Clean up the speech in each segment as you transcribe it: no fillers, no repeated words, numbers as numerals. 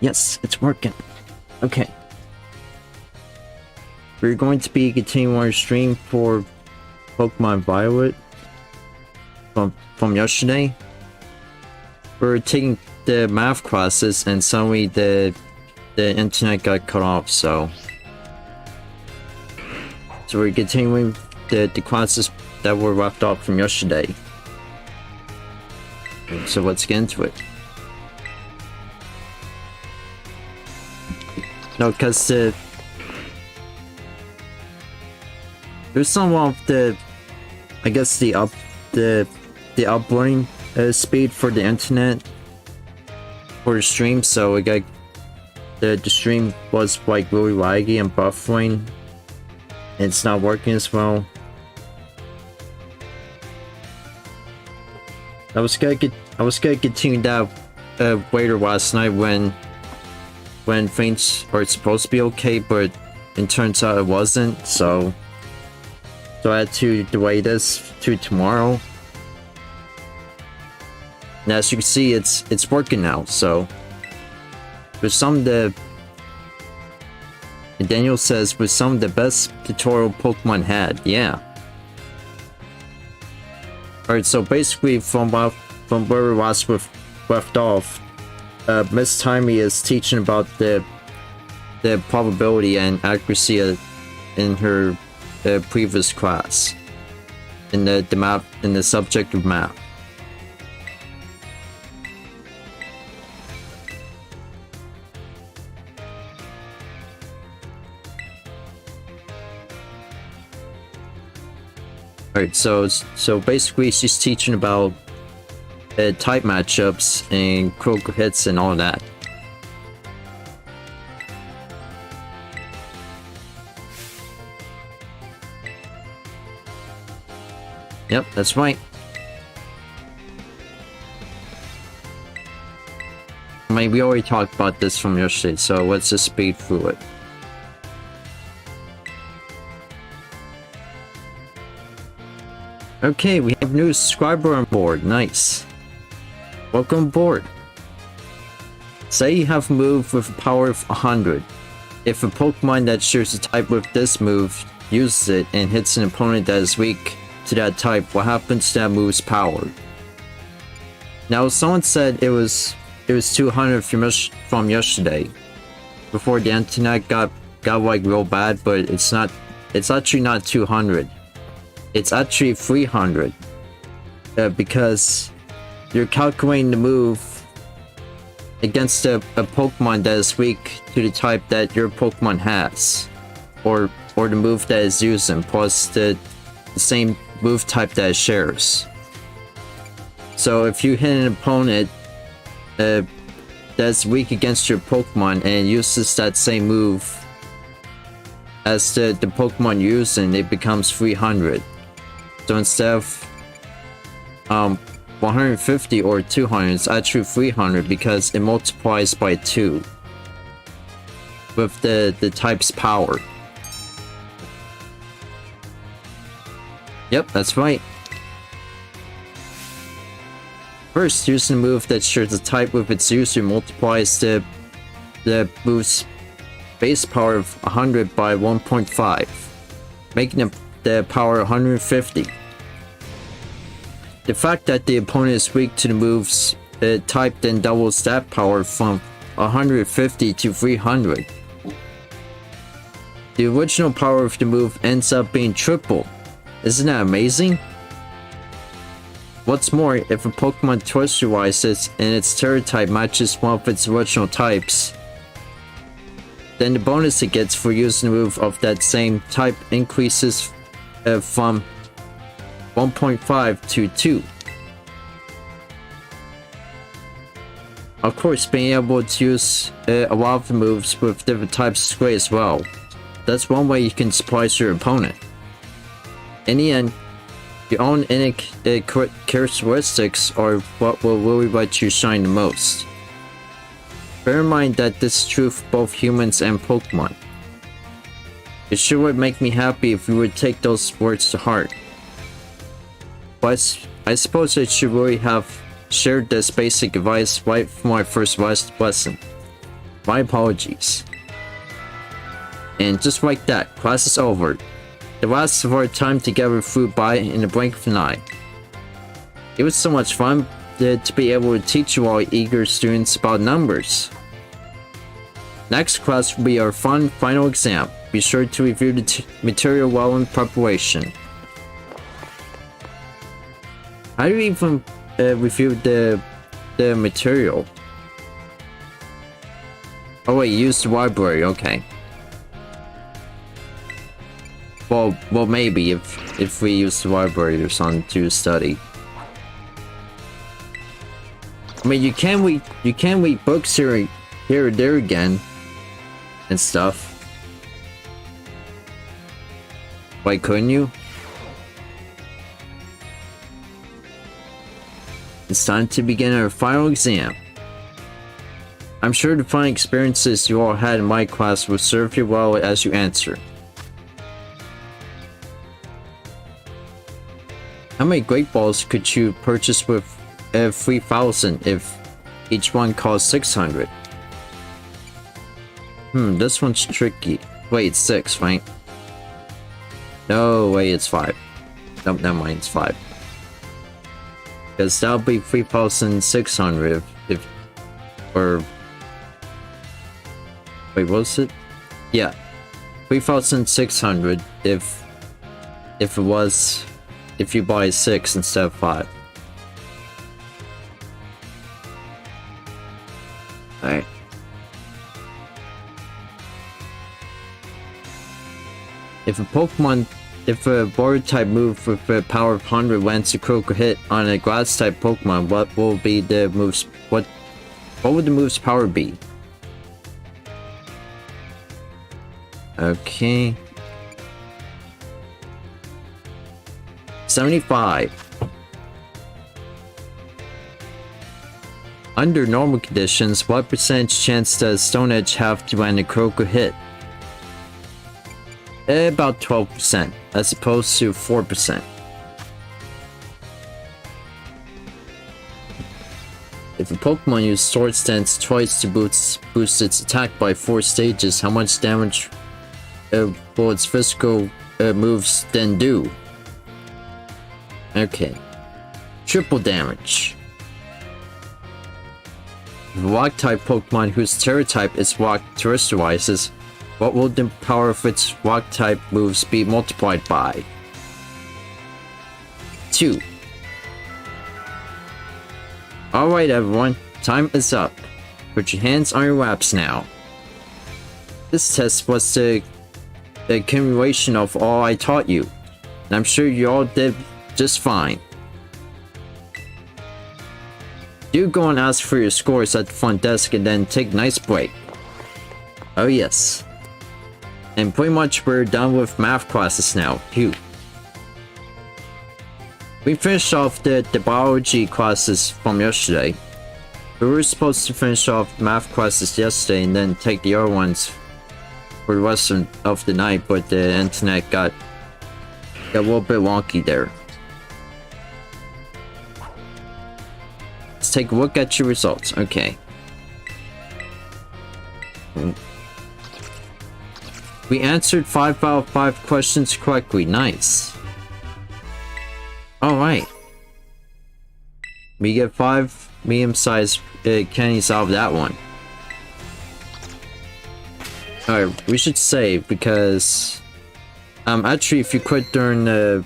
Yes, it's working. Okay. We're going to be continuing our stream for Pokemon Violet from yesterday. We're taking the math classes and suddenly the internet got cut off, so we're continuing the classes that were left off from yesterday. So let's get into it. No, because there's some of the, I guess the uploading speed for the internet for the stream, so it got the stream was like really laggy and buffering. It's not working as well. I was gonna continue that later last night when things are supposed to be okay, but it turns out it wasn't, so I had to delay this to tomorrow. And as you can see, it's working now. So with some of the, Daniel says, with some of the best tutorial Pokemon had, yeah. Alright, so basically from where we last left off, Miss Timey is teaching about the probability and accuracy in her previous class, in the map, in the subject of math. Alright, so basically she's teaching about type matchups and critical hits and all that. Yep, that's right. I mean, we already talked about this from yesterday, so let's just speed through it. Okay, we have a new subscriber on board. Nice. Welcome aboard. Say you have a move with a power of 100. If a Pokemon that shares a type with this move uses it and hits an opponent that is weak to that type, what happens to that move's power? Now, someone said it was 200 from yesterday, before the internet got like real bad, but it's actually not 200. It's actually 300, because you're calculating the move against a Pokemon that is weak to the type that your Pokemon has, or the move that is using, plus the same move type that it shares. So if you hit an opponent that's weak against your Pokemon and uses that same move as the Pokemon using, it becomes 300. So instead of 150 or 200, it's actually 300 because it multiplies by 2 with the type's power. Yep, that's right. First, using a move that shares a type with its user multiplies the move's base power of 100 by 1.5, making the power 150. The fact that the opponent is weak to the move's type then doubles that power from 150 to 300. The original power of the move ends up being triple. Isn't that amazing? What's more, if a Pokemon terrestrializes and its Terra type matches one of its original types, then the bonus it gets for using a move of that same type increases from 1.5 to 2. Of course, being able to use a lot of the moves with different types is great as well. That's one way you can surprise your opponent. In the end, your own innate characteristics are what will really let you shine the most. Bear in mind that this is true for both humans and Pokemon. It sure would make me happy if you would take those words to heart. But I suppose I should really have shared this basic advice right from my first lesson. My apologies. And just like that, class is over. The last of our time together flew by in the blink of an eye. It was so much fun to be able to teach you all eager students about numbers. Next class will be our fun final exam. Be sure to review the material well in preparation. How do you even review the material? Oh wait, use the library, okay. Well, maybe if we use the library or something to study. I mean, you can read books here or there again and stuff. Why couldn't you? It's time to begin our final exam. I'm sure the fun experiences you all had in my class will serve you well as you answer. How many Great Balls could you purchase with 3,000 if each one costs 600? This one's tricky. Wait, it's 6, right? No, wait, it's 5. Nope, never mind, it's 5. Because that'll be 3,600 if or wait, what was it? Yeah, 3,600 if you buy 6 instead of 5. Alright. If a water type move with a power of 100 lands a critical hit on a grass type Pokemon, what will be the move's what would the move's power be? Okay. 75. Under normal conditions, what percentage chance does Stone Edge have to land a critical hit? About 12%, as opposed to 4%. If a Pokemon uses Sword Stance twice to boost its attack by 4 stages, how much damage will its physical moves then do? Okay. Triple damage. If a Rock-type Pokemon whose Terra type is Rock terrestrializes, what will the power of its Rock-type moves be multiplied by? 2. Alright everyone, time is up. Put your hands on your laps now. This test was the accumulation of all I taught you, and I'm sure you all did just fine. Do go and ask for your scores at the front desk and then take a nice break. Oh yes. And pretty much we're done with math classes now. Phew. We finished off the biology classes from yesterday. We were supposed to finish off math classes yesterday and then take the other ones for the rest of the night, but the internet got a little bit wonky there. Let's take a look at your results. Okay. We answered 5 out of 5 questions correctly. Nice. Alright. We get 5 medium-sized candies out of that one. Alright, we should save because actually if you quit during the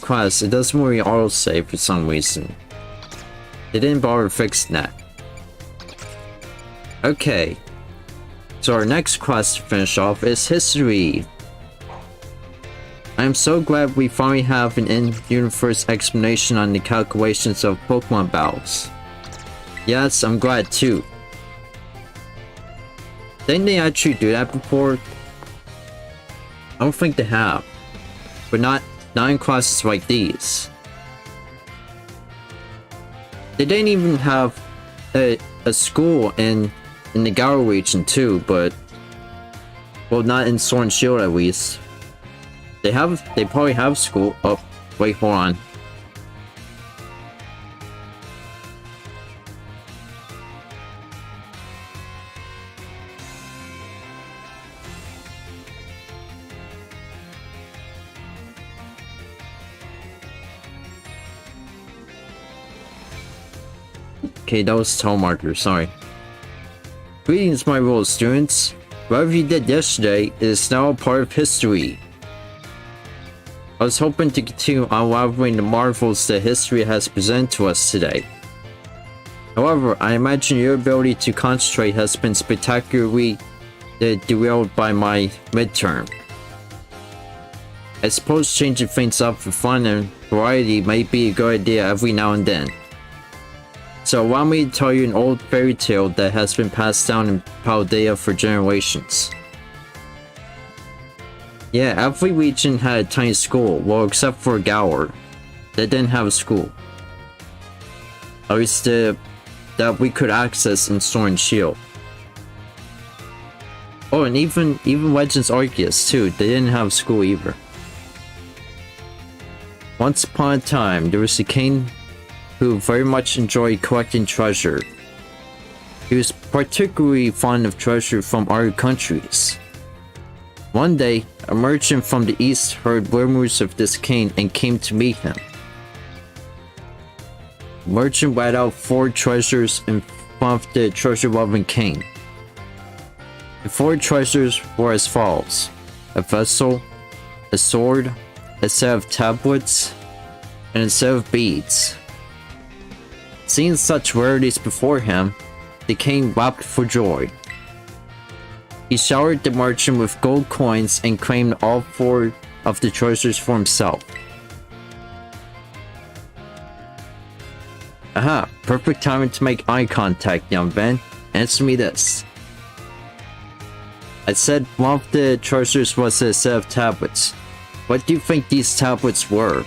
class, it doesn't really auto-save for some reason. They didn't bother fixing that. Okay. So our next class to finish off is history. I am so glad we finally have an in-universe explanation on the calculations of Pokemon battles. Yes, I'm glad too. Didn't they actually do that before? I don't think they have. But not in classes like these. They didn't even have a school in the Galar region too, but well, not in Sword and Shield at least. They probably have school. Oh, wait, hold on. Okay, that was tall marker, sorry. Greetings, my little students. Whatever you did yesterday is now a part of history. I was hoping to continue unraveling the marvels that history has presented to us today. However, I imagine your ability to concentrate has been spectacularly derailed by my midterm. I suppose changing things up for fun and variety may be a good idea every now and then. So allow me to tell you an old fairy tale that has been passed down in Paldea for generations. Yeah, every region had a tiny school, well except for Gower. They didn't have a school. At least that we could access in Sword and Shield. Oh, and even Legends Arceus too, they didn't have a school either. Once upon a time, there was a king who very much enjoyed collecting treasure. He was particularly fond of treasure from other countries. One day, a merchant from the east heard rumors of this king and came to meet him. The merchant read out 4 treasures in front of the treasure-loving king. The 4 treasures were as follows: a vessel, a sword, a set of tablets, and a set of beads. Seeing such rarities before him, the king wept for joy. He showered the merchant with gold coins and claimed all 4 of the treasures for himself. Aha, perfect timing to make eye contact, young man. Answer me this. I said one of the treasures was a set of tablets. What do you think these tablets were?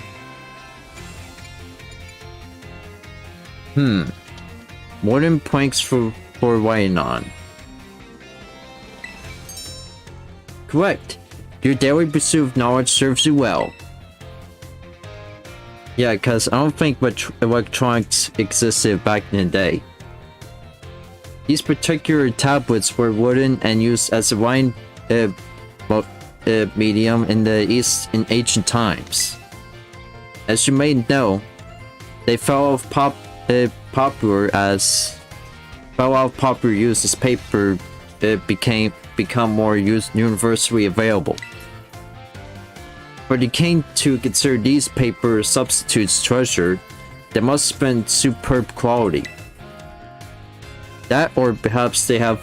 Wooden planks for writing on. Correct. Your daily pursuit of knowledge serves you well. Yeah, cause I don't think electronics existed back in the day. These particular tablets were wooden and used as a writing medium in the East in ancient times. As you may know, they fell out of popular use as paper become more universally available. For the king to consider these paper substitutes treasure, they must have been superb quality. That, or perhaps they have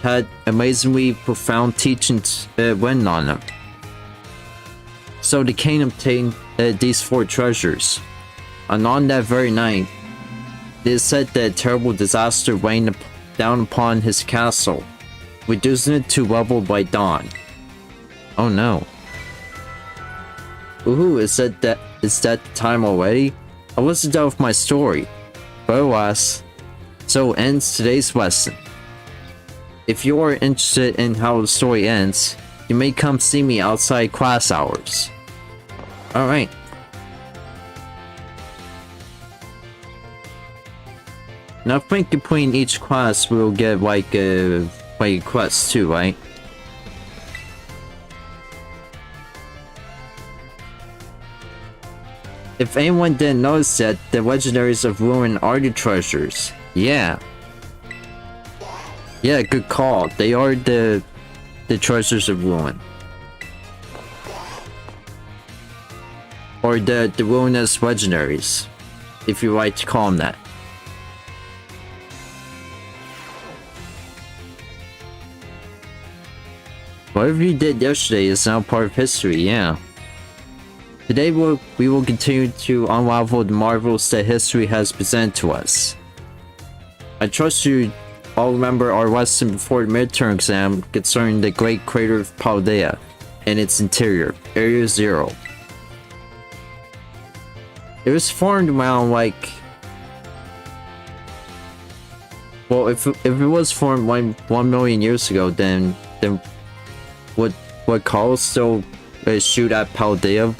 had amazingly profound teachings written on them. So the king obtained these 4 treasures, and on that very night, it is said that a terrible disaster rained down upon his castle, reducing it to rubble by dawn. Oh no. Ooh, is that the time already? I wasn't done with my story. But alas, so ends today's lesson. If you are interested in how the story ends, you may come see me outside class hours. Alright. Now I think between each class we'll get like a quest too, right? If anyone didn't notice yet, the legendaries of Ruin are the treasures. Yeah. Yeah, good call. They are the treasures of Ruin. Or the ruinous legendaries, if you like to call them that. Whatever you did yesterday is now part of history, yeah. Today we will continue to unravel the marvels that history has presented to us. I trust you all remember our lesson before the midterm exam concerning the great crater of Paldea and its interior, Area 0. It was formed around like... Well, if it was formed 1 million years ago, then would Carl still shoot at Paldea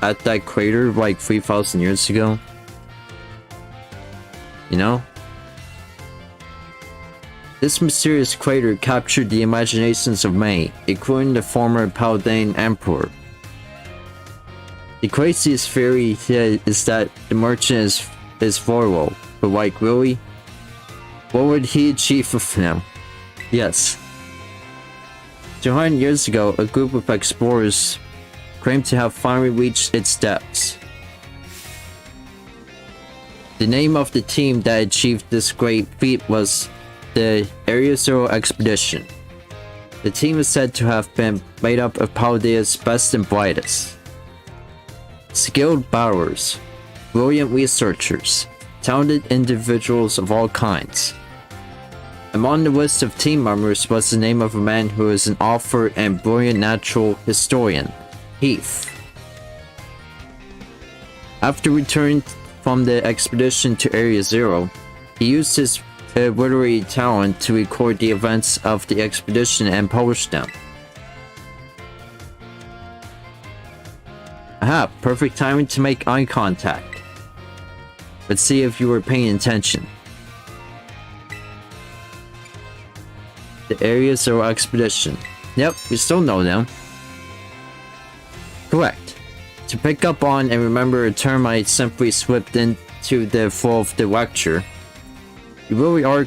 at that crater like 3,000 years ago? You know? This mysterious crater captured the imaginations of many, including the former Paldean emperor. The craziest theory is that the merchant is Vorlo, but like really, What would he achieve with them? Yes. 200 years ago, a group of explorers claimed to have finally reached its depths. The name of the team that achieved this great feat was the Area Zero Expedition. The team is said to have been made up of Paldea's best and brightest. Skilled battlers, brilliant researchers, talented individuals of all kinds. Among the list of team members was the name of a man who is an author and brilliant natural historian, Heath. After returning from the expedition to Area Zero, he used his literary talent to record the events of the expedition and publish them. Aha, perfect timing to make eye contact. Let's see if you were paying attention. The Area Zero Expedition. Yep, we still know them. Correct. To pick up on and remember a term I simply slipped into the flow of the lecture, you really are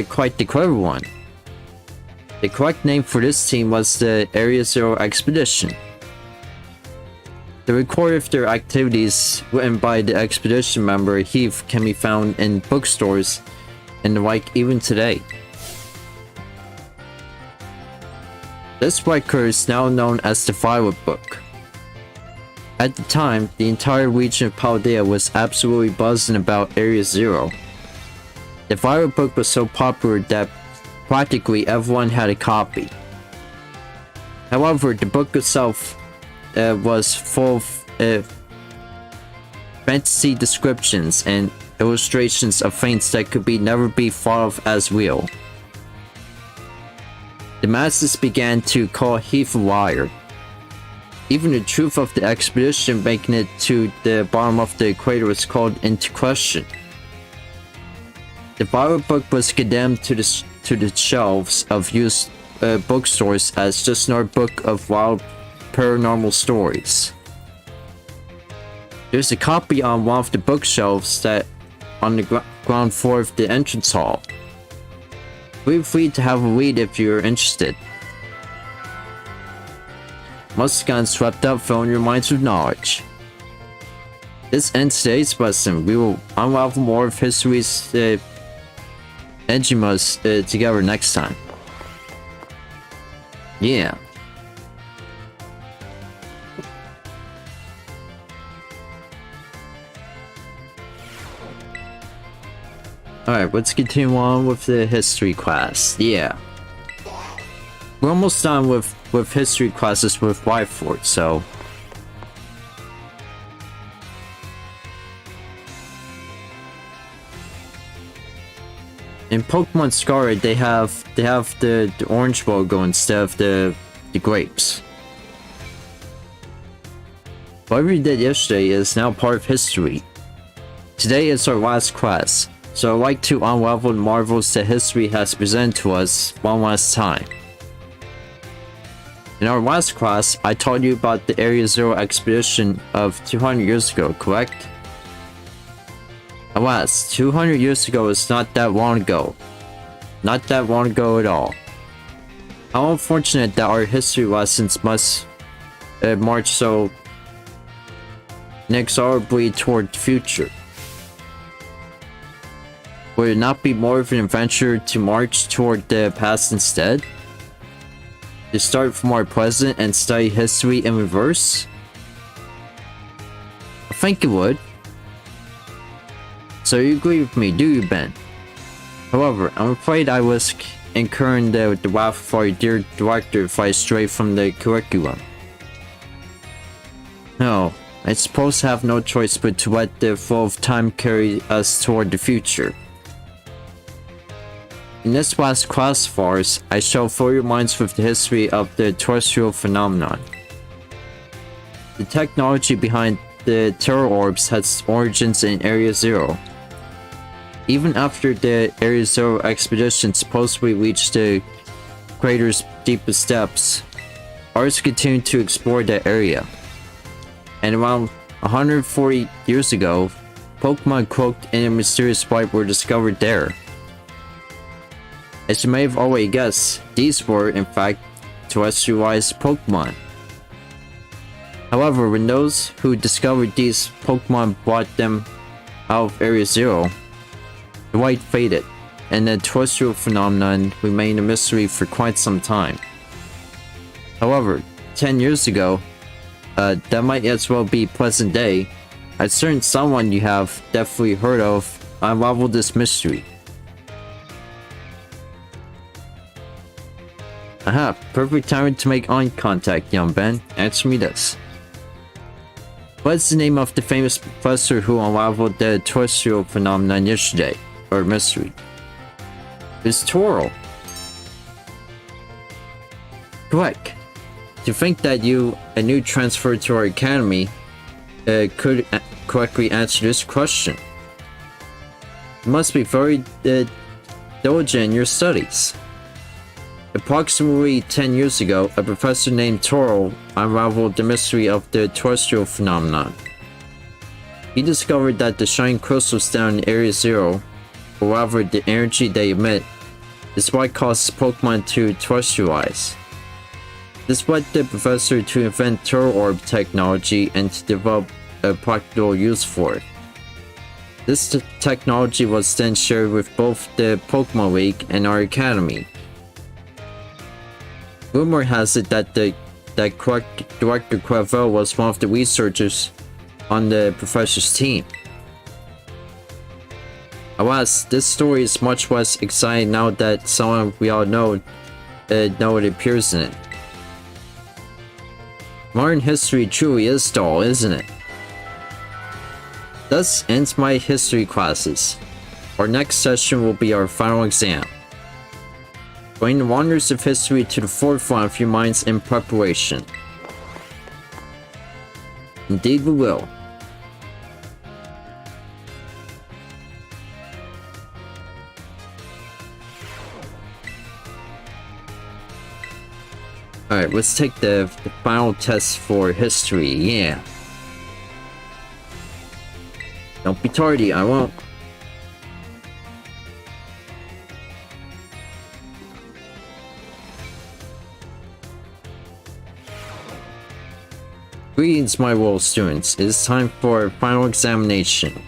quite the clever one. The correct name for this team was the Area Zero Expedition. The record of their activities written by the expedition member Heath can be found in bookstores and the like even today. This record is now known as the Violet Book. At the time, the entire region of Paldea was absolutely buzzing about Area Zero. The Violet Book was so popular that practically everyone had a copy. However, the book itself was full of fantasy descriptions and illustrations of things that could never be thought of as real. The masses began to call Heath a liar. Even the truth of the expedition making it to the bottom of the equator was called into question. The Violet Book was condemned to the shelves of used bookstores as just another book of wild paranormal stories. There's a copy on one of the bookshelves that on the ground floor of the entrance hall. Feel free to have a read if you're interested. Must have gotten swept up, filling your minds with knowledge. This ends today's lesson. We will unravel more of history's enigmas together next time. Yeah. Alright, let's continue on with the history class. Yeah. We're almost done with history classes with Whitefort, so... In Pokemon Scarlet, they have the orange logo instead of the grapes. Whatever you did yesterday is now part of history. Today is our last class, so I'd like to unravel the marvels that history has presented to us one last time. In our last class, I told you about the Area Zero expedition of 200 years ago, correct? Alas, 200 years ago is not that long ago. Not that long ago at all. How unfortunate that our history lessons must march so inexorably toward the future. Would it not be more of an adventure to march toward the past instead? To start from our present and study history in reverse? I think it would. So you agree with me, do you, Ben? However, I'm afraid I risk incurring the wrath of our dear director if I stray from the curriculum. No, I suppose I have no choice but to let the flow of time carry us toward the future. In this last class of ours, I shall fill your minds with the history of the terrestrial phenomenon. The technology behind the terror orbs has origins in Area Zero. Even after the Area Zero expedition supposedly reached the crater's deepest depths, ours continued to explore that area. And around 140 years ago, Pokemon cloaked in a mysterious white were discovered there. As you may have already guessed, these were, in fact, terrestrialized Pokemon. However, when those who discovered these Pokemon brought them out of Area Zero, the light faded, and the terrestrial phenomenon remained a mystery for quite some time. However, 10 years ago, that might as well be present day, a certain someone you have definitely heard of unraveled this mystery. Aha, perfect time to make eye contact, young Ben. Answer me this. What's the name of the famous professor who unraveled the terrestrial phenomenon yesterday? Or mystery? It's Toro. Correct. To think that you, a new transfer to our academy, could correctly answer this question. You must be very diligent in your studies. Approximately 10 years ago, a professor named Toro unraveled the mystery of the terrestrial phenomenon. He discovered that the shining crystals down in Area Zero, or rather the energy they emit, is what causes Pokemon to terrestrialize. This led the professor to invent Turtle Orb technology and to develop a practical use for it. This technology was then shared with both the Pokemon League and our academy. Rumor has it that Director Quavel was one of the researchers on the professor's team. Alas, this story is much less exciting now that someone we all know it appears in it. Modern history truly is dull, isn't it? Thus ends my history classes. Our next session will be our final exam. Bring the wonders of history to the forefront of your minds in preparation. Indeed we will. Alright, let's take the final test for history, yeah. Don't be tardy, I won't. Greetings, my world students. It is time for our final examination.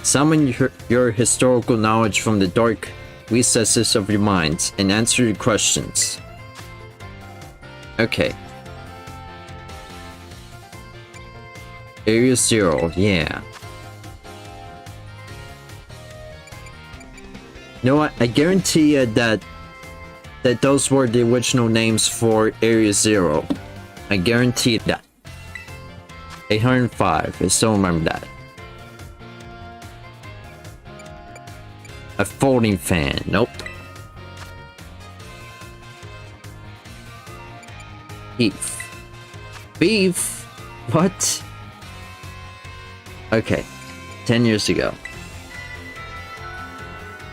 Summon your historical knowledge from the dark recesses of your minds and answer the questions. Okay. Area Zero, yeah. You know what? I guarantee you that those were the original names for Area Zero. I guarantee that. 805, I still remember that. A folding fan, nope. Beef. Beef? What? Okay, 10 years ago.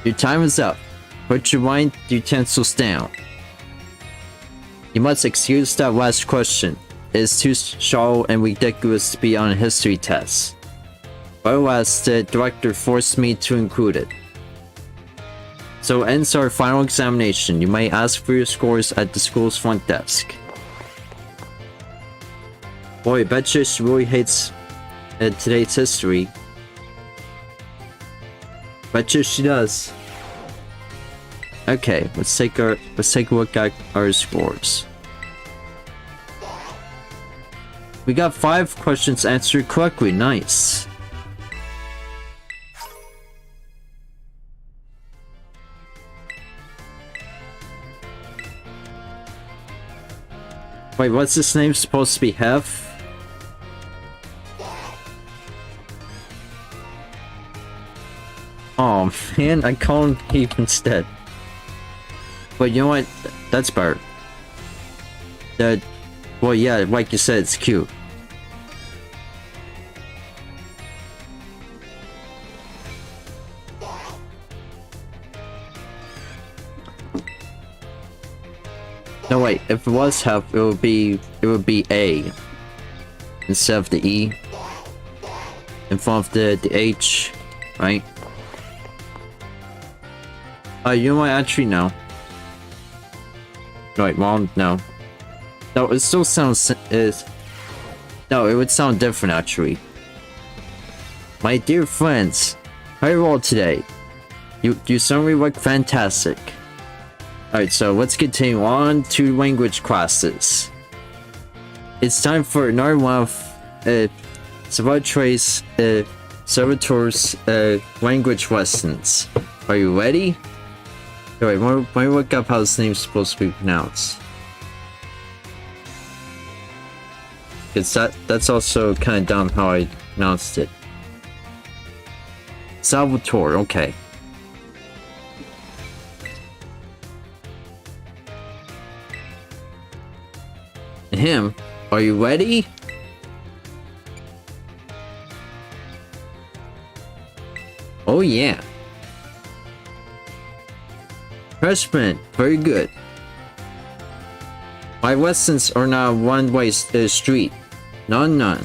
Your time is up. Put your wine utensils down. You must excuse that last question. It is too shallow and ridiculous to be on a history test. But alas, the director forced me to include it. So ends our final examination. You may ask for your scores at the school's front desk. Boy, I betcha she really hates today's history. Betcha she does. Okay, let's take a look at our scores. We got 5 questions answered correctly. Nice. Wait, what's this name supposed to be? Hef? Oh man, I call him Heath instead. But you know what? That's better. Well, yeah, like you said, it's cute. No, wait. If it was Hef, it would be A instead of the E in front of the H, right? You might actually know. Right, well, no. No, it still sounds... no, it would sound different, actually. My dear friends, how are you all today? You certainly look fantastic. Alright, so let's continue on to language classes. It's time for another one of Salvatore's language lessons. Are you ready? Alright, let me look up how this name's supposed to be pronounced. Because that's also kind of dumb how I pronounced it. Salvatore, okay. And him, are you ready? Oh yeah. Freshman, very good. My lessons are not a one-way street. None. I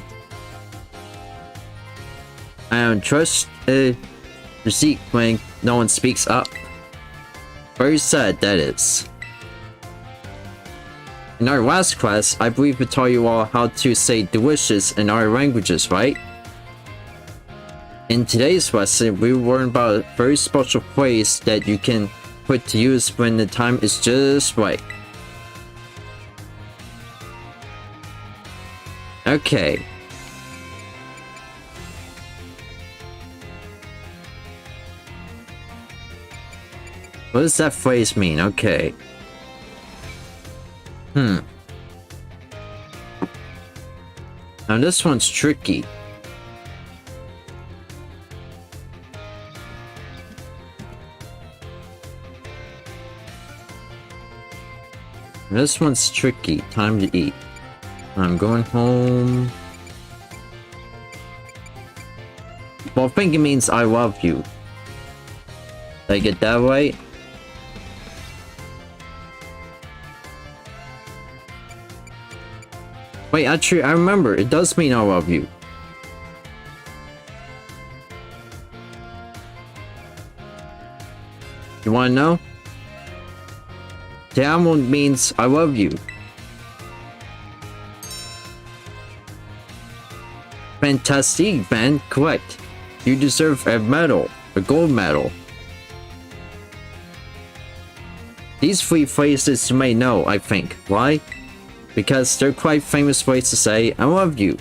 don't trust receipt when no one speaks up. Very sad, that is. In our last class, I believe we taught you all how to say delicious in our languages, right? In today's lesson, we learn about a very special phrase that you can put to use when the time is just right. Okay. What does that phrase mean? Okay. Now this one's tricky. This one's tricky. Time to eat. I'm going home. Well, I think it means I love you. Did I get that right? Wait, actually, I remember. It does mean I love you. You wanna know? Te amo means I love you. Fantastic, man. Correct. You deserve a medal. A gold medal. These three phrases you may know, I think. Why? Because they're quite famous ways to say I love you.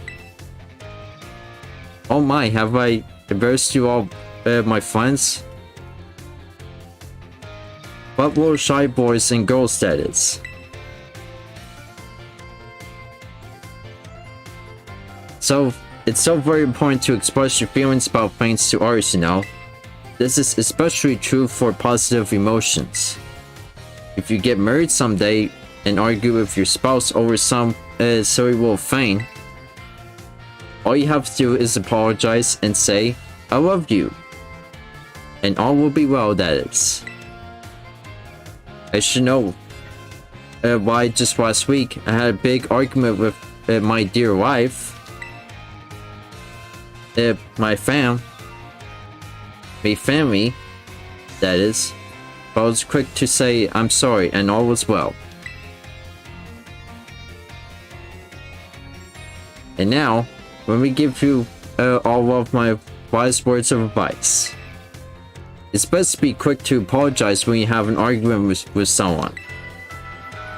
Oh my, have I embarrassed you all, my friends? What will shy boys and girls that is? So, it's so very important to express your feelings about things to others, you know? This is especially true for positive emotions. If you get married someday and argue with your spouse over some silly little thing, all you have to do is apologize and say, I love you. And all will be well, that is. I should know why just last week I had a big argument with my dear wife. My family, that is. But I was quick to say I'm sorry and all was well. And now, let me give you all of my wise words of advice. It's best to be quick to apologize when you have an argument with someone.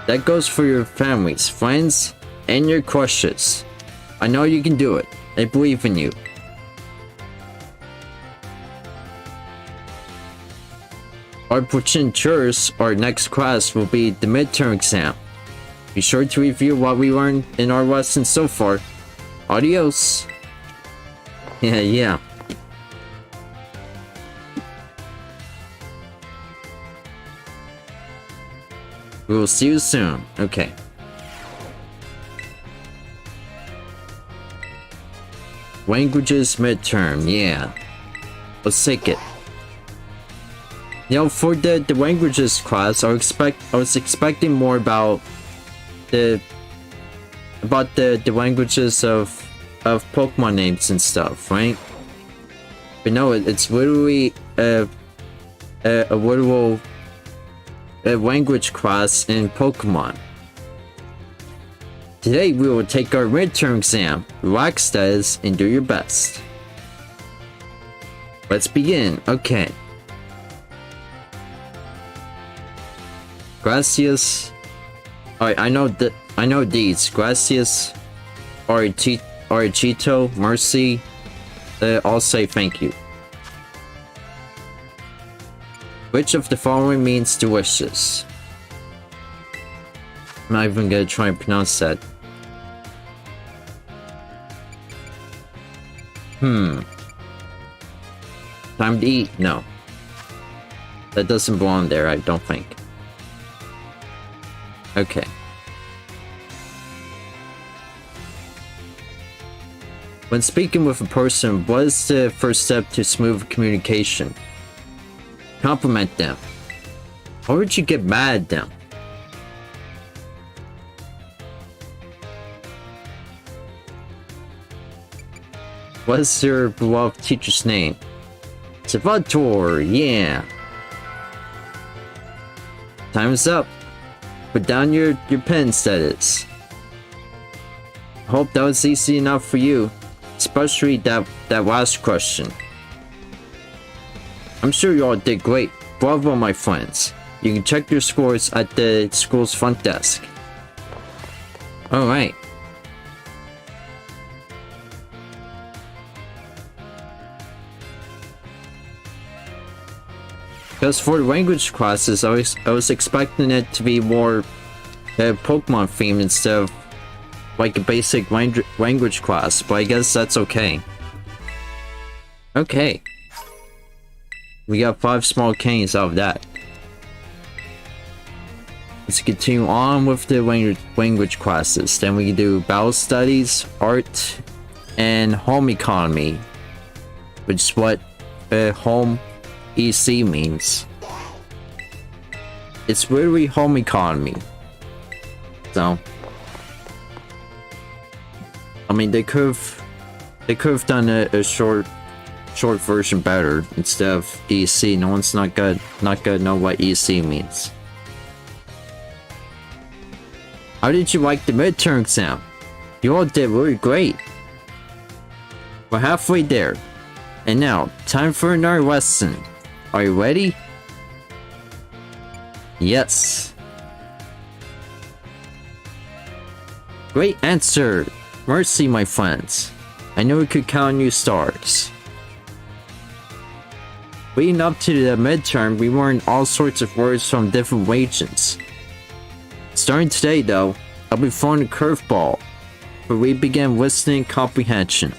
That goes for your families, friends, and your crushes. I know you can do it. I believe in you. Our procedures, our next class will be the midterm exam. Be sure to review what we learned in our lessons so far. Adios. Yeah. We will see you soon. Okay. Languages midterm. Yeah. Let's take it. You know, for the languages class, I was expecting more about the languages of Pokemon names and stuff, right? But no, it's literally a literal language class in Pokemon. Today we will take our midterm exam. Relax, Des, and do your best. Let's begin. Okay. Gracias. Alright, I know these. Gracias, Archito, Mercy. I'll say thank you. Which of the following means delicious? I'm not even gonna try and pronounce that. Time to eat? No. That doesn't belong there, I don't think. Okay. When speaking with a person, what is the first step to smooth communication? Compliment them. Why would you get mad at them? What is your beloved teacher's name? Salvatore, yeah. Time's up. Put down your pens, that is. I hope that was easy enough for you. Especially that last question. I'm sure you all did great. Bravo, my friends. You can check your scores at the school's front desk. Alright. Because for the language classes, I was expecting it to be more Pokemon themed instead of like a basic language class, but I guess that's okay. Okay. We got 5 small canes out of that. Let's continue on with the language classes. Then we can do battle studies, art, and home economy, which is what home EC means. It's literally home economy. So, I mean, they could have done a short version better instead of EC. No one's not gonna know what EC means. How did you like the midterm exam? You all did really great. We're halfway there. And now, time for another lesson. Are you ready? Yes. Great answer. Mercy, my friends. I knew we could count on you, stars. Leading up to the midterm, we learned all sorts of words from different regions. Starting today, though, I'll be throwing a curveball, where we begin listening comprehension.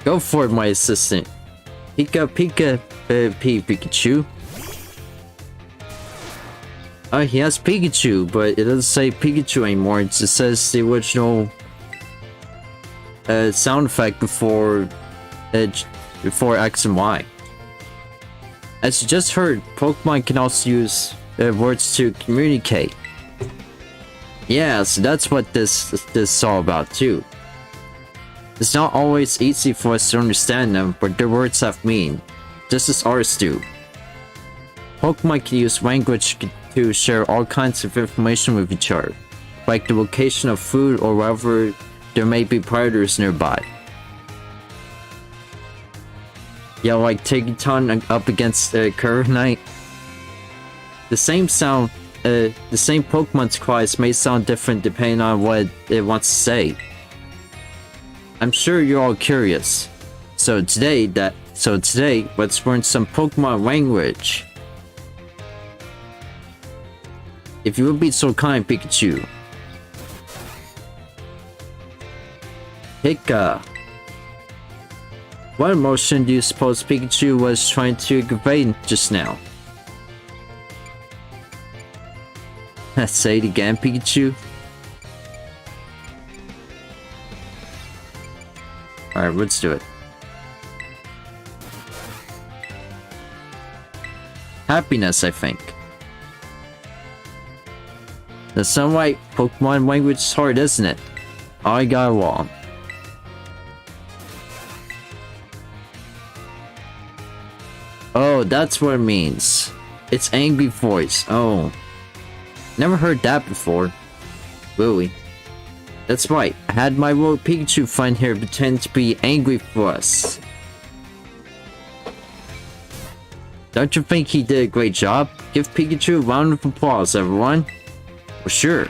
Go for it, my assistant. Pikachu. He has Pikachu, but it doesn't say Pikachu anymore. It just says the original sound effect before X and Y. As you just heard, Pokemon can also use words to communicate. Yeah, so that's what this is all about too. It's not always easy for us to understand them, but their words have meaning, just as ours do. Pokemon can use language to share all kinds of information with each other, like the location of food or wherever there may be predators nearby. Yeah, like Titan up against Koraidon. The same Pokemon's cries may sound different depending on what it wants to say. I'm sure you're all curious. So today, let's learn some Pokemon language. If you would be so kind, Pikachu. Pika. What emotion do you suppose Pikachu was trying to convey just now? Say it again, Pikachu. Alright, let's do it. Happiness, I think. The sunlight Pokemon language is hard, isn't it? I got along. Oh, that's what it means. It's angry voice. Oh. Never heard that before. Really? That's right. I had my little Pikachu friend here pretend to be angry for us. Don't you think he did a great job? Give Pikachu a round of applause, everyone. For sure.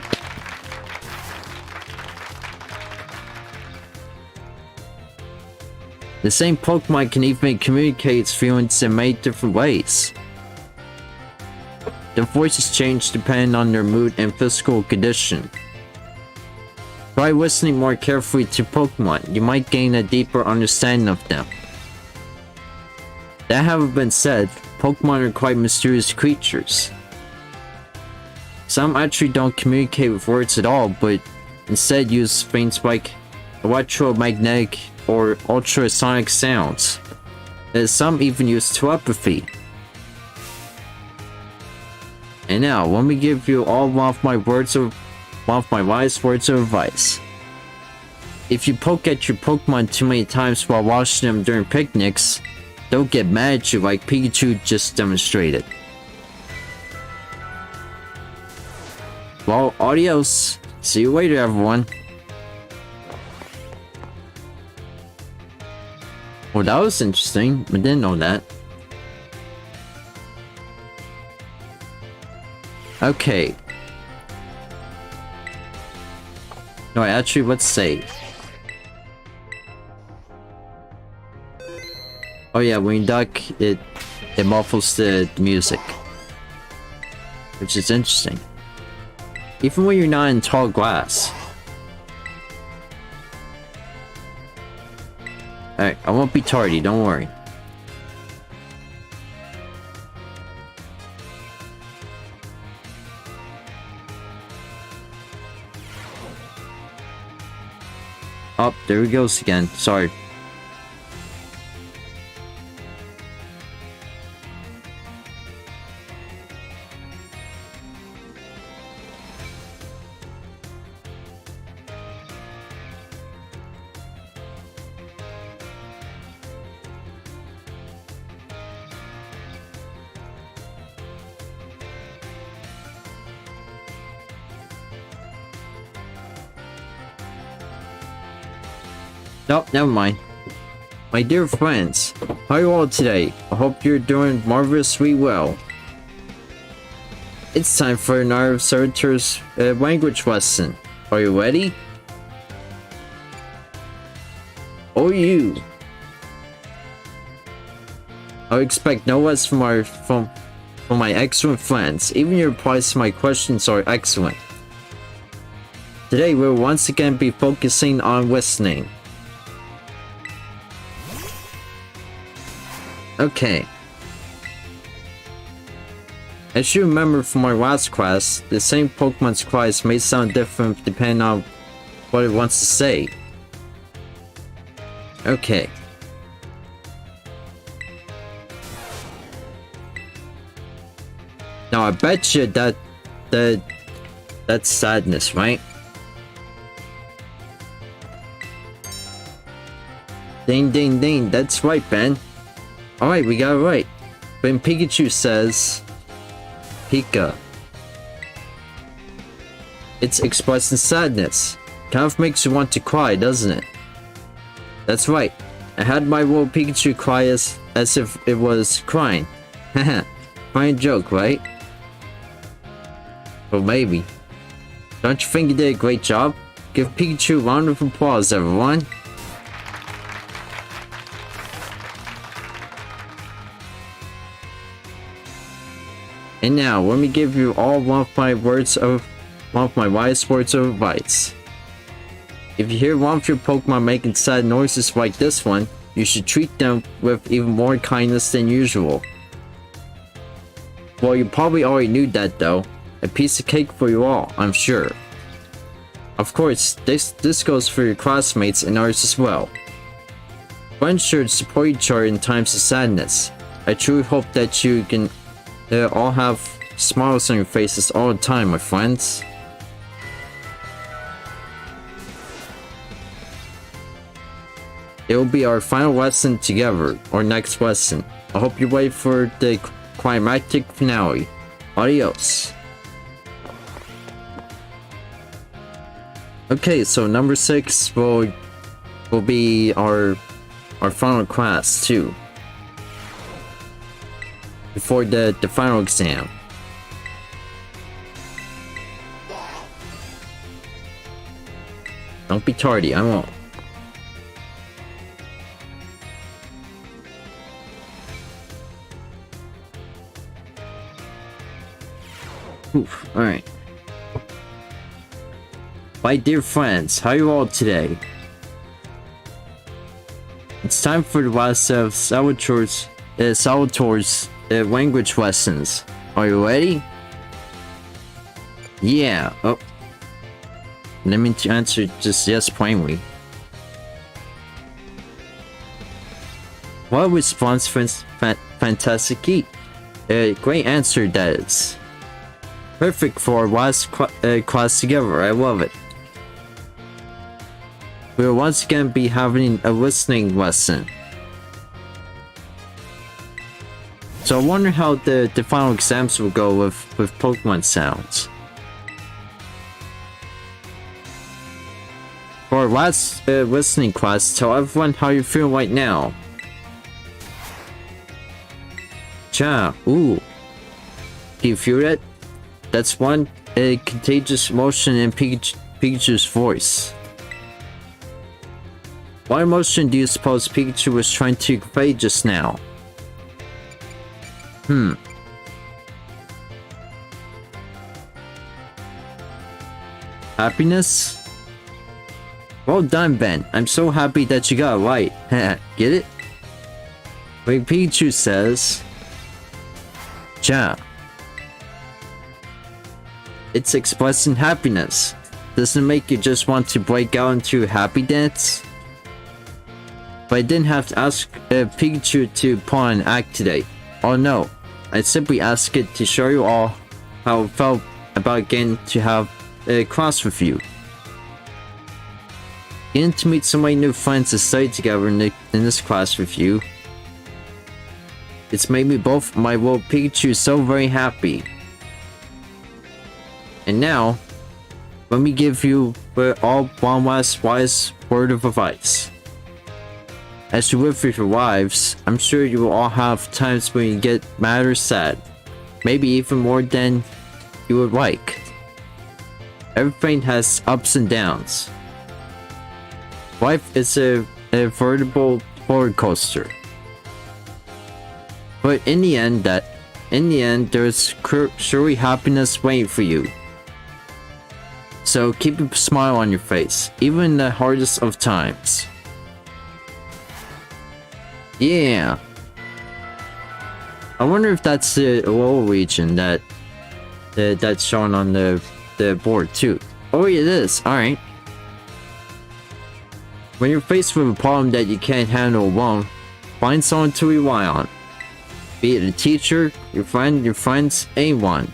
The same Pokemon can even communicate its feelings in many different ways. Their voices change depending on their mood and physical condition. By listening more carefully to Pokemon, you might gain a deeper understanding of them. That having been said, Pokemon are quite mysterious creatures. Some actually don't communicate with words at all, but instead use things like electromagnetic or ultrasonic sounds. And some even use telepathy. And now, let me give you all one of my wise words of advice. If you poke at your Pokemon too many times while watching them during picnics, they'll get mad at you like Pikachu just demonstrated. Well, adios. See you later, everyone. Well, that was interesting. I didn't know that. Okay. No, actually, let's save. Oh yeah, when you duck, it muffles the music. Which is interesting. Even when you're not in tall grass. Alright, I won't be tardy, don't worry. Oh, there he goes again. Sorry. Nope, never mind. My dear friends, how are you all today? I hope you're doing marvelously well. It's time for another servitor's language lesson. Are you ready? Oh, you! I expect no less from my excellent friends. Even your replies to my questions are excellent. Today we'll once again be focusing on listening. Okay. As you remember from our last class, the same Pokemon's cries may sound different depending on what it wants to say. Okay. Now I bet you that's sadness, right? Ding ding ding, that's right, Ben. Alright, we got it right. When Pikachu says Pika, it's expressing sadness. Kind of makes you want to cry, doesn't it? That's right. I had my little Pikachu cry as if it was crying. Haha. Fine joke, right? Well, maybe. Don't you think you did a great job? Give Pikachu a round of applause, everyone. And now, let me give you all one of my wise words of advice. If you hear one of your Pokemon making sad noises like this one, you should treat them with even more kindness than usual. Well, you probably already knew that though. A piece of cake for you all, I'm sure. Of course, this goes for your classmates and ours as well. Friends should support each other in times of sadness. I truly hope that you can all have smiles on your faces all the time, my friends. It will be our final lesson together, or next lesson. I hope you wait for the climactic finale. Adios. Okay, so number 6 will be our final class too. Before the final exam. Don't be tardy, I won't. Oof, alright. My dear friends, how are you all today? It's time for the last of Salvatore's language lessons. Are you ready? Yeah. Oh. Let me answer just yes plainly. What response, fantastic. Great answer that is. Perfect for our last class together. I love it. We will once again be having a listening lesson. So I wonder how the final exams will go with Pokemon sounds. For our last listening class, tell everyone how you feel right now. Cha, ooh. Do you feel that? That's one contagious emotion in Pikachu's voice. What emotion do you suppose Pikachu was trying to convey just now? Happiness? Well done, Ben. I'm so happy that you got it right. Get it? When Pikachu says... Ja. It's expressing happiness. Doesn't it make you just want to break out into a happy dance? But I didn't have to ask Pikachu to put on an act today. Oh no. I simply asked it to show you all how it felt about getting to have a class with you. Getting to meet so many new friends and study together in this class with you. It's made me both my little Pikachu so very happy. And now, let me give you all one last wise word of advice. As you live with your lives, I'm sure you will all have times when you get mad or sad. Maybe even more than you would like. Everything has ups and downs. Life is a veritable roller coaster. But in the end, there's surely happiness waiting for you. So keep a smile on your face, even in the hardest of times. Yeah. I wonder if that's the lower region that's shown on the board too. Oh, it is. All right. When you're faced with a problem that you can't handle alone, find someone to rely on. Be it a teacher, your friend, your friends, anyone.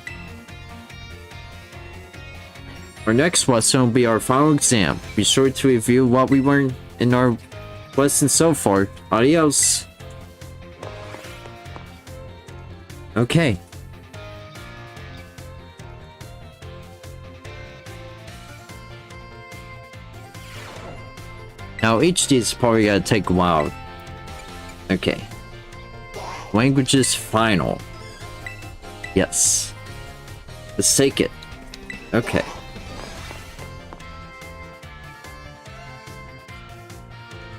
Our next lesson will be our final exam. Be sure to review what we learned in our lesson so far. Adios. Okay. Now each of these probably gotta take a while. Okay. Languages final. Yes. Let's take it. Okay.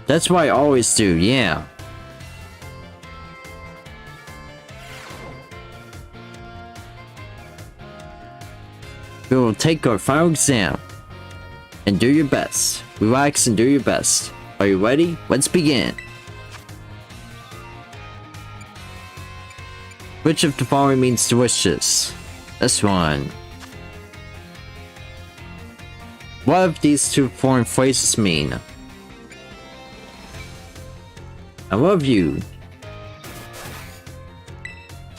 That's what I always do, yeah. We will take our final exam. And do your best. Relax and do your best. Are you ready? Let's begin. Which of the following means delicious? This one. What of these two foreign phrases mean? I love you.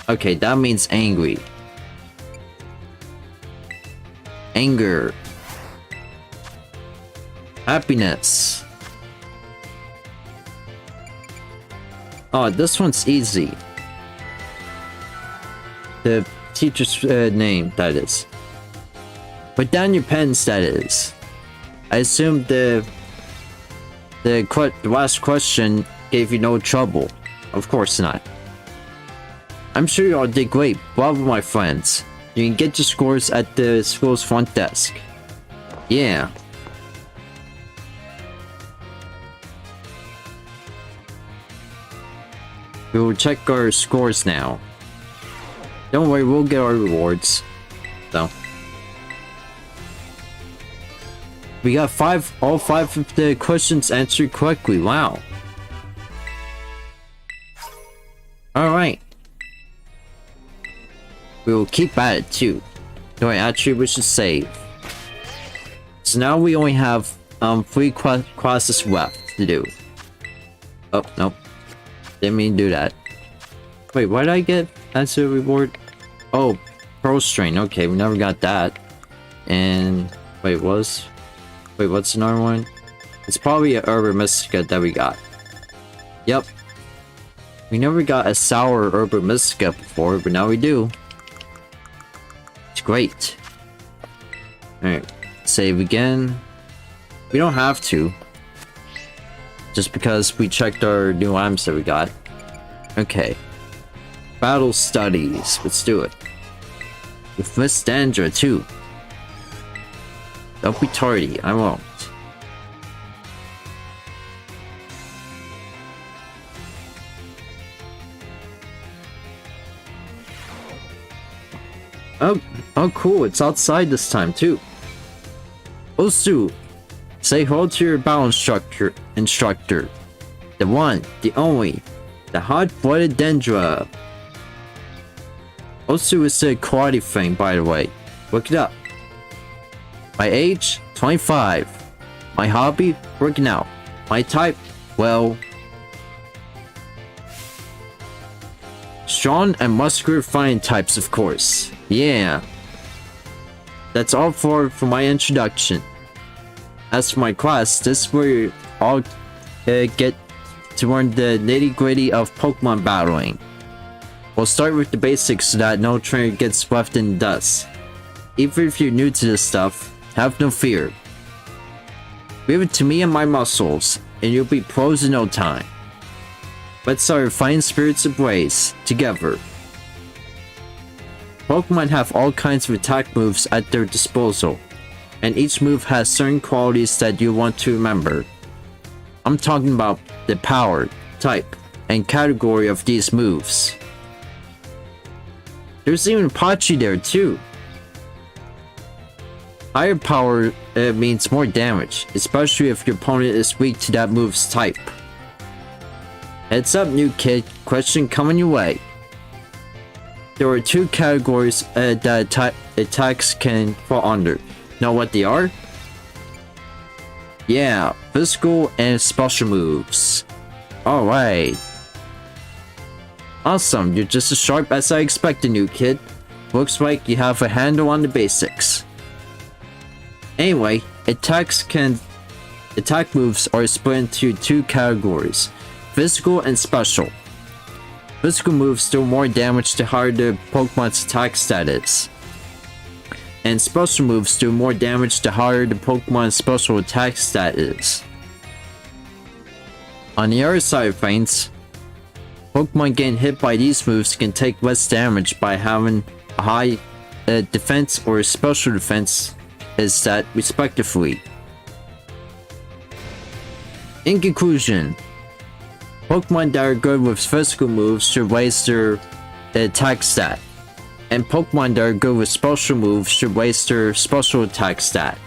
Okay, that means angry. Anger. Happiness. Oh, this one's easy. The teacher's name, that is. Put down your pens, that is. I assume the last question gave you no trouble. Of course not. I'm sure you all did great. Bravo, my friends. You can get your scores at the school's front desk. Yeah. We will check our scores now. Don't worry, we'll get our rewards. So. We got all five of the questions answered correctly. Wow. Alright. We will keep at it too. No, actually we should save. So now we only have 3 classes left to do. Oh, nope. Didn't mean to do that. Wait, what did I get as a reward? Oh, Pearl Strain. Okay, we never got that. And wait, what's another one? It's probably a Herba Mystica that we got. Yep. We never got a sour Herba Mystica before, but now we do. It's great. Alright, save again. We don't have to. Just because we checked our new items that we got. Okay. Battle studies. Let's do it. With Miss Dandra too. Don't be tardy. I won't. Oh cool. It's outside this time too. Osu. Say hello to your battle instructor. The one, the only, the hot-blooded Dendra. Osu is a karate thing, by the way. Look it up. My age, 25. My hobby, working out. My type, well, strong and muscular fighting types, of course. Yeah. That's all for my introduction. As for my class, this is where you all get to learn the nitty-gritty of Pokemon battling. We'll start with the basics so that no trainer gets left in the dust. Even if you're new to this stuff, have no fear. Leave it to me and my muscles, and you'll be pros in no time. Let's our fighting spirits ablaze, together. Pokemon have all kinds of attack moves at their disposal, and each move has certain qualities that you want to remember. I'm talking about the power, type, and category of these moves. There's even Pachi there too. Higher power means more damage, especially if your opponent is weak to that move's type. Heads up, new kid, question coming your way. There are 2 categories that attacks can fall under. Know what they are? Yeah, physical and special moves. Alright. Awesome, you're just as sharp as I expected, new kid. Looks like you have a handle on the basics. Anyway, attack moves are split into 2 categories, physical and special. Physical moves do more damage the higher the Pokemon's attack stat is. And special moves do more damage the higher the Pokemon's special attack stat is. On the other side of things, Pokemon getting hit by these moves can take less damage by having a high defense or special defense stat respectively. In conclusion, Pokemon that are good with physical moves should raise their attack stat, and Pokemon that are good with special moves should raise their special attack stat.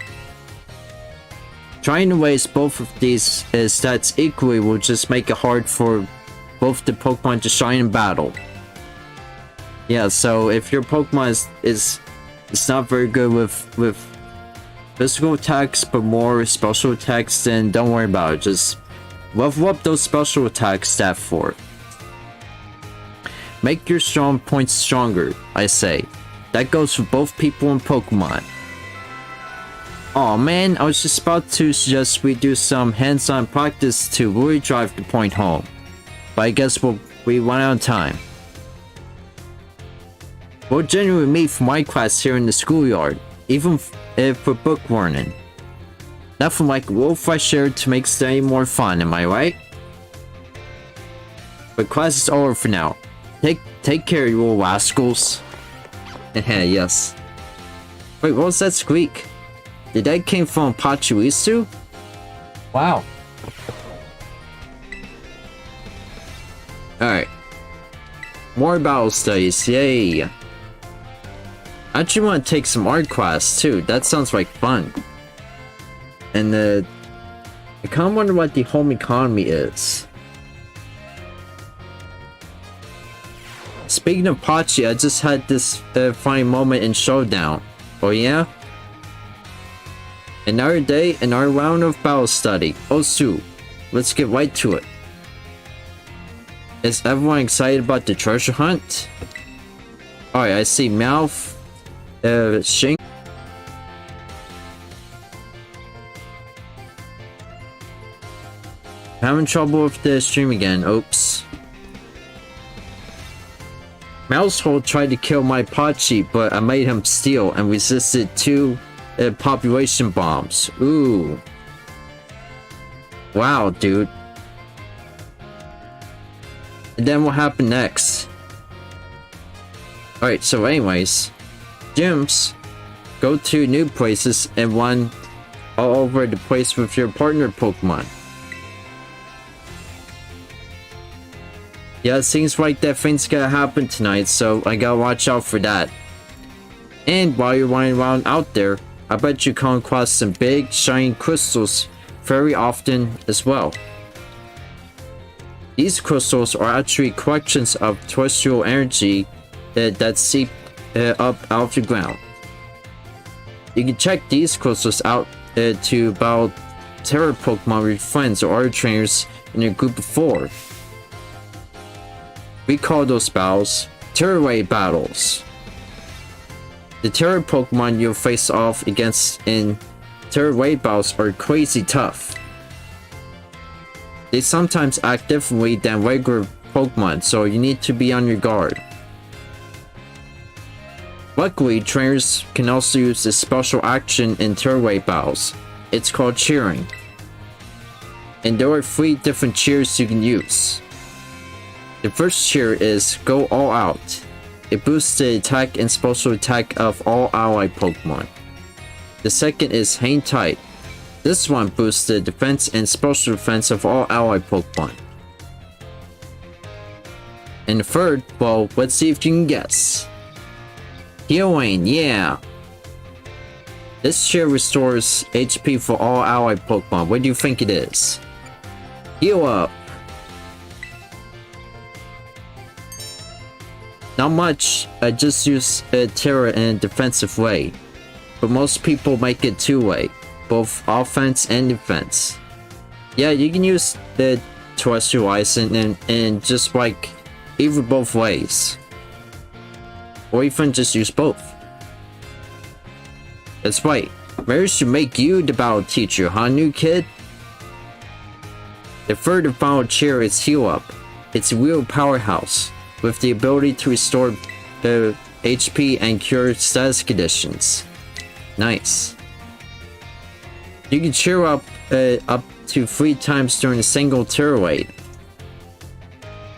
Trying to raise both of these stats equally will just make it hard for both the Pokemon to shine in battle. Yeah, so if your Pokemon is not very good with physical attacks but more special attacks, then don't worry about it. Just level up those special attacks stat for it. Make your strong points stronger, I say. That goes for both people and Pokemon. Aw man, I was just about to suggest we do some hands-on practice to really drive the point home. but I guess we run out of time. We'll generally meet for my class here in the schoolyard, even if for book learning. Nothing like a little fresh air to make studying more fun, am I right? But class is over for now. Take care, you little rascals. Yes. Wait, what was that squeak? Did that came from Pachirisu? Wow. Alright. More battle studies, yay. I actually want to take some art class too. That sounds like fun. And I kind of wonder what the home economy is. Speaking of Pachi, I just had this funny moment in Showdown. Oh yeah? Another day, another round of battle study. Osu, let's get right to it. Is everyone excited about the treasure hunt? Alright, I see Meowth, Shink. Having trouble with the stream again, oops. Mousehole tried to kill my Pachi, but I made him steal and resisted 2 population bombs. Ooh. Wow, dude. And then what happened next? Alright, so anyways. Gyms. Go to new places and run all over the place with your partner Pokemon. Yeah, it seems like that thing's gonna happen tonight, so I gotta watch out for that. And while you're running around out there, I bet you come across some big, shiny crystals very often as well. These crystals are actually collections of terrestrial energy that seep up out of the ground. You can check these crystals out to battle Terra Pokemon with friends or other trainers in a group of 4. We call those battles Terraway battles. The Terra Pokemon you'll face off against in Terraway battles are crazy tough. They sometimes act differently than regular Pokemon, so you need to be on your guard. Luckily, trainers can also use this special action in Terraway battles. It's called cheering. And there are 3 different cheers you can use. The first cheer is Go All Out. It boosts the attack and special attack of all allied Pokemon. The second is Hang Tight. This one boosts the defense and special defense of all allied Pokemon. And the third, well, let's see if you can guess. Healing, yeah! This cheer restores HP for all allied Pokemon. What do you think it is? Heal Up! Not much, I just use Terra in a defensive way, but most people make it 2-way, both offense and defense. Yeah, you can use the terrestrial ice and just like either both ways, or even just use both. That's right, Mary should make you the battle teacher, huh, new kid? The third and final cheer is Heal Up. It's a real powerhouse, with the ability to restore the HP and cure status conditions. Nice. You can cheer up up to 3 times during a single Terraway.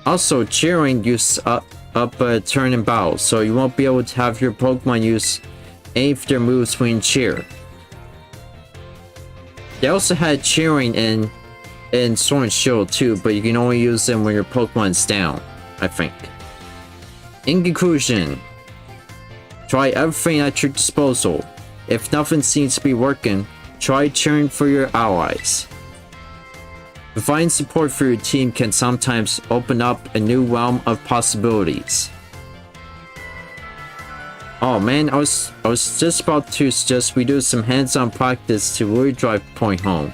Also, cheering uses up a turn in battle, so you won't be able to have your Pokemon use any of their moves when you cheer. They also had cheering in Sword and Shield too, but you can only use them when your Pokemon's down, I think. In conclusion, try everything at your disposal. If nothing seems to be working, try cheering for your allies. Providing support for your team can sometimes open up a new realm of possibilities. Oh man, I was just about to suggest we do some hands-on practice to really drive the point home,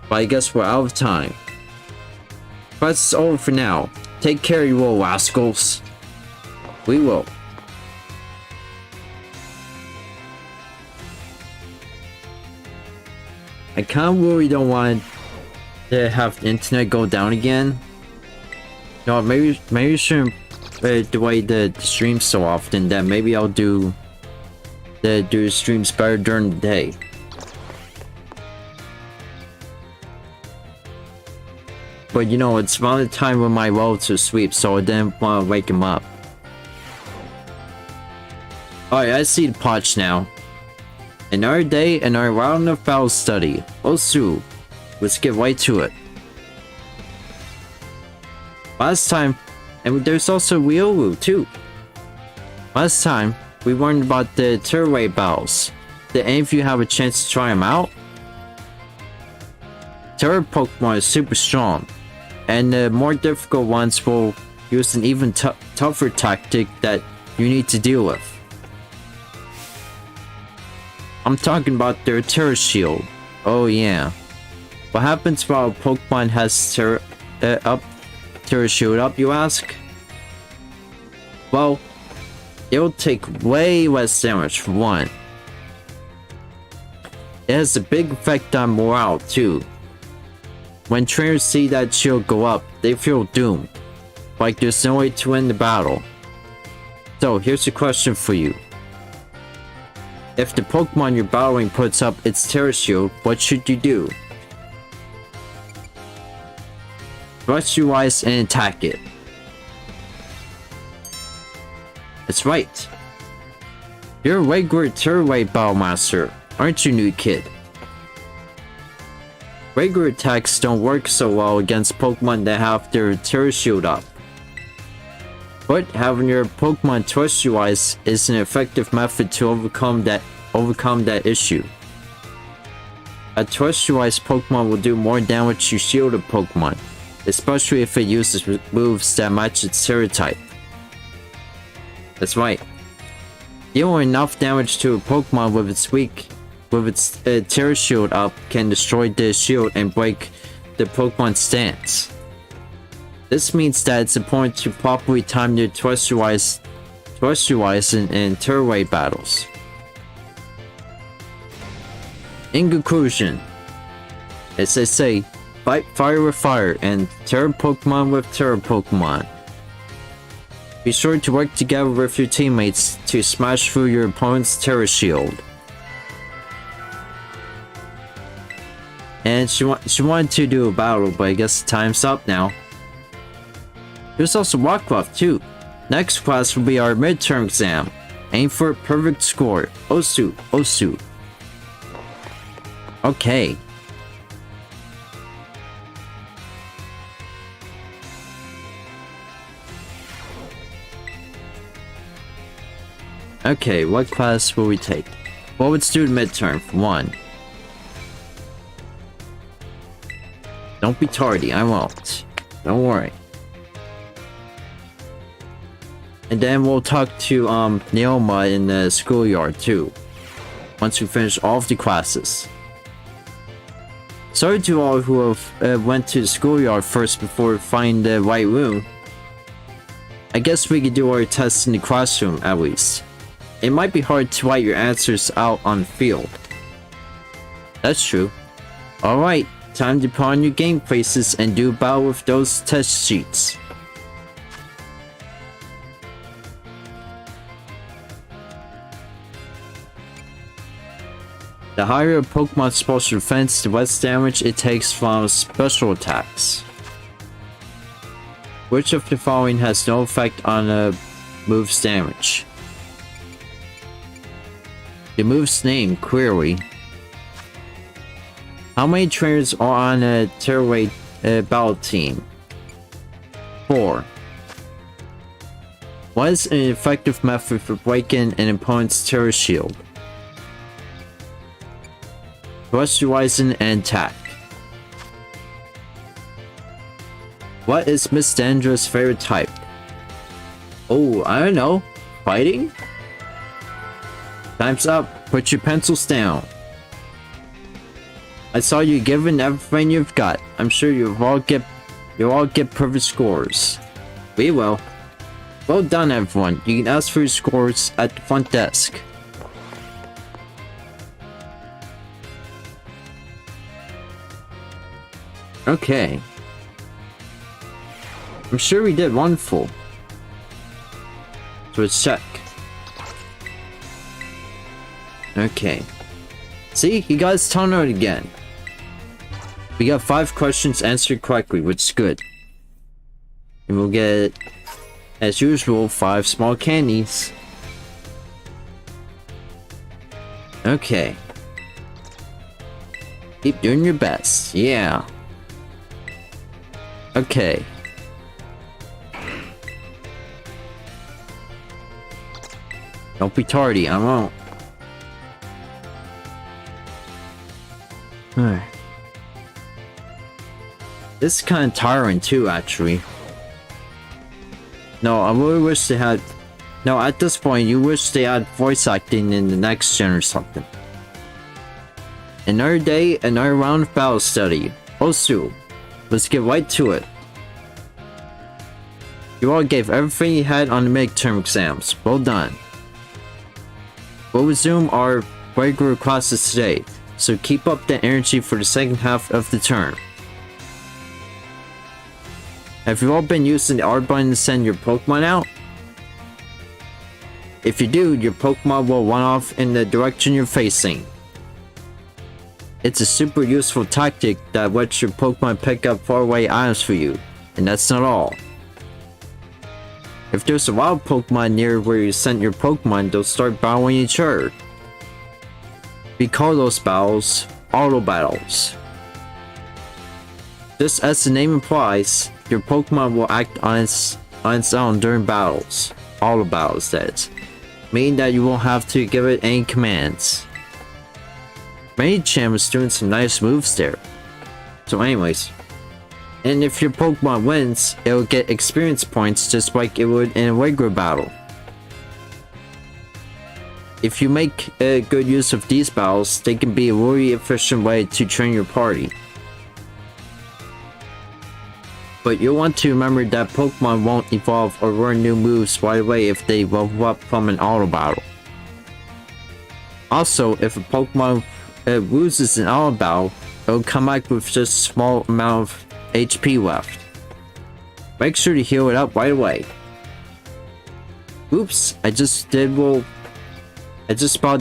but I guess we're out of time. Class is over for now. Take care, you little rascals. We will. I kinda really don't want to have the internet go down again. No, maybe you shouldn't delay the stream so often. That maybe I'll do the streams better during the day. But you know, it's around the time when my relatives sleep, so I didn't want to wake him up. Alright, I see the potch now. Another day, another round of battle study. Osu, let's get right to it. Last time, and there's also Riolu too. Last time, we learned about the Terraway battles. Did any of you have a chance to try them out? Terra Pokemon is super strong, and the more difficult ones will use an even tougher tactic that you need to deal with. I'm talking about their Terra Shield. Oh yeah. What happens while a Pokemon has Terra Shield up, you ask? Well, it'll take way less damage for one. It has a big effect on morale too. When trainers see that shield go up, they feel doomed. Like there's no way to win the battle. So here's a question for you. If the Pokemon you're battling puts up its Terra Shield, what should you do? Brush your eyes and attack it. That's right. You're a regular Terraway Battlemaster, aren't you, new kid? Regular attacks don't work so well against Pokemon that have their Terra Shield up. But having your Pokemon trust your eyes is an effective method to overcome that issue. A trust your eyes Pokemon will do more damage to shielded Pokemon, especially if it uses moves that match its Terra type. That's right. Dealing enough damage to a Pokemon with its Terra Shield up can destroy the shield and break the Pokemon stance. This means that it's important to properly time your Trust Your Eyes in Terraway battles. In conclusion, as I say, fight fire with fire and Terra Pokemon with Terra Pokemon. Be sure to work together with your teammates to smash through your opponent's Terra Shield. And she wanted to do a battle, but I guess time's up now. There's also Rockruff too. Next class will be our midterm exam. Aim for a perfect score. Osu, Osu. Okay. Okay, what class will we take? Well, let's do the midterm for one. Don't be tardy, I won't. Don't worry. And then we'll talk to Neoma in the schoolyard too. Once we finish all of the classes. Sorry to all who have went to the schoolyard first before finding the right room. I guess we could do our tests in the classroom at least. It might be hard to write your answers out on the field. That's true. Alright, time to put on your game faces and do battle with those test sheets. The higher a Pokemon's special defense, the less damage it takes from special attacks. Which of the following has no effect on a move's damage? The move's name, clearly. How many trainers are on a Terraway battle team? 4. What is an effective method for breaking an opponent's Terra Shield? Terrestrializing and attack. What is Miss Dandra's favorite type? Oh, I don't know. Fighting? Time's up. Put your pencils down. I saw you giving everything you've got. I'm sure you'll all get perfect scores. We will. Well done, everyone. You can ask for your scores at the front desk. Okay. I'm sure we did one full. So let's check. Okay. See, he got his tongue out again. We got 5 questions answered correctly, which is good. And we'll get, as usual, 5 small candies. Okay. Keep doing your best. Yeah. Okay. Don't be tardy, I won't. Alright. This is kind of tiring too, actually. No, I really wish they had... No, at this point, you wish they had voice acting in the next gen or something. Another day, another round of battle study. Osu, let's get right to it. You all gave everything you had on the midterm exams. Well done. We'll resume our regular classes today, so keep up the energy for the second half of the term. Have you all been using the R button to send your Pokemon out? If you do, your Pokemon will run off in the direction you're facing. It's a super useful tactic that lets your Pokemon pick up faraway items for you, and that's not all. If there's a wild Pokemon near where you sent your Pokemon, they'll start battling each other. We call those battles auto battles. Just as the name implies, your Pokemon will act on its own during battles. Auto battles, that is. Meaning that you won't have to give it any commands. Miraidon was doing some nice moves there. So anyways. And if your Pokemon wins, it'll get experience points just like it would in a regular battle. If you make good use of these battles, they can be a really efficient way to train your party. But you'll want to remember that Pokemon won't evolve or learn new moves right away if they level up from an auto battle. Also, if a Pokemon loses an auto battle, it'll come back with just a small amount of HP left. Make sure to heal it up right away. Oops, I just about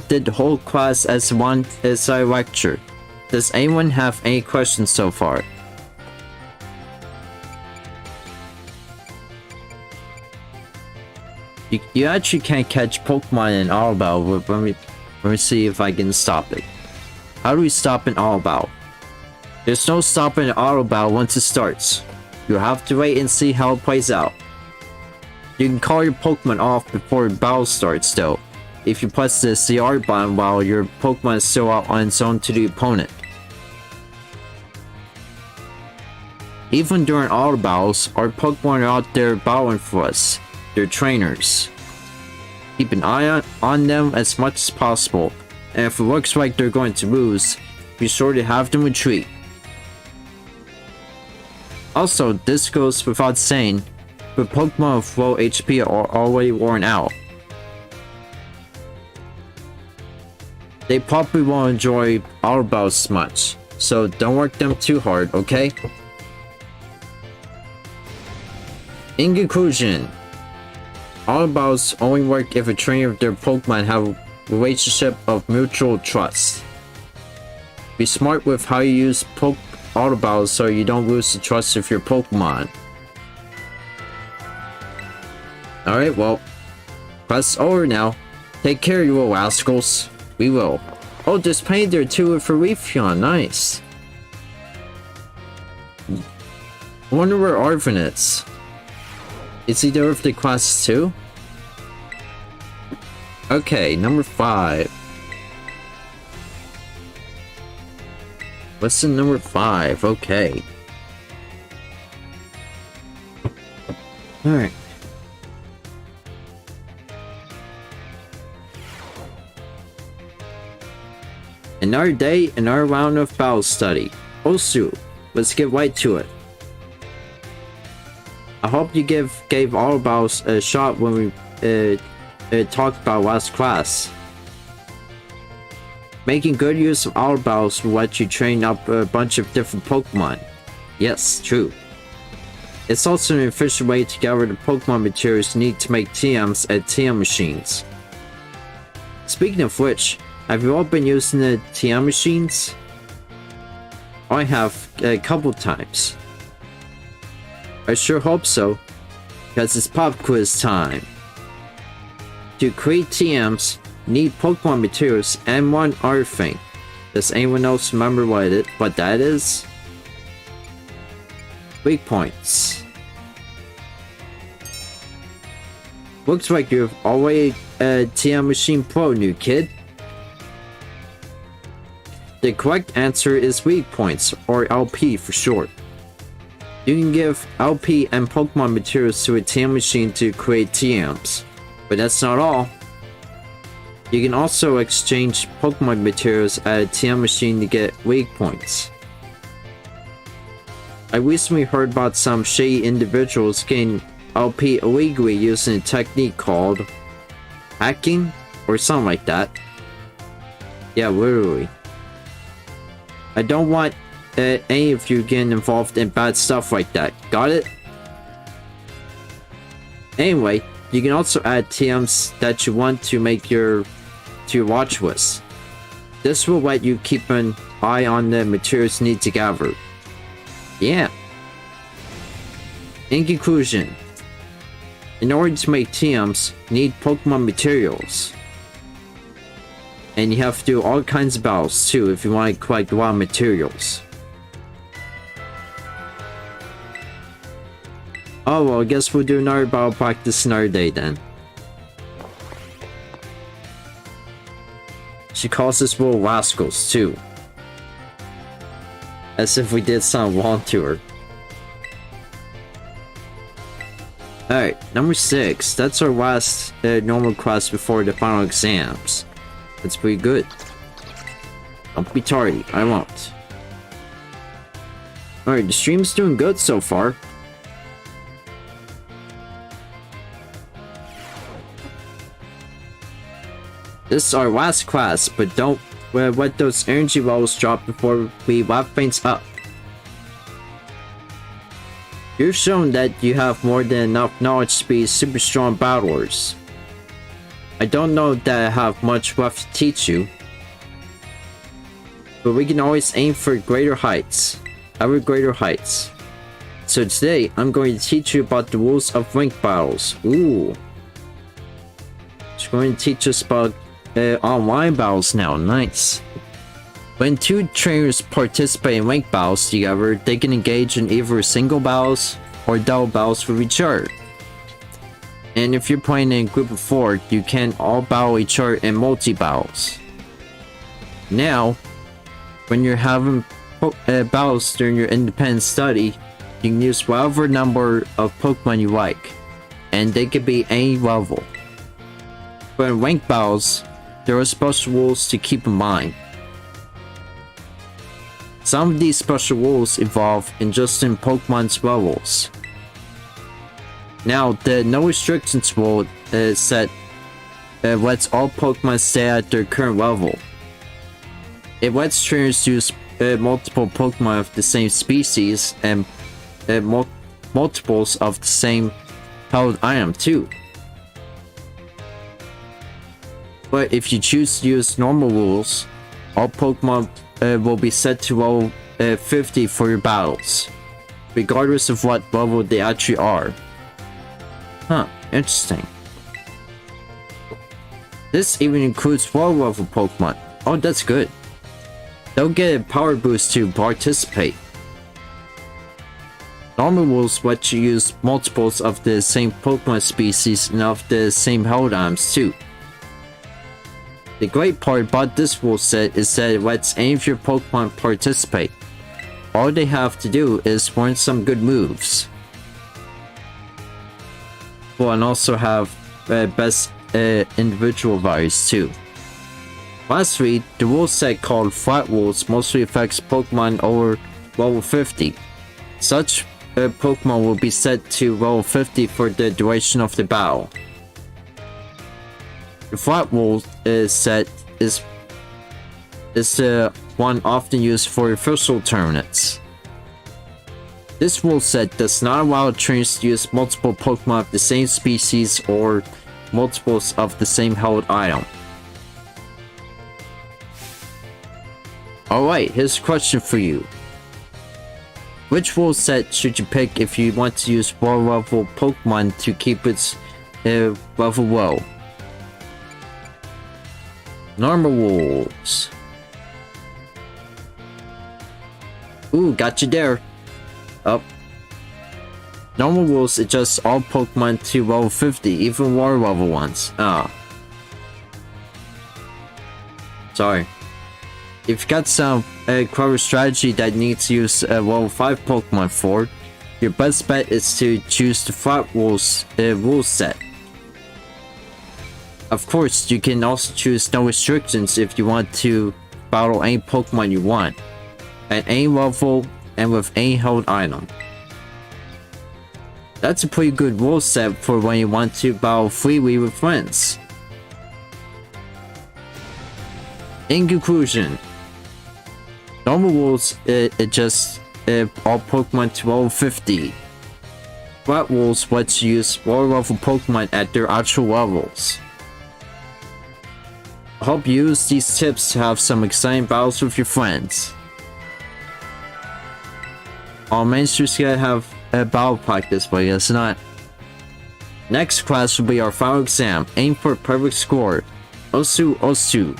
did the whole class as I lecture. Does anyone have any questions so far? You actually can't catch Pokemon in auto battle. Let me see if I can stop it. How do we stop an auto battle? There's no stopping an auto battle once it starts. You'll have to wait and see how it plays out. You can call your Pokemon off before the battle starts though, if you press the CR button while your Pokemon is still out on its own to the opponent. Even during auto battles, our Pokemon are out there battling for us. They're trainers. Keep an eye on them as much as possible, and if it looks like they're going to lose, be sure to have them retreat. Also, this goes without saying, but Pokemon with low HP are already worn out. They probably won't enjoy auto battles much, so don't work them too hard, okay? In conclusion, auto battles only work if a trainer of their Pokemon have a relationship of mutual trust. Be smart with how you use auto battles so you don't lose the trust of your Pokemon. Alright, well, press over now. Take care, you little rascals. We will. Oh, there's paint there too for Leafeon. Nice. I wonder where Arvin is. Is he there with the classes too? Okay, number 5. What's in number 5? Okay. Alright. Another day, another round of battle study. Osu, let's get right to it. I hope you gave all battles a shot when we talked about last class. Making good use of auto battles will let you train up a bunch of different Pokemon. Yes, true. It's also an efficient way to gather the Pokemon materials needed to make TMs at TM machines. Speaking of which, have you all been using the TM machines? I have a couple times. I sure hope so, because it's pop quiz time. To create TMs, you need Pokemon materials and one other thing. Does anyone else remember what that is? Weak points. Looks like you've already a TM Machine Pro, new kid. The correct answer is weak points, or LP for short. You can give LP and Pokemon materials to a TM machine to create TMs, but that's not all. You can also exchange Pokemon materials at a TM machine to get weak points. I recently heard about some shady individuals getting LP illegally using a technique called hacking or something like that. Yeah, literally. I don't want any of you getting involved in bad stuff like that. Got it? Anyway, you can also add TMs that you want to make to your watch list. This will let you keep an eye on the materials you need to gather. Yeah. In conclusion, in order to make TMs, you need Pokemon materials. And you have to do all kinds of battles too if you want to collect a lot of materials. Oh well, I guess we'll do another battle practice another day then. She calls us little rascals too. As if we did something wrong to her. Alright, number 6. That's our last normal class before the final exams. That's pretty good. Don't be tardy, I won't. Alright, the stream's doing good so far. This is our last class, but don't let those energy levels drop before we wrap things up. You've shown that you have more than enough knowledge to be super strong battlers. I don't know that I have much left to teach you, but we can always aim for greater heights, ever greater heights. So today, I'm going to teach you about the rules of ranked battles. Ooh. She's going to teach us about online battles now. Nice. When two trainers participate in ranked battles together, they can engage in either single battles or double battles with each other. And if you're playing in a group of 4, you can all battle each other in multi-battles. Now, when you're having battles during your independent study, you can use whatever number of Pokemon you like, and they could be any level. But in ranked battles, there are special rules to keep in mind. Some of these special rules evolve in Pokemon's levels. Now, the no restrictions rule set lets all Pokemon stay at their current level. It lets trainers use multiple Pokemon of the same species and multiples of the same held item too. But if you choose to use normal rules, all Pokemon will be set to level 50 for your battles, regardless of what level they actually are. Huh, interesting. This even includes low level Pokemon. Oh, that's good. They'll get a power boost to participate. Normal rules let you use multiples of the same Pokemon species and of the same held items too. The great part about this rule set is that it lets any of your Pokemon participate. All they have to do is learn some good moves. Well, and also have best individual values too. Lastly, the rule set called Flat Rules mostly affects Pokemon over level 50. Such Pokemon will be set to level 50 for the duration of the battle. The flat rule set is the one often used for official tournaments. This rule set does not allow trainers to use multiple Pokemon of the same species or multiples of the same held item. Alright, here's a question for you. Which rule set should you pick if you want to use low level Pokemon to keep its level low? Normal rules. Ooh, got you there. Up. Normal rules adjust all Pokemon to level 50, even lower level ones. Sorry. If you got some clever strategy that needs to use a level 5 Pokemon for, your best bet is to choose the flat rules rule set. Of course, you can also choose no restrictions if you want to battle any Pokemon you want, at any level and with any held item. That's a pretty good rule set for when you want to battle freely with friends. In conclusion, normal rules adjust all Pokemon to level 50. Flat rules lets you use lower level Pokemon at their actual levels. I hope you use these tips to have some exciting battles with your friends. All mainstreams gotta have a battle practice, but I guess not. Next class will be our final exam. Aim for a perfect score. Osu Osu.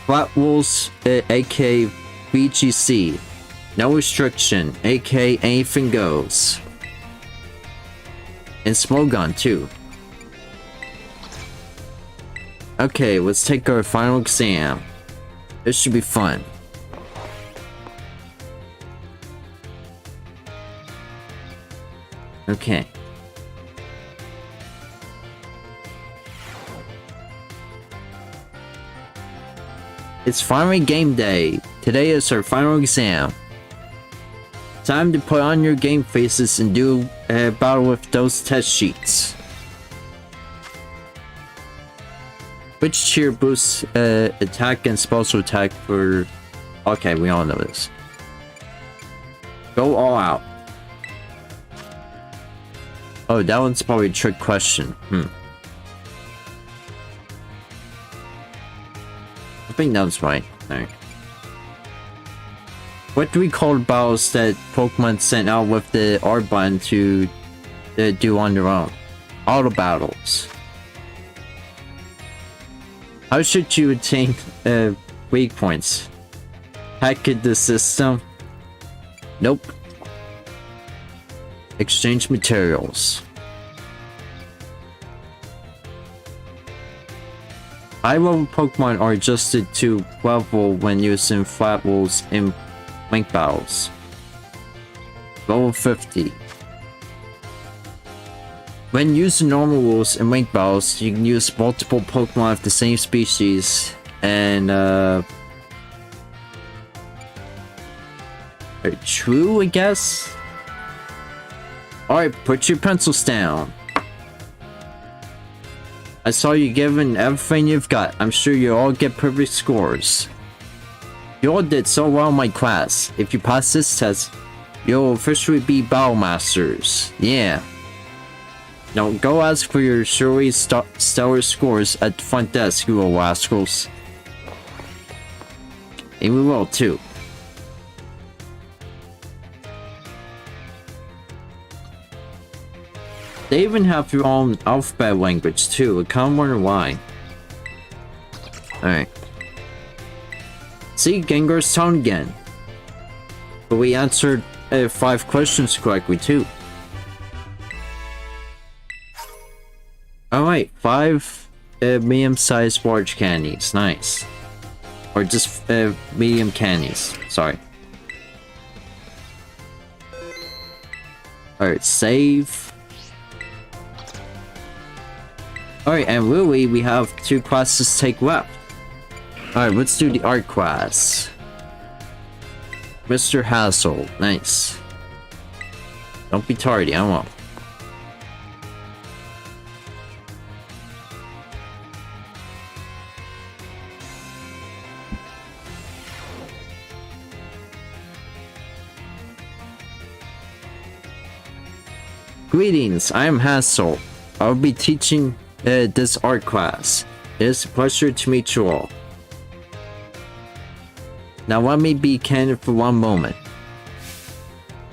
Flat rules, aka BGC. No restriction, aka anything goes. And Smogon too. Okay, let's take our final exam. This should be fun. Okay. It's finally game day. Today is our final exam. Time to put on your game faces and do a battle with those test sheets. Which cheer boosts attack and special attack for... Okay, we all know this. Go all out. Oh, that one's probably a trick question. I think that was right. Alright. What do we call the battles that Pokemon sent out with the R button to do on their own? Auto battles. How should you attain weak points? Hack the system? Nope. Exchange materials. High level Pokemon are adjusted to level when using flat rules in link battles. Level 50. When using normal rules in link battles, you can use multiple Pokemon of the same species and true, I guess? Alright, put your pencils down. I saw you giving everything you've got. I'm sure you all get perfect scores. You all did so well in my class. If you pass this test, you'll officially be Battle Masters. Yeah. Now go ask for your surely stellar scores at the front desk, you little rascals. And we will too. They even have your own alphabet language too. I kinda wonder why. Alright. See, Gengar's tone again. But we answered 5 questions correctly too. Alright, 5 medium-sized large candies. Nice. Or just medium candies. Sorry. Alright, save. Alright, and really, we have 2 classes to take left. Alright, let's do the art class. Mr. Hassel. Nice. Don't be tardy, I won't. Greetings, I am Hassel. I will be teaching this art class. It is a pleasure to meet you all. Now let me be candid for one moment.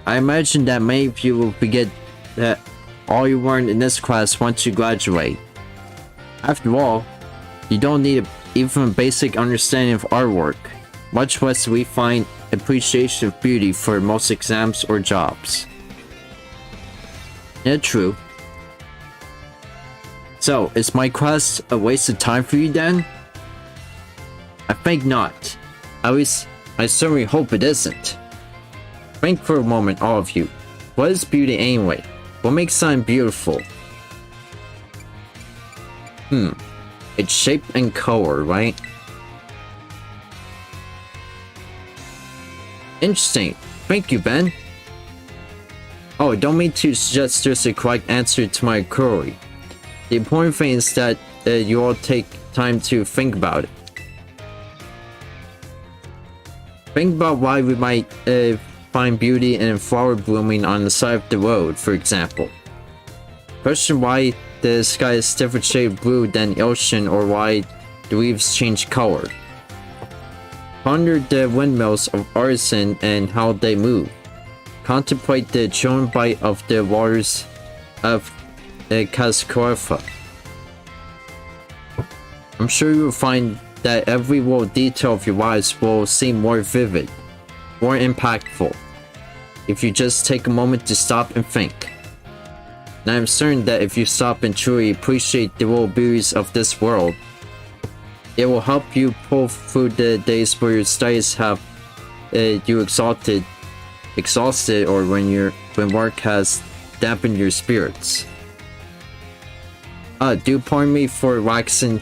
I imagine that many of you will forget that all you learned in this class once you graduate. After all, you don't need even a basic understanding of artwork, much less refined appreciation of beauty for most exams or jobs. Yeah, true. So, is my class a waste of time for you then? I think not. At least, I certainly hope it isn't. Think for a moment, all of you. What is beauty anyway? What makes something beautiful? It's shape and color, right? Interesting. Thank you, Ben. Oh, don't mean to suggest there's a correct answer to my query. The important thing is that you all take time to think about it. Think about why we might find beauty in a flower blooming on the side of the road, for example. Question why the sky is different shade of blue than the ocean, or why the leaves change color. Ponder the windmills of artisan and how they move. Contemplate the chilling bite of the waters of Cascarfa. I'm sure you will find that every little detail of your lives will seem more vivid, more impactful, if you just take a moment to stop and think. And I'm certain that if you stop and truly appreciate the little beauties of this world, it will help you pull through the days where your studies have you exhausted, or when work has dampened your spirits. Do pardon me for waxing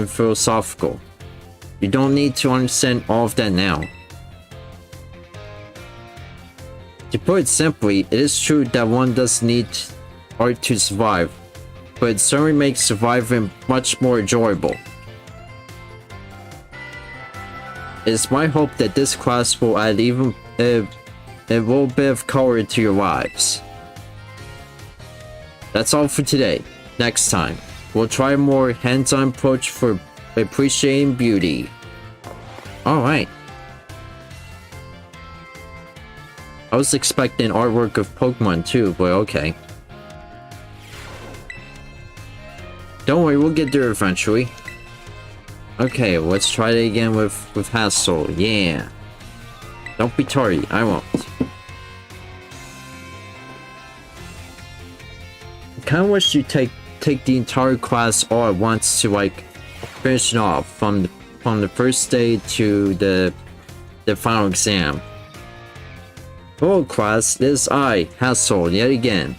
philosophical. You don't need to understand all of that now. To put it simply, it is true that one does need art to survive, but it certainly makes surviving much more enjoyable. It is my hope that this class will add even a little bit of color to your lives. That's all for today. Next time, we'll try a more hands-on approach for appreciating beauty. Alright. I was expecting artwork of Pokemon too, but okay. Don't worry, we'll get there eventually. Okay, let's try it again with Hassel. Yeah. Don't be tardy, I won't. I kinda wish you take the entire class all at once to like finish it off from the first day to the final exam. Hello class, this is I, Hassel, yet again.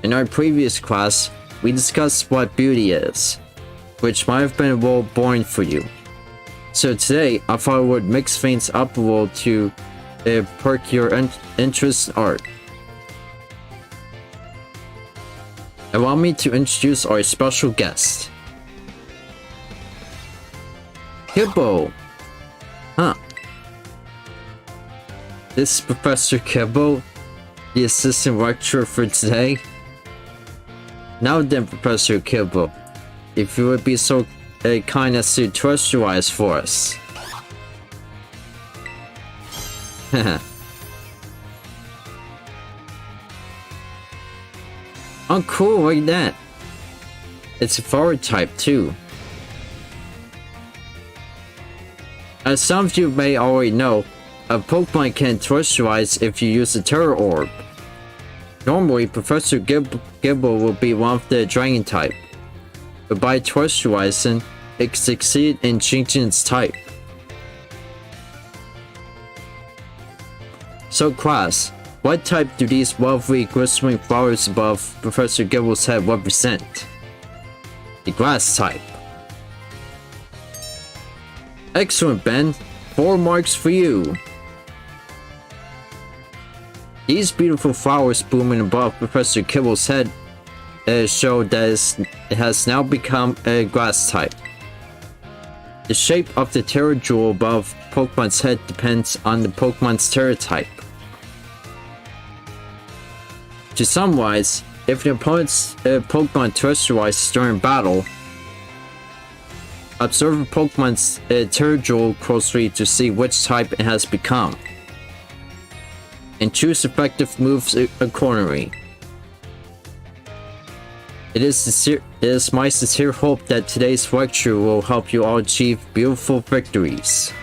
In our previous class, we discussed what beauty is, which might have been a little boring for you. So today, I thought I would mix things up a little to perk your interest in art. Allow me to introduce our special guest. Kibbo! Huh. This is Professor Kibbo, the assistant lecturer for today. Now then, Professor Kibbo, if you would be so kind as to trust your eyes for us. Oh cool, like that. It's a flower type too. As some of you may already know, a Pokemon can terrestrialize if you use a Terra Orb. Normally, Professor Gibble will be one of the Dragon type, but by terrestrializing, it succeeded in changing its type. So class, what type do these lovely glistening flowers above Professor Gibble's head represent? The grass type. Excellent, Ben. 4 marks for you. These beautiful flowers blooming above Professor Kibble's head show that it has now become a grass type. The shape of the Terra Jewel above Pokemon's head depends on the Pokemon's Terra type. To summarize, if your opponent's Pokemon terrestrializes during battle, observe a Pokemon's territorial closely to see which type it has become, and choose effective moves accordingly. It is my sincere hope that today's lecture will help you all achieve beautiful victories.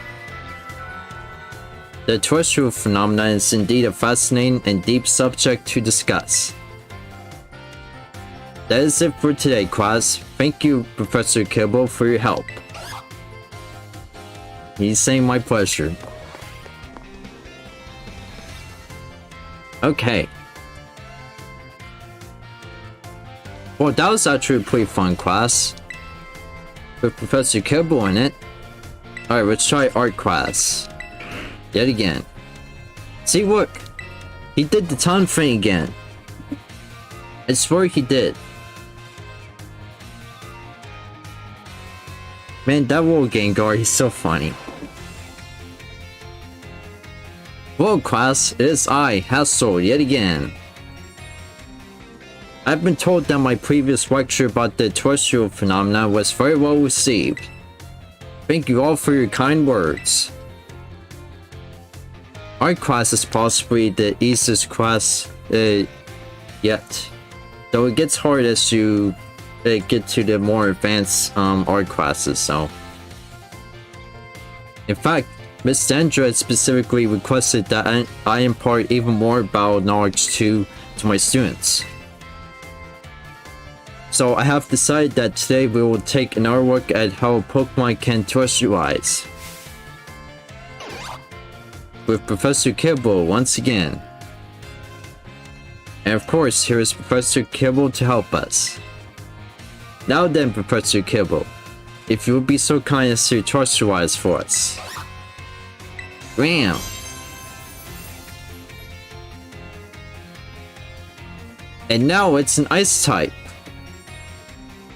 The terrestrial phenomenon is indeed a fascinating and deep subject to discuss. That is it for today, class. Thank you, Professor Kibble, for your help. He's saying my pleasure. Okay. Well, that was actually a pretty fun class. With Professor Kibble in it. Alright, let's try art class. Yet again. See, look! He did the tongue thing again. I swear he did. Man, that little Gengar, he's so funny. Well, class, it is I, Hassel, yet again. I've been told that my previous lecture about the terrestrial phenomena was very well received. Thank you all for your kind words. Art class is possibly the easiest class yet, though it gets hard as you get to the more advanced art classes. So, in fact, Miss Sandra specifically requested that I impart even more bio knowledge to my students. So I have decided that today we will take another look at how Pokemon can terrestrialize. With Professor Kibble once again. And of course, here is Professor Kibble to help us. Now then, Professor Kibble, if you would be so kind as to terrestrialize for us. Bam! And now it's an ice type.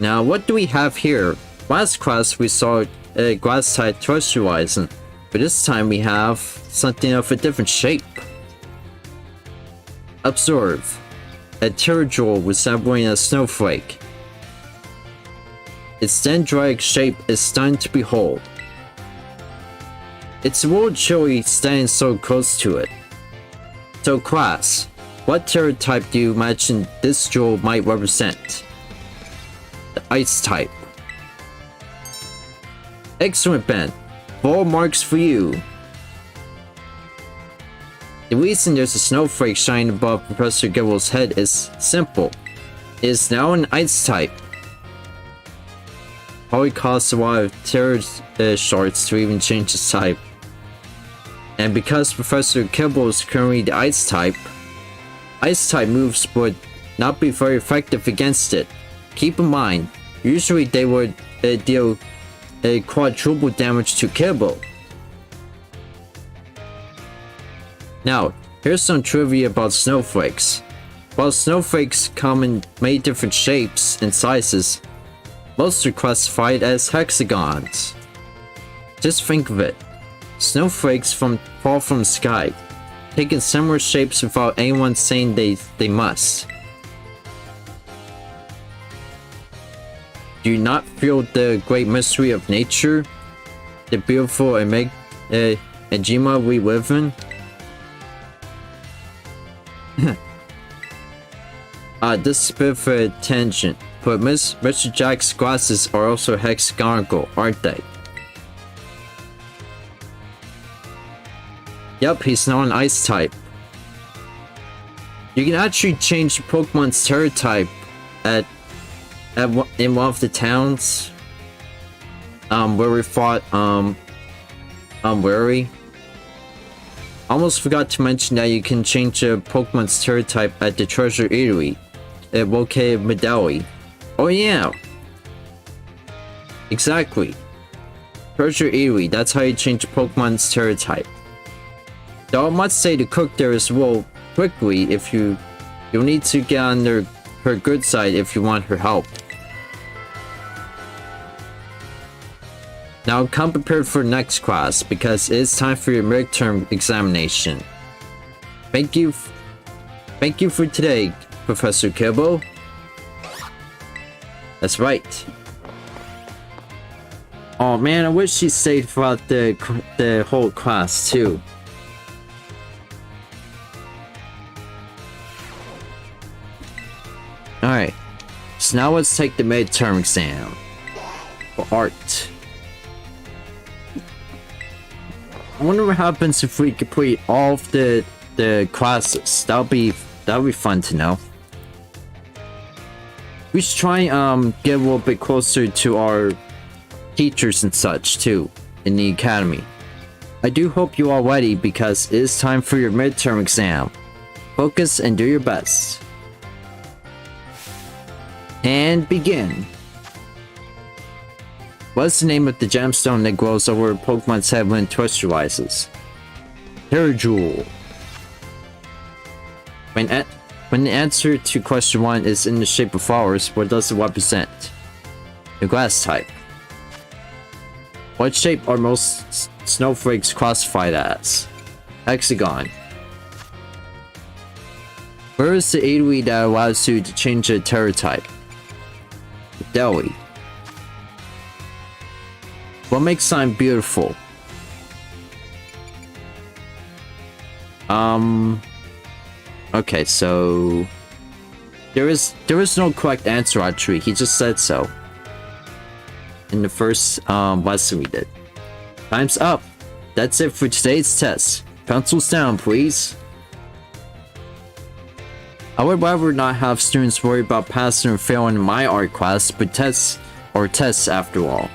Now what do we have here? Last class we saw a grass type terrestrializing, but this time we have something of a different shape. Observe. A pterodactyl resembling a snowflake. Its dendritic shape is stunning to behold. It's a little chilly standing so close to it. So class, what pterotype do you imagine this jewel might represent? The ice type. Excellent, Ben. Full marks for you. The reason there's a snowflake shining above Professor Gibble's head is simple. It is now an ice type. Probably costs a lot of terror shards to even change its type. And because Professor Kibble is currently the ice type moves would not be very effective against it. Keep in mind, usually they would deal quadruple damage to Kibble. Now, here's some trivia about snowflakes. While snowflakes come in many different shapes and sizes, most are classified as hexagons. Just think of it. Snowflakes fall from the sky, taking similar shapes without anyone saying they must. Do you not feel the great mystery of nature? The beautiful enigma we live in? This is a bit of a tangent, but Mr. Jack's glasses are also hexagonal, aren't they? Yep, he's now an ice type. You can actually change Pokemon's terror type in one of the towns where we fought Wary. Almost forgot to mention that you can change a Pokemon's terror type at the Treasure Eatery located in Medellin. Oh yeah! Exactly. Treasure Eatery, that's how you change a Pokemon's terror type. Though I must say the cook there is well quickly if you'll need to get on her good side if you want her help. Now come prepared for next class because it is time for your midterm examination. Thank you Thank you for today, Professor Kibble. That's right. Oh man, I wish she stayed throughout the whole class too. Alright, so now let's take the midterm exam for art. I wonder what happens if we complete all of the classes. That'll be fun to know. We should try get a little bit closer to our teachers and such too in the academy. I do hope you are ready because it is time for your midterm exam. Focus and do your best. And begin. What's the name of the gemstone that glows over Pokemon's head when it crystallizes? Terajewel. When the answer to question 1 is in the shape of flowers, what does it represent? The grass type. What shape are most snowflakes classified as? Hexagon. Where is the eatery that allows you to change a terror type? The deli. What makes slime beautiful? Okay, so there is no correct answer actually. He just said so in the first lesson we did. Time's up. That's it for today's test. Pencils down, please. I would rather not have students worry about passing or failing in my art class, but tests are tests after all.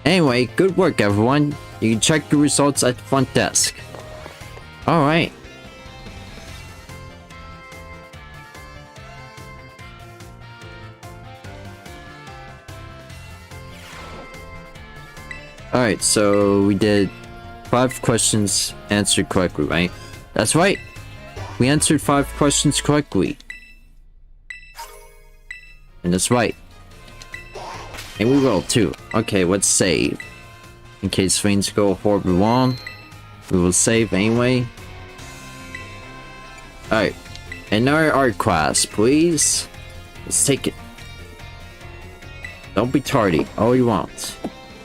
Anyway, good work everyone. You can check your results at the front desk. Alright. Alright, so we did 5 questions answered correctly, right? That's right. We answered 5 questions correctly. And that's right. And we will too. Okay, let's save. In case things go horribly wrong, we will save anyway. Alright. Another art class, please. Let's take it. Don't be tardy. All you want.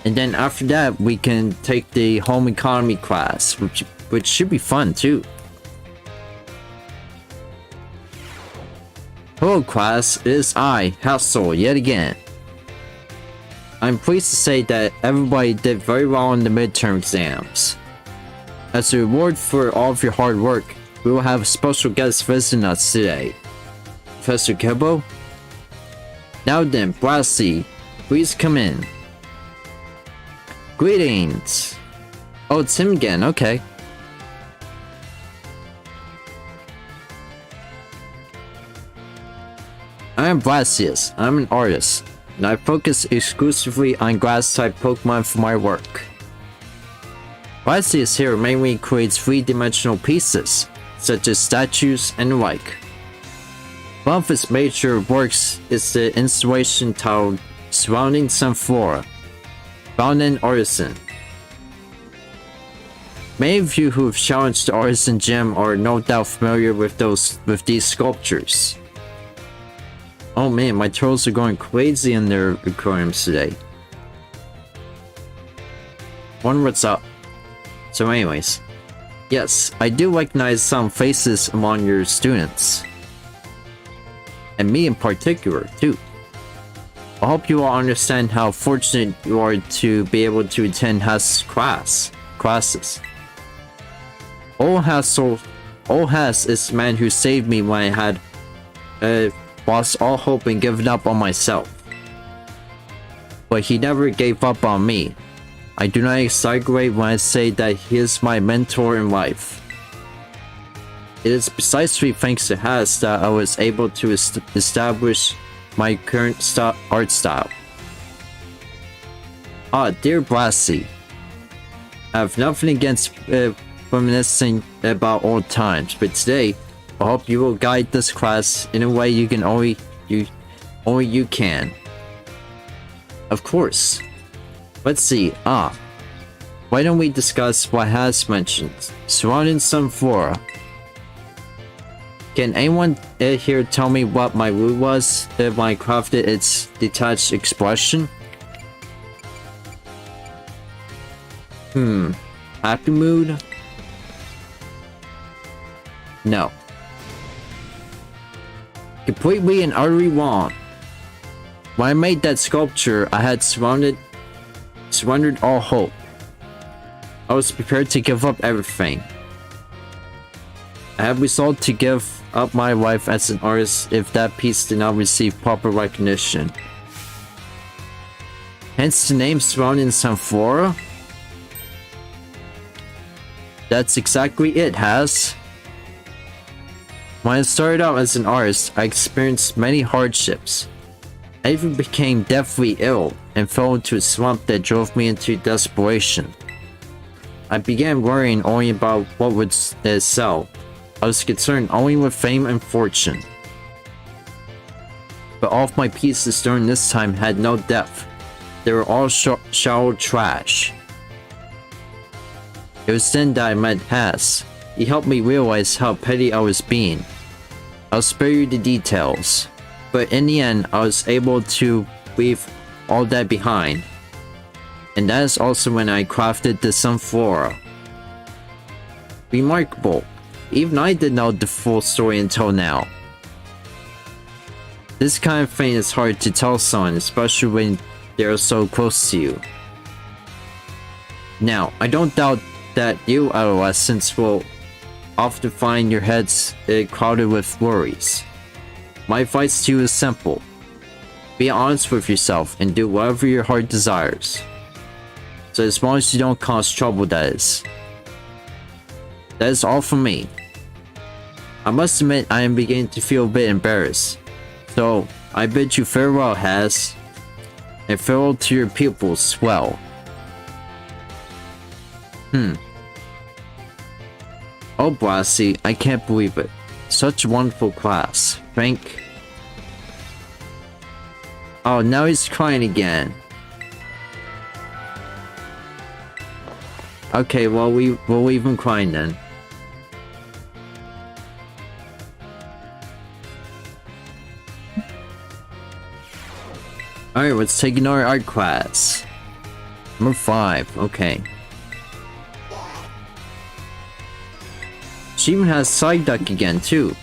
And then after that, we can take the home economy class, which should be fun too. Hello class, it is I, Hassel, yet again. I'm pleased to say that everybody did very well in the midterm exams. As a reward for all of your hard work, we will have a special guest visiting us today. Professor Kibble? Now then, Brassy, please come in. Greetings! Oh, it's him again, okay. I am Blasius. I'm an artist, and I focus exclusively on grass-type Pokemon for my work. Blasius here mainly creates 3-dimensional pieces, such as statues and the like. One of his major works is the installation titled Surrounding Some Flora, found in Artisan. Many of you who have challenged the Artisan Gym are no doubt familiar with these sculptures. Oh man, my turtles are going crazy in their aquariums today. Wonder what's up. So anyways, yes, I do recognize some faces among your students. And me in particular, too. I hope you all understand how fortunate you are to be able to attend Hass's classes. Old Hass is the man who saved me when I had lost all hope and given up on myself. But he never gave up on me. I do not exaggerate when I say that he is my mentor in life. It is precisely thanks to Hass that I was able to establish my current art style. Ah, dear Brassy, I have nothing against reminiscing about old times, but today I hope you will guide this class in a way you can only you can. Of course. Let's see. Why don't we discuss what Hass mentioned? Surrounding some flora. Can anyone here tell me what my mood was if I crafted its detached expression? Happy mood? No. Completely and utterly wrong. When I made that sculpture, I had surrendered all hope. I was prepared to give up everything. I have resolved to give up my life as an artist if that piece did not receive proper recognition. Hence the name surrounding some flora? That's exactly it, Has. When I started out as an artist, I experienced many hardships. I even became deathly ill and fell into a slump that drove me into desperation. I began worrying only about what would sell. I was concerned only with fame and fortune. But all of my pieces during this time had no depth. They were all shallow trash. It was then that I met Has. He helped me realize how petty I was being. I'll spare you the details, but in the end, I was able to leave all that behind. And that is also when I crafted the Sunflora. Remarkable. Even I didn't know the full story until now. This kind of thing is hard to tell someone, especially when they're so close to you. Now, I don't doubt that you adolescents will often find your heads crowded with worries. My advice to you is simple. Be honest with yourself and do whatever your heart desires. So as long as you don't cause trouble, that is. That is all from me. I must admit I am beginning to feel a bit embarrassed. So I bid you farewell, Has. And farewell to your pupils, Swell. Oh, Blassie, I can't believe it. Such a wonderful class. Oh, now he's crying again. Okay, well, we'll leave him crying then. Alright, let's take another art class. Number 5, okay. She even has Psyduck again, too.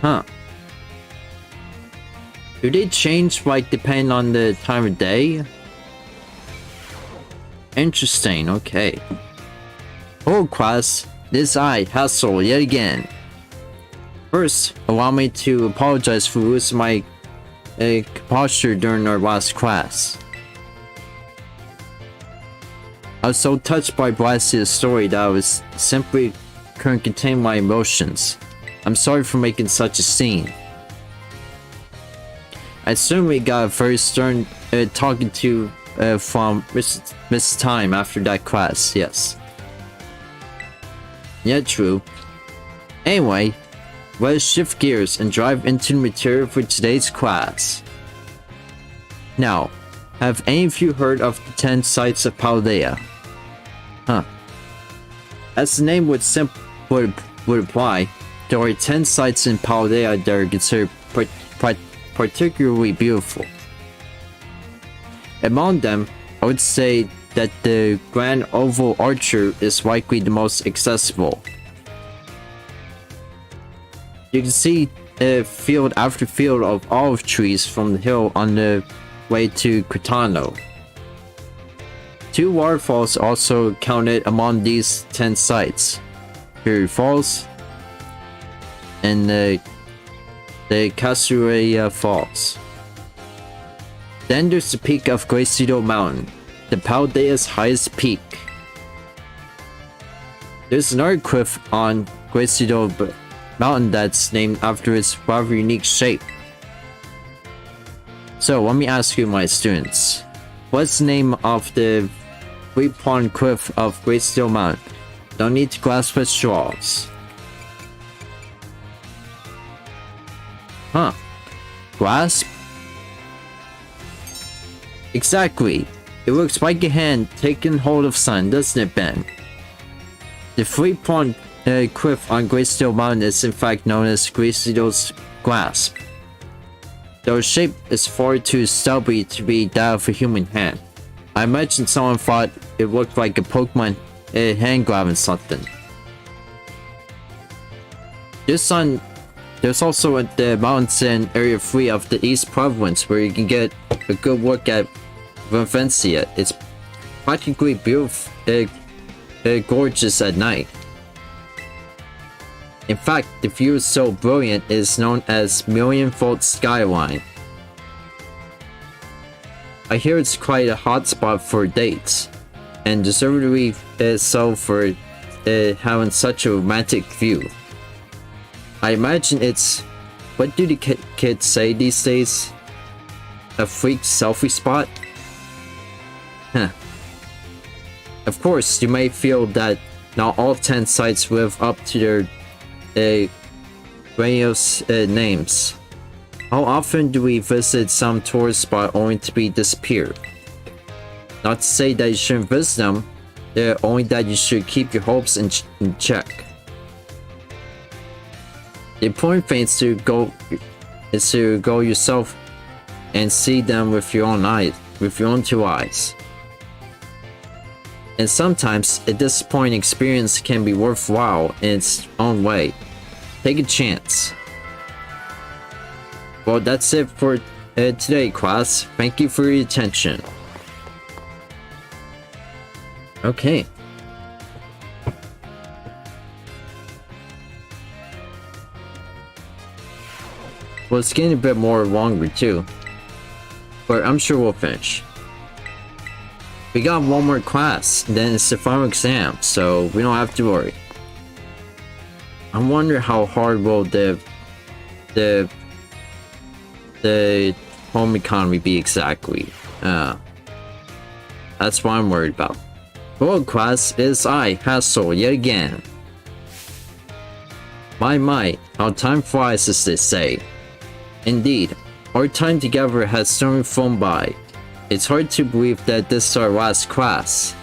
Huh. Do they change, like, depending on the time of day? Interesting, okay. Hello, class. This I, Hassel, yet again. First, allow me to apologize for losing my composure during our last class. I was so touched by Blassia's story that I was simply couldn't contain my emotions. I'm sorry for making such a scene. I certainly got a very stern talking to from Miss Time after that class, yes. Yeah, true. Anyway, let us shift gears and dive into the material for today's class. Now, have any of you heard of the 10 sites of Paldea? Huh. As the name would imply, there are 10 sites in Paldea that are considered particularly beautiful. Among them, I would say that the Grand Oval Archer is likely the most accessible. You can see field after field of olive trees from the hill on the way to Quxaly. 2 waterfalls also counted among these 10 sites. Fury Falls and the Quxaly Falls. Then there's the peak of Quxaly Mountain, the Paldea's highest peak. There's another cliff on Quxaly Mountain that's named after its rather unique shape. So let me ask you, my students, what's the name of the 3-pronged cliff of Quxaly Mountain? Don't need to grasp at straws. Huh. Grasp? Exactly. It looks like a hand taking hold of sun, doesn't it, Ben? The 3-pronged cliff on Great Steel Mountain is in fact known as Graceto's Grasp. Though shape is far too stubby to be that of a human hand. I imagine someone thought it looked like a Pokemon hand grabbing something. There's also the mountains in Area 3 of the East Province where you can get a good look at Vivencia. It's practically beautiful, gorgeous at night. In fact, the view is so brilliant it is known as Million-Fold Skyline. I hear it's quite a hot spot for dates, and deservedly so for having such a romantic view. I imagine it's, what do the kids say these days? A freak selfie spot? Huh. Of course, you may feel that not all 10 sites live up to their grandiose names. How often do we visit some tourist spot only to be disappeared? Not to say that you shouldn't visit them, only that you should keep your hopes in check. The important thing is to go yourself and see them with your own eyes, with your own two eyes. And sometimes a disappointing experience can be worthwhile in its own way. Take a chance. Well, that's it for today, class. Thank you for your attention. Okay. Well, it's getting a bit more longer too, but I'm sure we'll finish. We got one more class, then it's the final exam, so we don't have to worry. I wonder how hard will the home economy be exactly. That's what I'm worried about. Hello class, it is I, Hassel, yet again. My, how time flies as they say. Indeed, our time together has certainly flown by. It's hard to believe that this is our last class.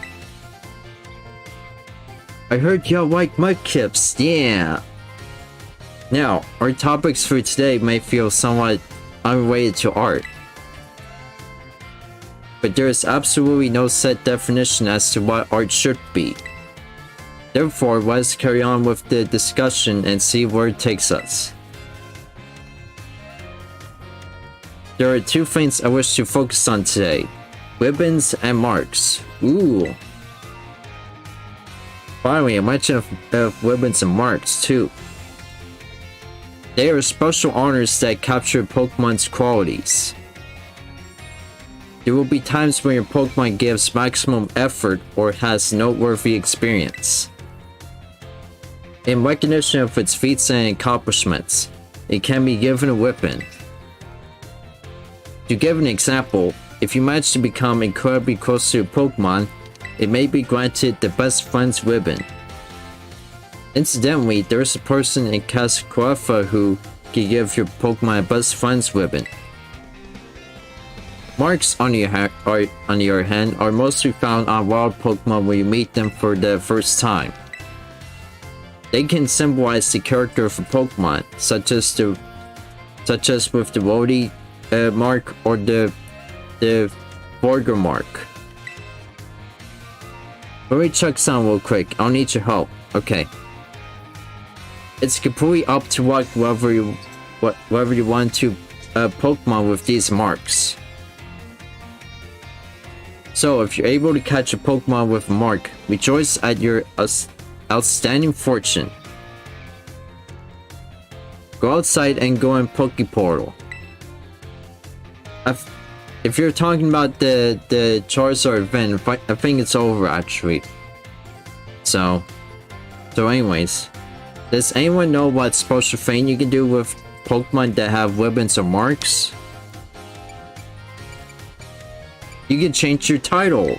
I heard y'all like mudkips, yeah! Now, our topics for today may feel somewhat unrelated to art. But there is absolutely no set definition as to what art should be. Therefore, let's carry on with the discussion and see where it takes us. There are two things I wish to focus on today. Ribbons and marks. Ooh. Finally, a mention of ribbons and marks too. They are special honors that capture Pokemon's qualities. There will be times when your Pokemon gives maximum effort or has noteworthy experience. In recognition of its feats and accomplishments, it can be given a ribbon. To give an example, if you manage to become incredibly close to a Pokemon, it may be granted the Best Friends ribbon. Incidentally, there is a person in Cascarefa who can give your Pokemon a Best Friends ribbon. Marks, on the other hand, are mostly found on wild Pokemon when you meet them for the first time. They can symbolize the character of a Pokemon, such as with the Rody mark or the Borger mark. Let me check some real quick. I'll need your help. Okay. It's completely up to whether you want to Pokemon with these marks. So if you're able to catch a Pokemon with a mark, rejoice at your outstanding fortune. Go outside and go in Pokeportal. If you're talking about the Charizard event, I think it's over actually. So anyways, does anyone know what special thing you can do with Pokemon that have ribbons or marks? You can change your title.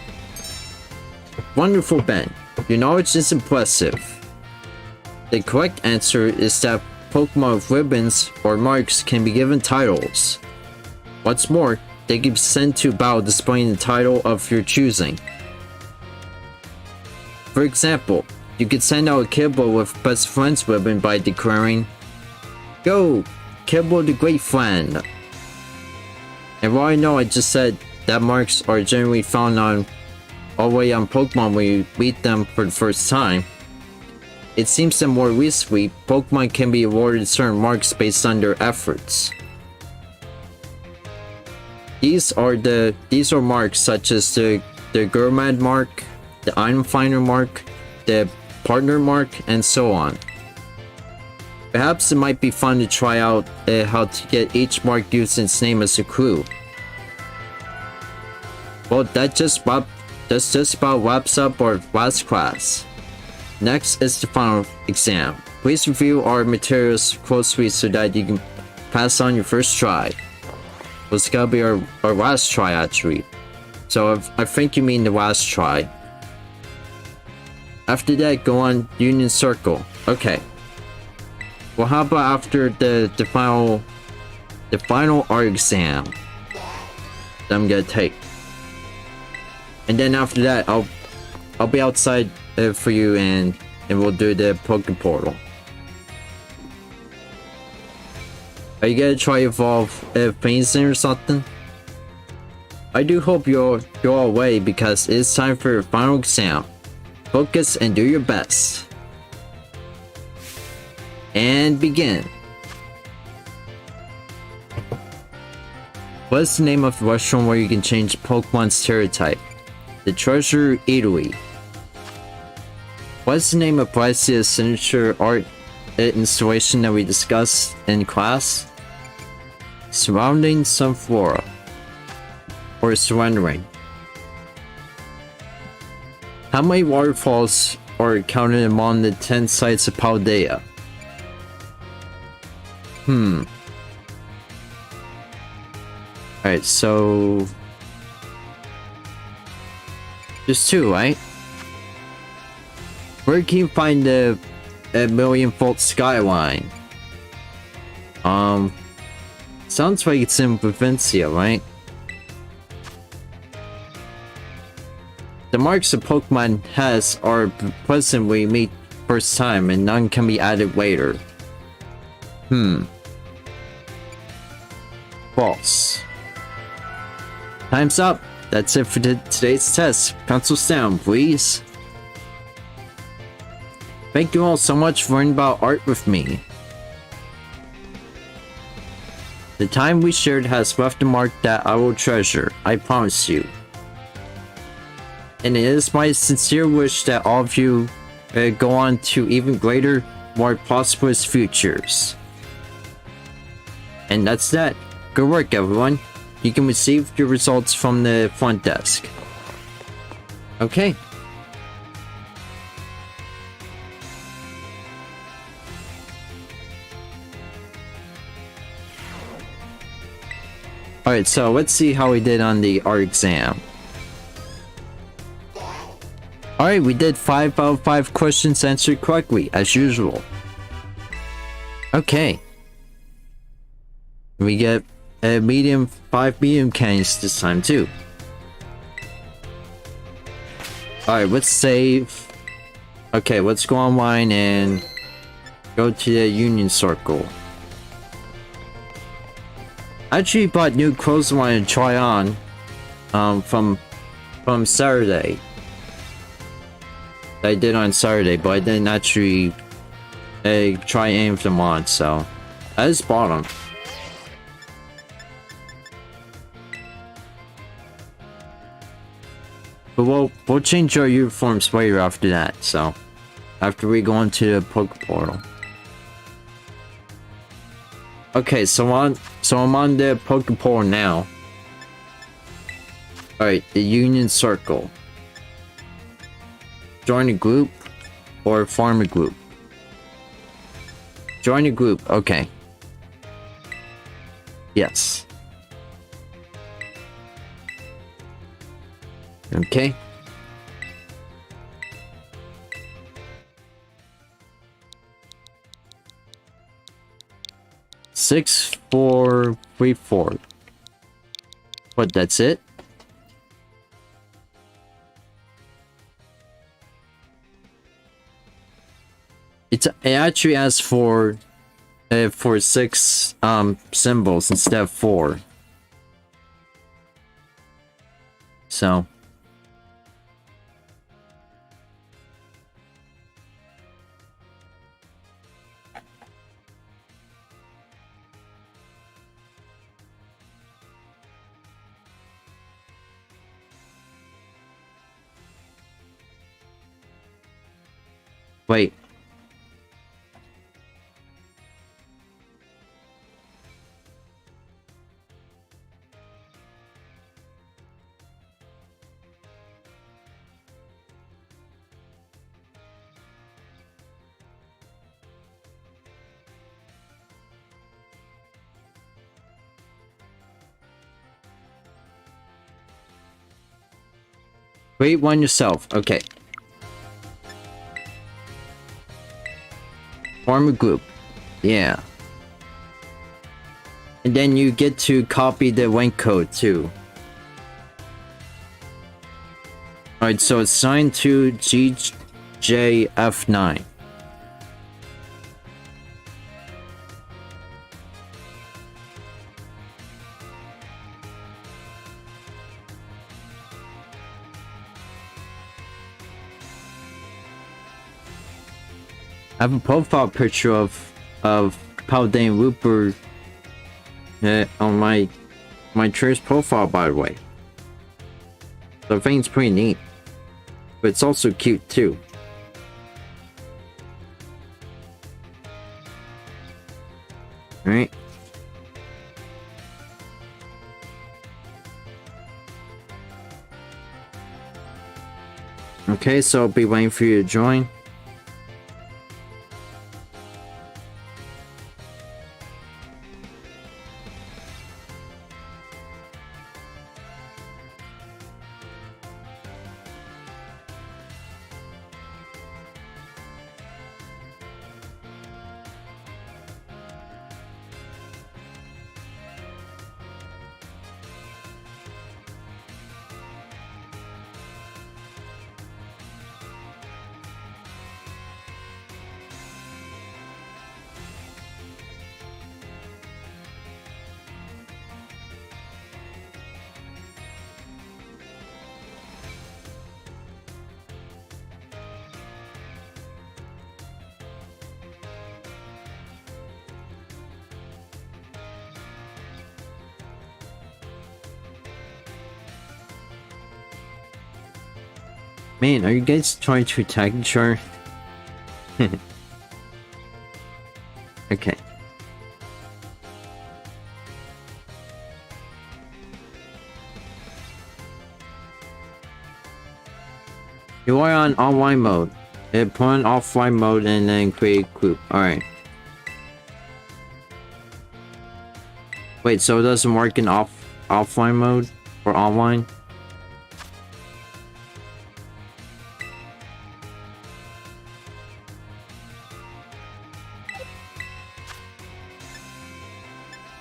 Wonderful, Ben. Your knowledge is impressive. The correct answer is that Pokemon with ribbons or marks can be given titles. What's more, they can be sent to battle displaying the title of your choosing. For example, You could send out a Kibble with best friends ribbon by declaring, "Go, Kibble the great friend." And while I know I just said that marks are generally found on all the way on Pokemon when you meet them for the first time, it seems that more recently, Pokemon can be awarded certain marks based on their efforts. These are marks such as the Gourmet mark, the Item Finder mark, the Partner mark, and so on. Perhaps it might be fun to try out how to get each mark using its name as a clue. Well, that just about wraps up our last class. Next is the final exam. Please review our materials closely so that you can pass on your first try. Well, it's gotta be our last try actually. So I think you mean the last try. After that, go on Union Circle. Okay. Well, how about after the final art exam that I'm gonna take, and then after that, I'll be outside for you, and we'll do the Poké Portal. Are you gonna try evolve Painting or something? I do hope you're all away because it's time for your final exam. Focus and do your best. And begin. What is the name of the restaurant where you can change Pokemon stereotype? The Treasure Eatery. What is the name of Bryce's signature art installation that we discussed in class? Surrounding some flora. Or surrendering. How many waterfalls are counted among the 10 sites of Paldea? Alright, so... There's 2, right? Where can you find the million-fold skyline? Sounds like it's in Provincia, right? The marks a Pokemon has are present when you meet first time, and none can be added later. False. Time's up. That's it for today's test. Pencils down, please. Thank you all so much for learning about art with me. The time we shared has left a mark that I will treasure, I promise you. And it is my sincere wish that all of you go on to even greater, more prosperous futures. And that's that. Good work, everyone. You can receive your results from the front desk. Okay. Alright, so let's see how we did on the art exam. Alright, we did 5 out of 5 questions answered correctly, as usual. Okay. We get a 5 medium candies this time too. Alright, let's save. Okay, let's go online and go to the Union Circle. I actually bought new clothes I wanted to try on from Saturday. I did on Saturday, but I didn't actually try any of them on, so I just bought them. But we'll change our uniforms later after that, so after we go into the Poké Portal. Okay, so I'm on the Poké Portal now. Alright, the Union Circle. Join a group or form a group. Join a group, okay. Yes. Okay. Six, 4, 3, 4. What, that's it? it actually asks for 6 symbols instead of 4. So wait. Create one yourself. Okay. Form a group. Yeah. And then you get to copy the link code too. Alright, so it's signed to GJF9. I have a profile picture of Paldea and Rupert on my church profile, by the way. So I think it's pretty neat. But it's also cute too. Alright. Okay, so I'll be waiting for you to join. Man, are you guys trying to attack each other? Okay. You are on online mode. Put on offline mode and then create group. Alright. Wait, so it doesn't work in offline mode or online?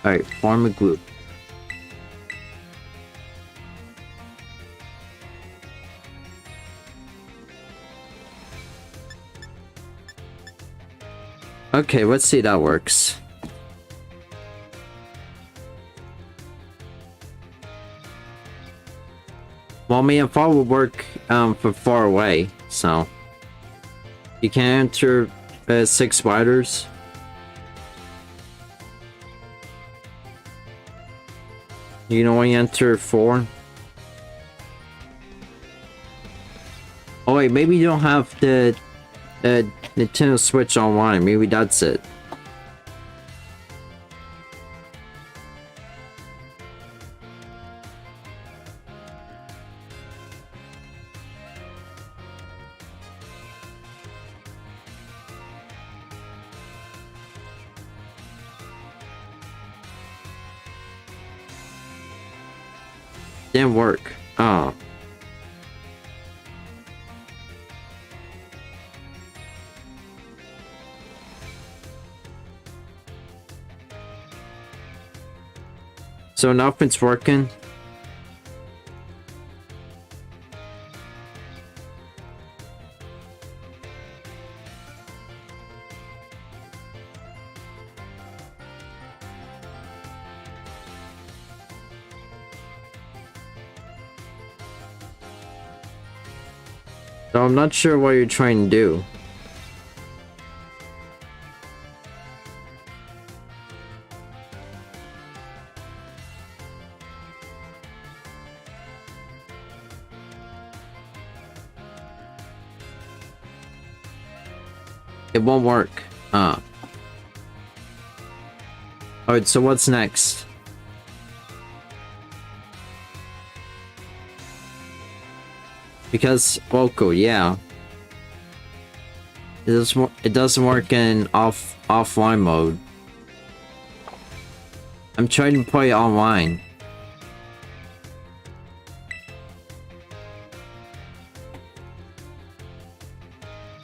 Alright, form a group. Okay, let's see if that works. Well, me and Fall will work for far away, so you can enter 6 spiders. You can only enter 4. Oh wait, maybe you don't have the Nintendo Switch online. Maybe that's it. Didn't work. Oh. So nothing's working. So I'm not sure what you're trying to do. It won't work. Alright, so what's next? Because Fuecoco, yeah. It doesn't work in offline mode. I'm trying to play online.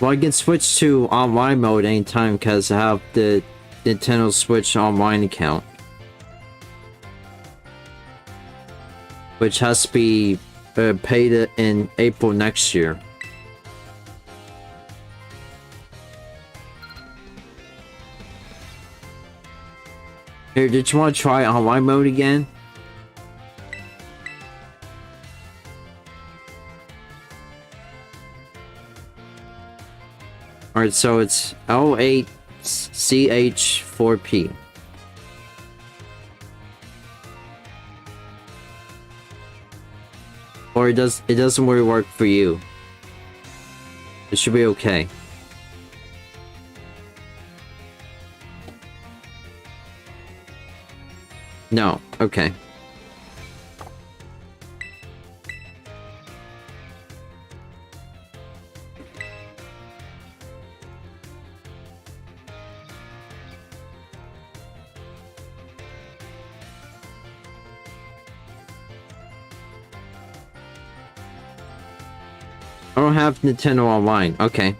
Well, I can switch to online mode anytime because I have the Nintendo Switch online account. Which has to be paid in April next year. Here, did you want to try online mode again? Alright, so it's L8CH4P. Or it doesn't really work for you. It should be okay. No, okay. I don't have Nintendo Online. Okay.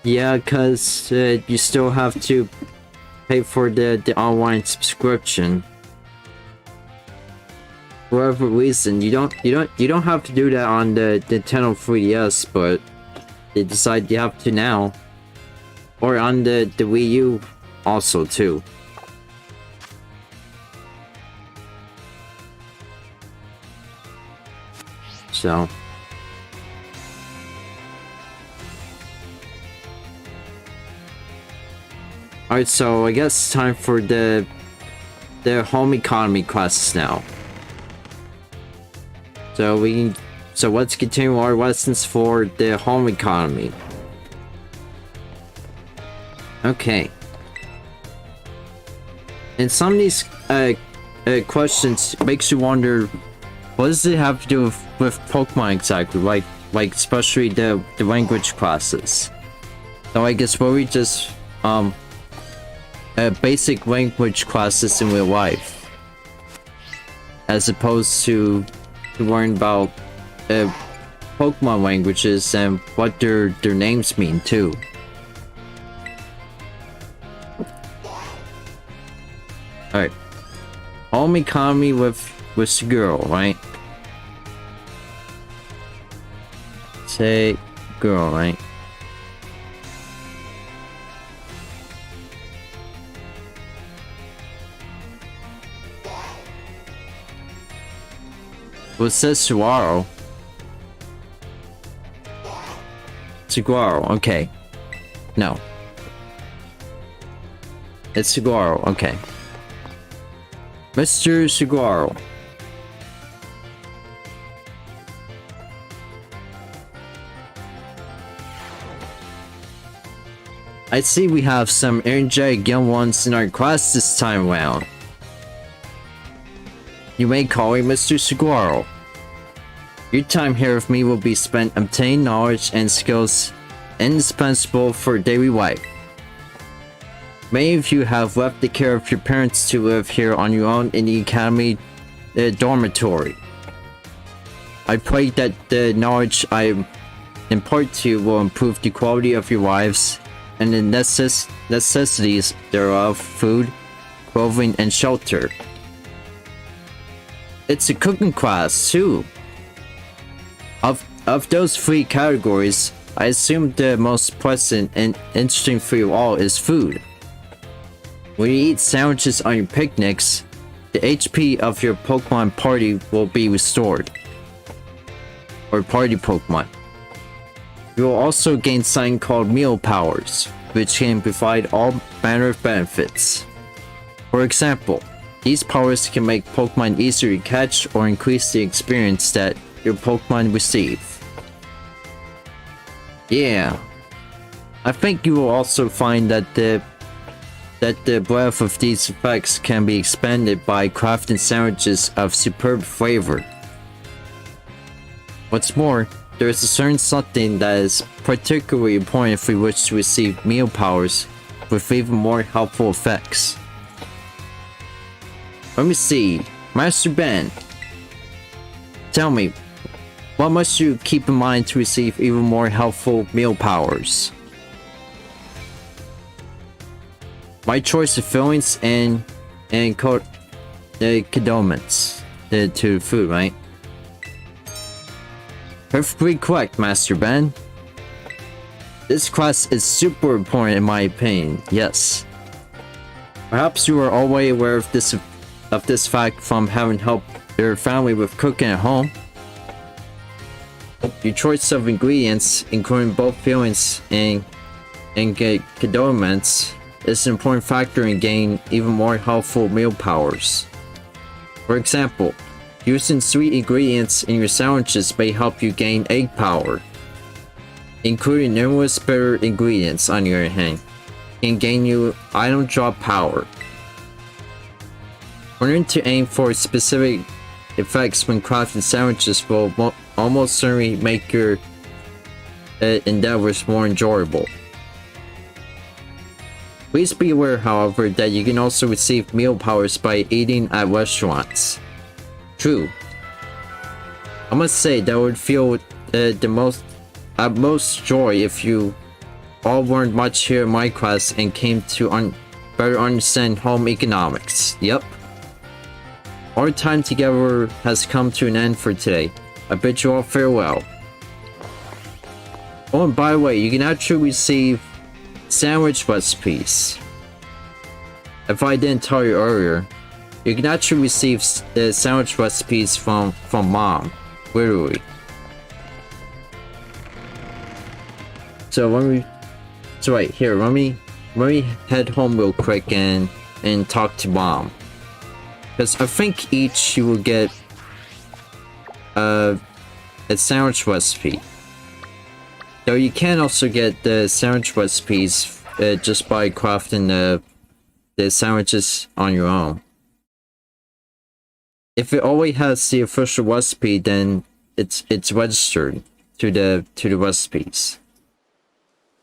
Yeah, cause you still have to pay for the online subscription. For whatever reason, you don't have to do that on the Nintendo 3DS, but they decide you have to now. Or on the Wii U also too. So alright, so I guess it's time for the home economy classes now. So let's continue our lessons for the home economy. Okay. And some of these questions makes you wonder, what does it have to do with Pokemon exactly? Like especially the language classes. So I guess were we just basic language classes in real life, as opposed to learn about Pokemon languages and what their names mean too. Alright. Home economy with girl, right? Say girl, right? Well, it says Saguaro. Saguaro, okay. No. It's Saguaro, okay. Mr. Saguaro. I see we have some energetic young ones in our class this time around. You may call me Mr. Saguaro. Your time here with me will be spent obtaining knowledge and skills indispensable for daily life. Many of you have left the care of your parents to live here on your own in the academy dormitory. I pray that the knowledge I impart to you will improve the quality of your lives and the necessities thereof: food, clothing, and shelter. It's a cooking class too. Of those three categories, I assume the most pleasant and interesting for you all is food. When you eat sandwiches on your picnics, the HP of your Pokemon party will be restored. Or party Pokemon. You will also gain something called meal powers, which can provide all manner of benefits. For example, these powers can make Pokemon easier to catch or increase the experience that your Pokemon receive. Yeah. I think you will also find that the breadth of these effects can be expanded by crafting sandwiches of superb flavor. What's more, there is a certain something that is particularly important if we wish to receive meal powers with even more helpful effects. Let me see. Master Ben, tell me, what must you keep in mind to receive even more helpful meal powers? My choice of fillings and the condiments to food, right? Perfectly correct, Master Ben. This quest is super important in my opinion, yes. Perhaps you are already aware of this fact from having helped your family with cooking at home. Your choice of ingredients, including both fillings and condiments, is an important factor in gaining even more helpful meal powers. For example, using sweet ingredients in your sandwiches may help you gain egg power. Including numerous bitter ingredients, on your hand, can gain you item drop power. Learning to aim for specific effects when crafting sandwiches will almost certainly make your endeavors more enjoyable. Please be aware, however, that you can also receive meal powers by eating at restaurants. True. I must say that would feel the most joy if you all learned much here in my class and came to better understand home economics. Yep. Our time together has come to an end for today. I bid you all farewell. Oh, and by the way, you can actually receive sandwich recipes. If I didn't tell you earlier, you can actually receive sandwich recipes from mom, literally. So let me head home real quick and talk to mom. Because I think each you will get a sandwich recipe. Though you can also get the sandwich recipes just by crafting the sandwiches on your own. If it already has the official recipe, then it's registered to the recipes.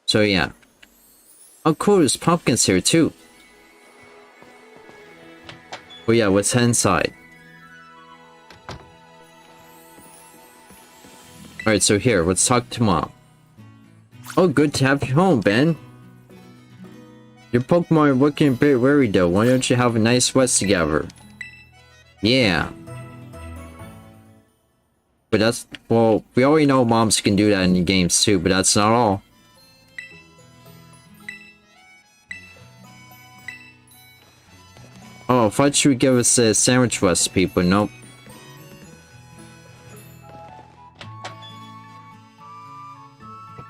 So yeah. Oh cool, there's pumpkins here too. But yeah, let's head inside. Alright, so here, let's talk to mom. Oh, good to have you home, Ben. Your Pokemon are looking a bit worried though. Why don't you have a nice rest together? Yeah. But that's, well, we already know moms can do that in the games too, but that's not all. Oh, I thought you would give us a sandwich recipe, but nope.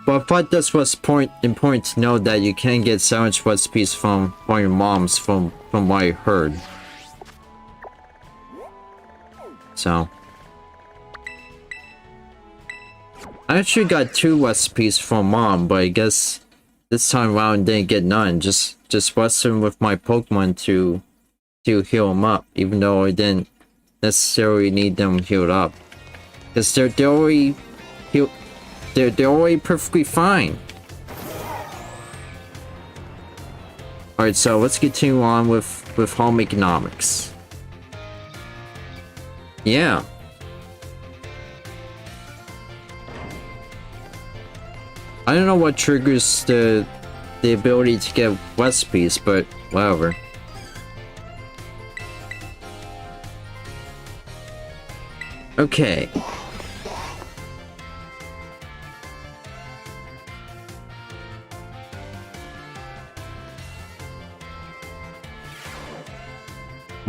But I thought this was important to know that you can get sandwich recipes from your moms, from what I heard. So I actually got 2 recipes from mom, but I guess this time around didn't get none. Just wrestling with my Pokemon to heal them up, even though I didn't necessarily need them healed up, because they're already healed. They're already perfectly fine. Alright, so let's continue on with home economics. Yeah. I don't know what triggers the ability to get recipes, but whatever. Okay.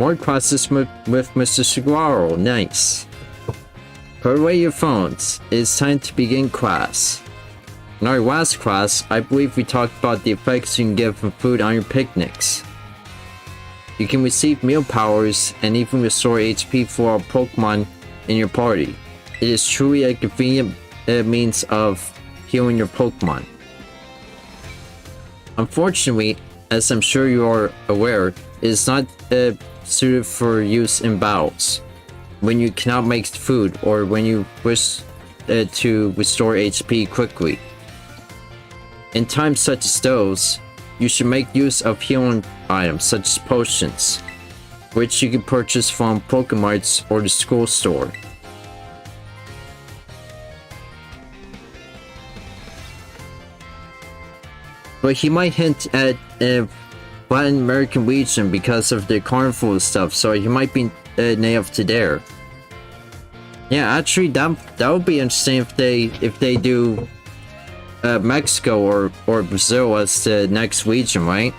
More classes with Mr. Squirrel. Nice. Put away your phones. It's time to begin class. In our last class, I believe we talked about the effects you can get from food on your picnics. You can receive meal powers and even restore HP for all Pokemon in your party. It is truly a convenient means of healing your Pokemon. Unfortunately, as I'm sure you are aware, it is not suited for use in battles, when you cannot make food or when you wish to restore HP quickly. In times such as those, you should make use of healing items such as potions, which you can purchase from Pokemarts or the school store. But he might hint at Latin American region because of the carnival stuff, so he might be native to there. Yeah, actually, that would be interesting if they do Mexico or Brazil as the next region, right?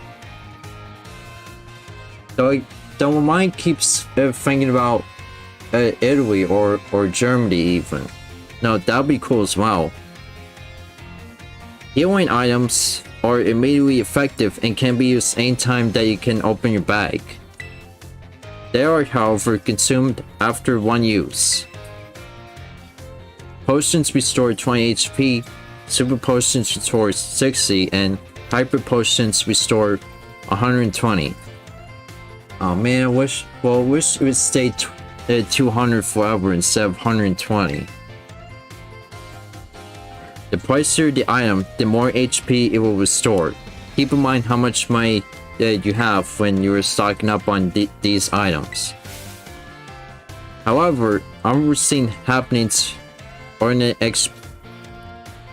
So my mind keeps thinking about Italy or Germany even. No, that would be cool as well. Healing items are immediately effective and can be used anytime that you can open your bag. They are, however, consumed after one use. Potions restore 20 HP, Super Potions restore 60, and Hyper Potions restore 120. Oh man, I wish it would stay 200 forever instead of 120. The pricier the item, the more HP it will restore. Keep in mind how much money you have when you're stocking up on these items. However, unforeseen happenings are an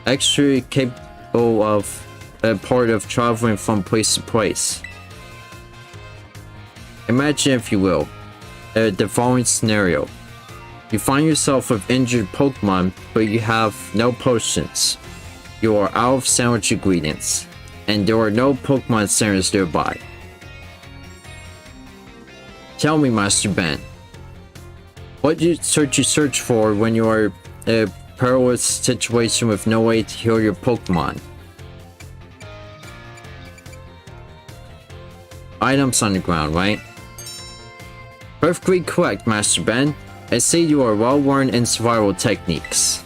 extra capable of a part of traveling from place to place. Imagine, if you will, the following scenario. You find yourself with injured Pokemon, but you have no potions. You are out of sandwich ingredients, and there are no Pokemon centers nearby. Tell me, Master Ben, what do you search for when you are in a perilous situation with no way to heal your Pokemon? Items on the ground, right? Perfectly correct, Master Ben. I see you are well worn in survival techniques.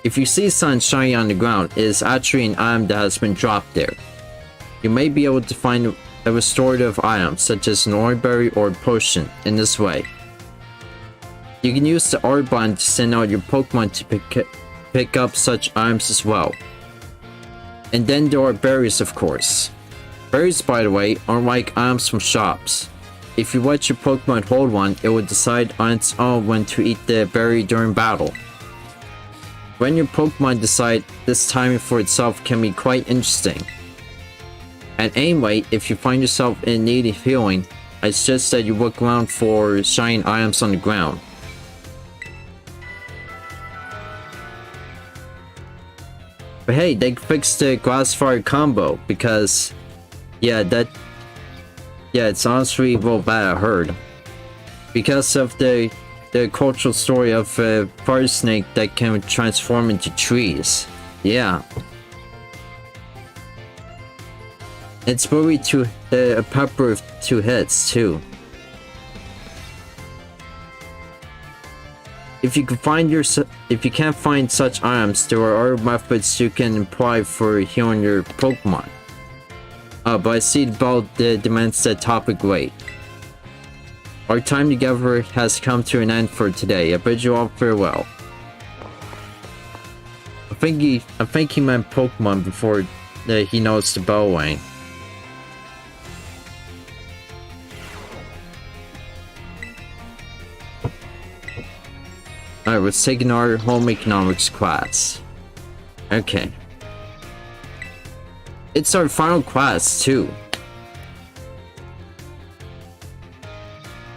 If you see something shiny on the ground, it is actually an item that has been dropped there. You may be able to find a restorative item such as an Oranberry or a potion in this way. You can use the R button to send out your Pokemon to pick up such items as well. And then there are berries, of course. Berries, by the way, are like items from shops. If you let your Pokemon hold one, it will decide on its own when to eat the berry during battle. When your Pokemon decide, this timing for itself can be quite interesting. And anyway, if you find yourself in need of healing, I suggest that you look around for shining items on the ground. But hey, they fixed the Grass Fire combo because, it's honestly real bad, I heard. Because of the cultural story of a fire snake that can transform into trees. Yeah. It's probably a pepper with 2 hits too. If you can't find such items, there are other methods you can employ for healing your Pokemon. But I see the bell demands that topic late. Our time together has come to an end for today. I bid you all farewell. I think he meant Pokemon before he noticed the bell rang. Alright, let's take our home economics class. Okay. It's our final class too.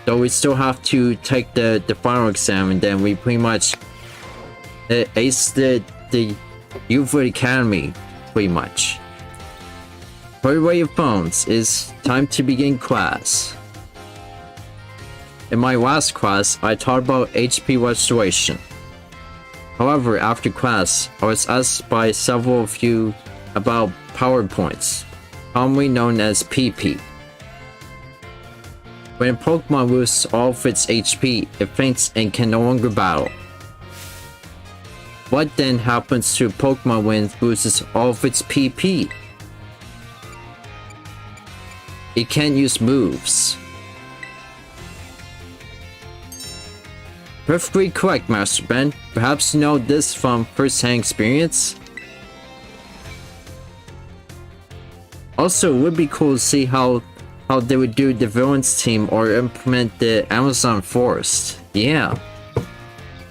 So we still have to take the final exam, and then we pretty much ace the Uva Academy, pretty much. Put away your phones, it's time to begin class. In my last class, I taught about HP restoration. However, after class, I was asked by several of you about power points, commonly known as PP. When a Pokemon loses all of its HP, it faints and can no longer battle. What then happens to a Pokemon when it loses all of its PP? It can't use moves. Perfectly correct, Master Ben. Perhaps you know this from first-hand experience? Also, it would be cool to see how they would do the villains team or implement the Amazon forest. Yeah.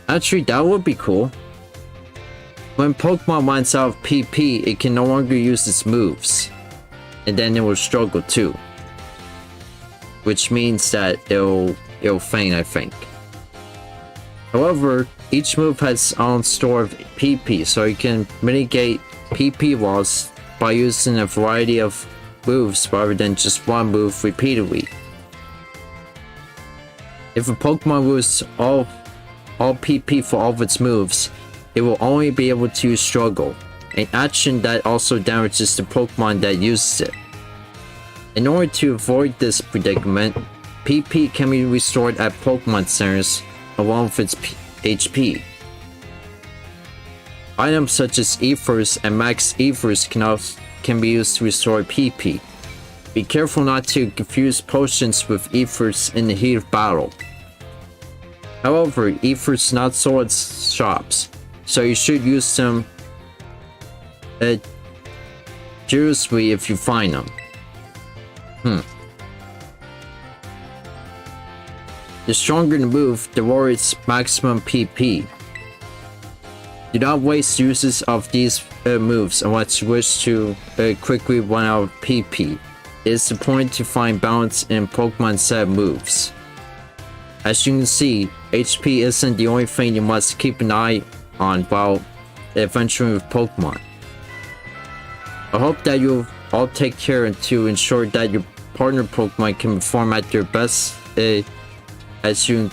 Actually, that would be cool. When Pokemon runs out of PP, it can no longer use its moves. And then it will struggle too. Which means that it'll faint, I think. However, each move has its own store of PP, so you can mitigate PP loss by using a variety of moves rather than just one move repeatedly. If a Pokemon loses all PP for all of its moves, it will only be able to use Struggle, an action that also damages the Pokemon that uses it. In order to avoid this predicament, PP can be restored at Pokemon Centers along with its HP. Items such as Ethers and Max Ethers can be used to restore PP. Be careful not to confuse potions with Ethers in the heat of battle. However, Ethers are not sold at shops, so you should use them judiciously if you find them. The stronger the move, the lower its maximum PP. Do not waste uses of these moves unless you wish to quickly run out of PP. It is the point to find balance in Pokemon set moves. As you can see, HP isn't the only thing you must keep an eye on while adventuring with Pokemon. I hope that you'll all take care to ensure that your partner Pokemon can perform at their best as you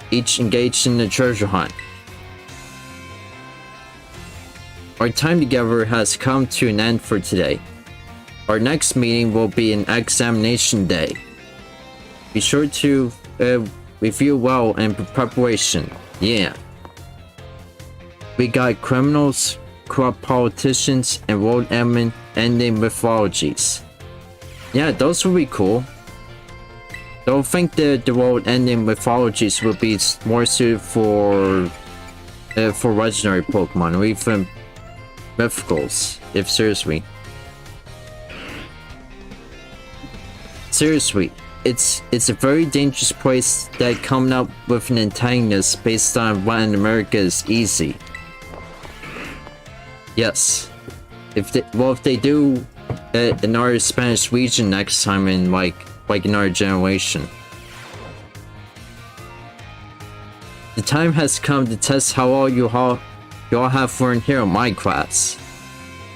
each engage in the treasure hunt. Our time together has come to an end for today. Our next meeting will be an examination day. Be sure to review well in preparation. Yeah. We got criminals, corrupt politicians, and world-ending mythologies. Yeah, those will be cool. Don't think the world-ending mythologies will be more suited for legendary Pokemon or even mythicals. If seriously, it's a very dangerous place that coming up with an antagonist based on what in America is easy. Yes, if they do another Spanish region next time in like another generation. The time has come to test how well you all have learned here in my class.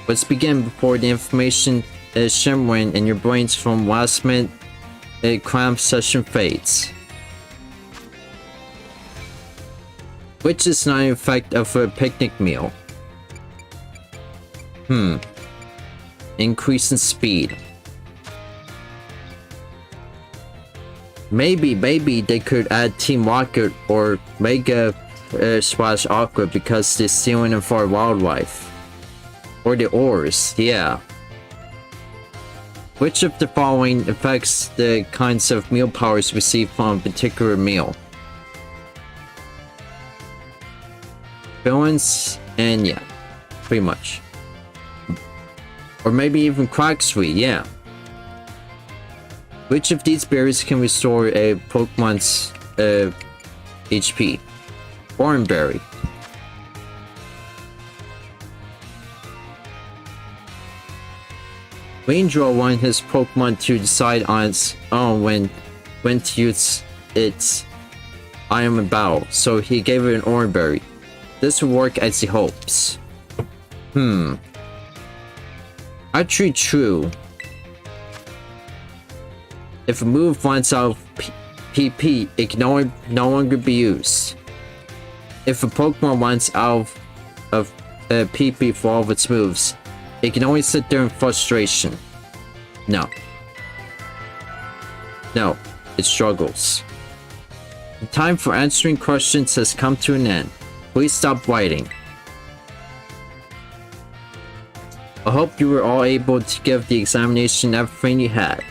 Let's begin before the information is shimmering in your brains from last minute cram session fades. Which is not an effect of a picnic meal. Increase in speed. Maybe they could add Team Rocket or Mega Splash Aqua because they're stealing them for wildlife. Or the ores, yeah. Which of the following affects the kinds of meal powers received from a particular meal? Villains, and yeah, pretty much. Or maybe even Quxaly, yeah. Which of these berries can restore a Pokemon's HP? Oranberry. Raindrow wanted his Pokemon to decide on its own when to use its item in battle, so he gave it an Oranberry. This will work as he hopes. Actually true. If a move runs out of PP, it can no longer be used. If a Pokemon runs out of PP for all of its moves, it can only sit there in frustration. No. No, it struggles. The time for answering questions has come to an end. Please stop writing. I hope you were all able to give the examination everything you had.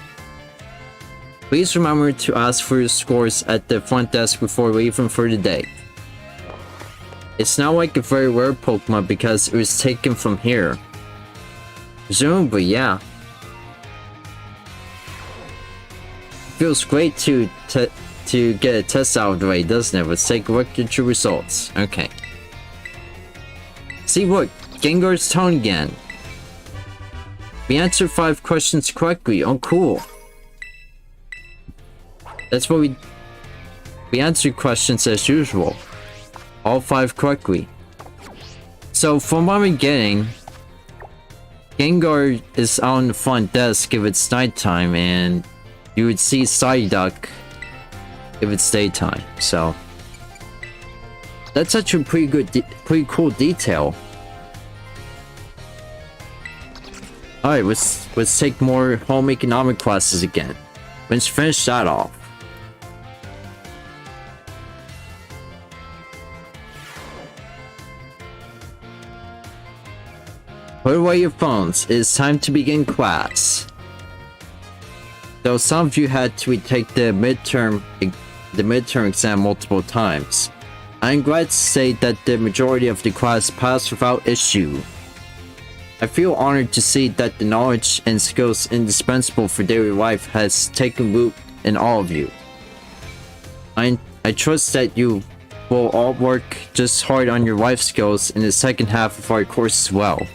Please remember to ask for your scores at the front desk before leaving for the day. It's not like a very rare Pokemon because it was taken from here. Presumably, yeah. Feels great to get a test out of the way, doesn't it? Let's take a look at your results. Okay. See, look, Gengar's tone again. We answered 5 questions correctly. Oh, cool. That's what we answered questions as usual. All 5 correctly. So from what I'm getting, Gengar is on the front desk if it's nighttime, and you would see Psyduck if it's daytime. So that's actually pretty cool detail. All right, let's take more home economic classes again. Let's finish that off. Put away your phones. It is time to begin class. Though some of you had to retake the midterm exam multiple times, I'm glad to say that the majority of the class passed without issue. I feel honored to see that the knowledge and skills indispensable for daily life has taken root in all of you. I trust that you will all work just hard on your life skills in the second half of our course as well.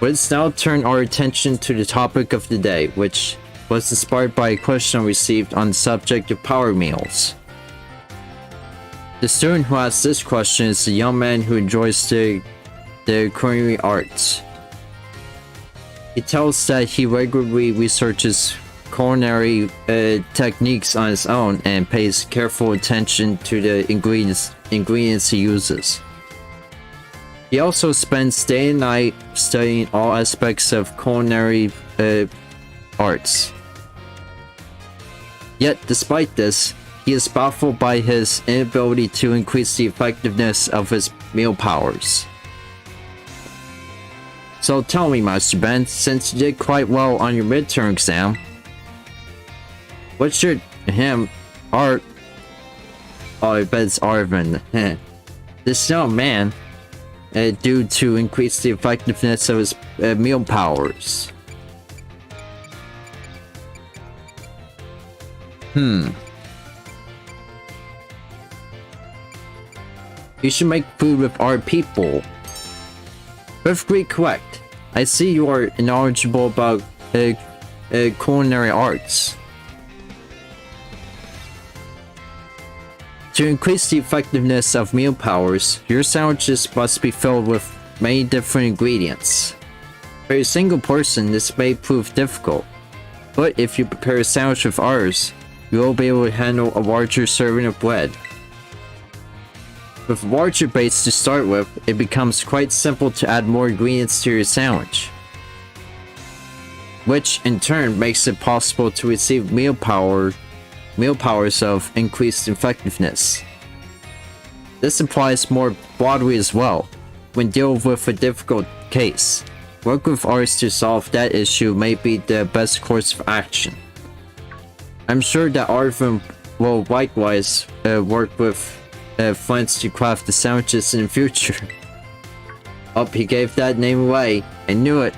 Let's now turn our attention to the topic of the day, which was inspired by a question received on the subject of power meals. The student who asked this question is a young man who enjoys the culinary arts. He tells that he regularly researches culinary techniques on his own and pays careful attention to the ingredients he uses. He also spends day and night studying all aspects of culinary arts. Yet, despite this, he is baffled by his inability to increase the effectiveness of his meal powers. So tell me, Master Ben, since you did quite well on your midterm exam, what should I bet it's Arvin, this young man do to increase the effectiveness of his meal powers? You should make food with our people. Perfectly correct. I see you are knowledgeable about culinary arts. To increase the effectiveness of meal powers, your sandwiches must be filled with many different ingredients. For a single person, this may prove difficult, but if you prepare a sandwich with ours, you will be able to handle a larger serving of bread. With a larger base to start with, it becomes quite simple to add more ingredients to your sandwich, which in turn makes it possible to receive meal powers of increased effectiveness. This applies more broadly as well. When dealing with a difficult case, work with ours to solve that issue may be the best course of action. I'm sure that Arvin will likewise work with friends to craft the sandwiches in the future. Oh, he gave that name away. I knew it.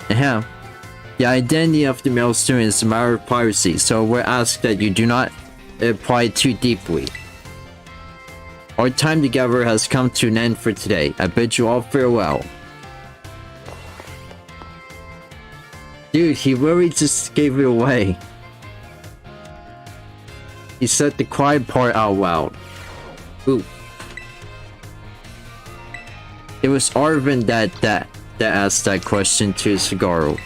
The identity of the male student is a matter of privacy, so we're asked that you do not pry too deeply. Our time together has come to an end for today. I bid you all farewell. Dude, he really just gave it away. He said the quiet part out loud. Ooh. It was Arvin that asked that question to Sagaru.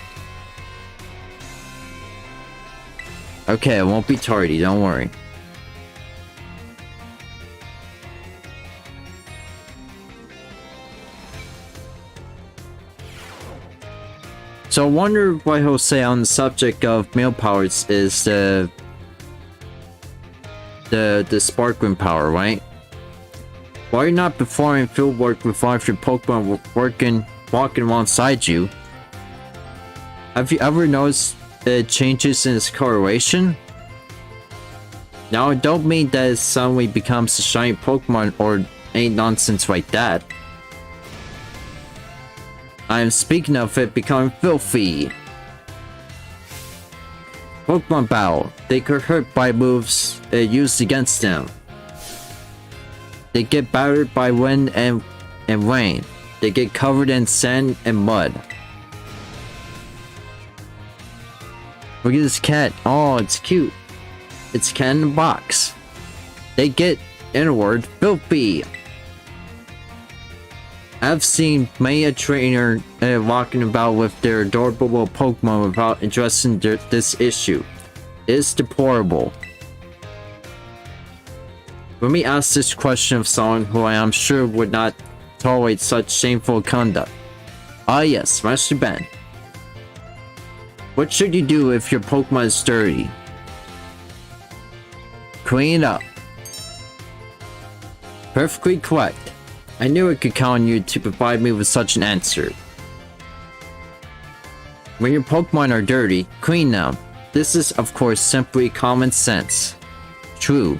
Okay, it won't be tardy, don't worry. So I wonder what he'll say on the subject of male powers is the sparkling power, right? Why are you not performing field work with one of your Pokemon walking alongside you? Have you ever noticed changes in its coloration? Now I don't mean that it suddenly becomes a shiny Pokemon or any nonsense like that. I am speaking of it becoming filthy. Pokemon battle. They get hurt by moves used against them. They get battered by wind and rain. They get covered in sand and mud. Look at this cat. Oh, it's cute. It's a cat in a box. They get, in a word, filthy. I've seen many a trainer walking about with their adorable little Pokemon without addressing this issue. It's deplorable. Let me ask this question of someone who I am sure would not tolerate such shameful conduct. Ah yes, Master Ben. What should you do if your Pokemon is dirty? Clean it up. Perfectly correct. I knew I could count on you to provide me with such an answer. When your Pokemon are dirty, clean them. This is, of course, simply common sense. True.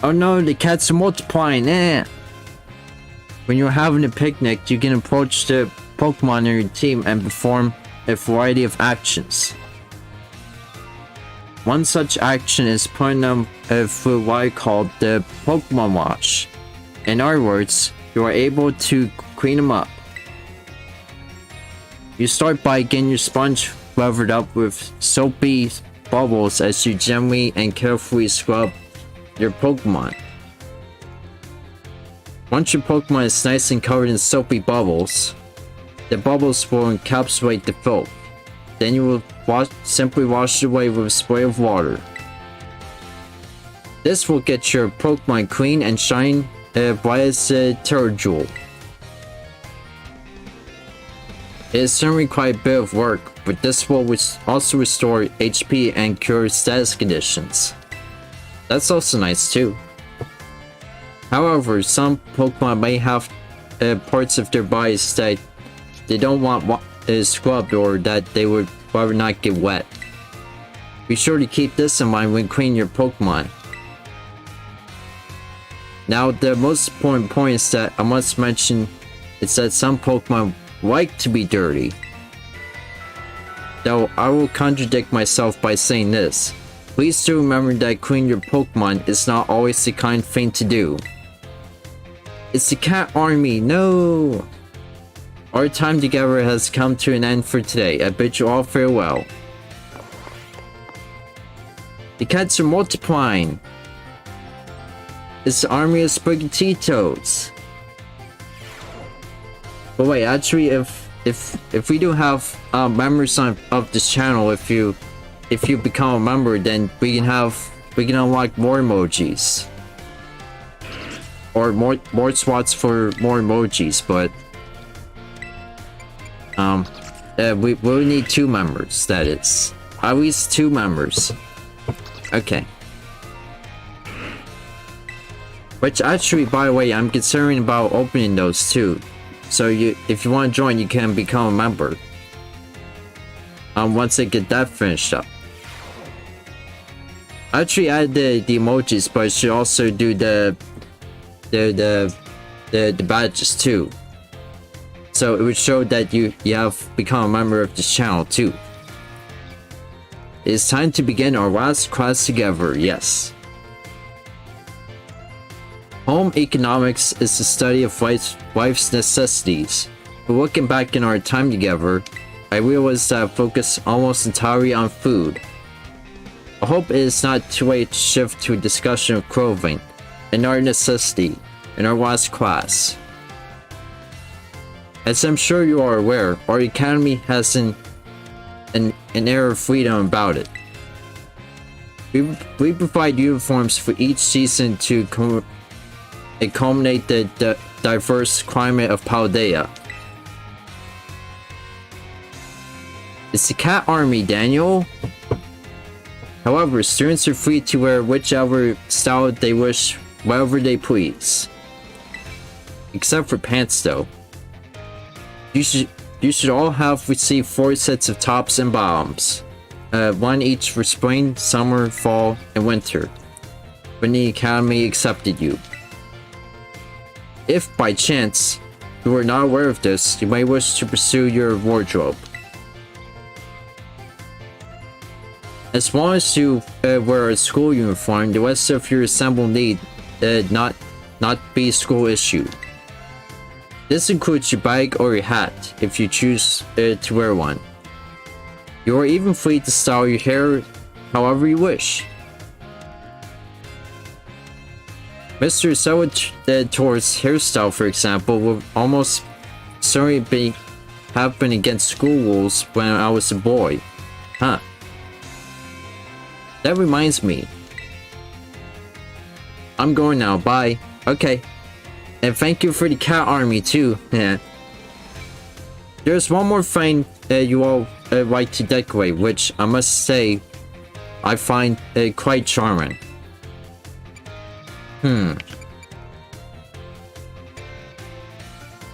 Oh no, the cats are multiplying, eh? When you're having a picnic, you can approach the Pokemon in your team and perform a variety of actions. One such action is putting them through what I call the Pokemon wash. In other words, you are able to clean them up. You start by getting your sponge covered up with soapy bubbles as you gently and carefully scrub your Pokemon. Once your Pokemon is nice and covered in soapy bubbles, the bubbles will encapsulate the filth. Then you will simply wash it away with a spray of water. This will get your Pokemon clean and shine bright as a Terrajewel. It is certainly quite a bit of work, but this will also restore HP and cure status conditions. That's also nice too. However, some Pokemon may have parts of their bodies that they don't want scrubbed or that they would rather not get wet. Be sure to keep this in mind when cleaning your Pokemon. Now, the most important point is that I must mention is that some Pokemon like to be dirty. Though I will contradict myself by saying this. Please do remember that cleaning your Pokemon is not always the kind thing to do. It's the cat army, no! Our time together has come to an end for today. I bid you all farewell. The cats are multiplying. It's the army of Spaghettitos. But wait, actually, if we do have members of this channel, if you become a member, then we can unlock more emojis or more spots for more emojis. But we will need 2 members. That is at least 2 members. Okay. Which actually, by the way, I'm considering about opening those too. So if you want to join, you can become a member. Once I get that finished up. I actually added the emojis, but I should also do the badges too. So it would show that you have become a member of this channel too. It's time to begin our last class together, yes. Home economics is the study of life's necessities. But looking back in our time together, I realized that I focus almost entirely on food. I hope it is not too late to shift to a discussion of clothing, another necessity, in our last class. As I'm sure you are aware, our academy has an an air of freedom about it. We provide uniforms for each season to accommodate the diverse climate of Paldea. It's the cat army, Daniel. However, students are free to wear whichever style they wish, wherever they please. Except for pants, though. You should all have received 4 sets of tops and bottoms. 1 each for spring, summer, fall, and winter, when the Academy accepted you. If, by chance, you are not aware of this, you may wish to pursue your wardrobe. As long as you wear a school uniform, the rest of your ensemble need not be school issued. This includes your bag or your hat, if you choose to wear one. You are even free to style your hair however you wish. Mr. Salvatore's hairstyle, for example, will almost certainly have been against school rules when I was a boy. Huh. That reminds me. I'm going now, bye. Okay. And thank you for the cat army too. Yeah. There's one more thing you all like to decorate, which I must say I find quite charming.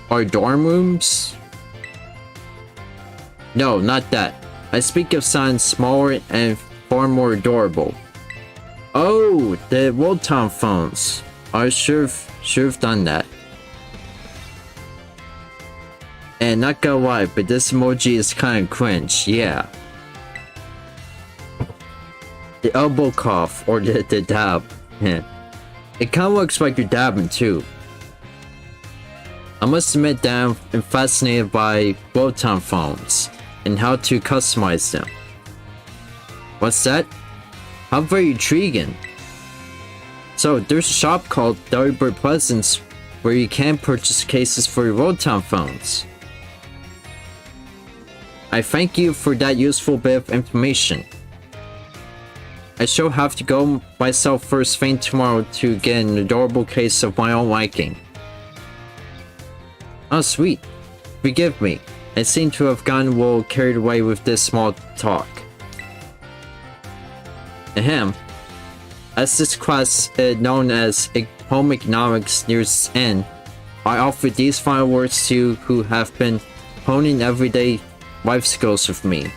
Our dorm rooms? No, not that. I speak of something smaller and far more adorable. Oh, the World Town phones. I should have done that. And not gonna lie, but this emoji is kind of cringe, yeah. The elbow cough, or the dab. It kind of looks like you're dabbing too. I must admit that I'm fascinated by World Town phones and how to customize them. What's that? How very intriguing. So there's a shop called Delibird Presents where you can purchase cases for your World Town phones. I thank you for that useful bit of information. I shall have to go myself first thing tomorrow to get an adorable case of my own liking. Oh sweet. Forgive me. I seem to have gotten a little carried away with this small talk. Ahem. As this class known as Home Economics nears its end, I offer these final words to you who have been honing everyday life skills with me.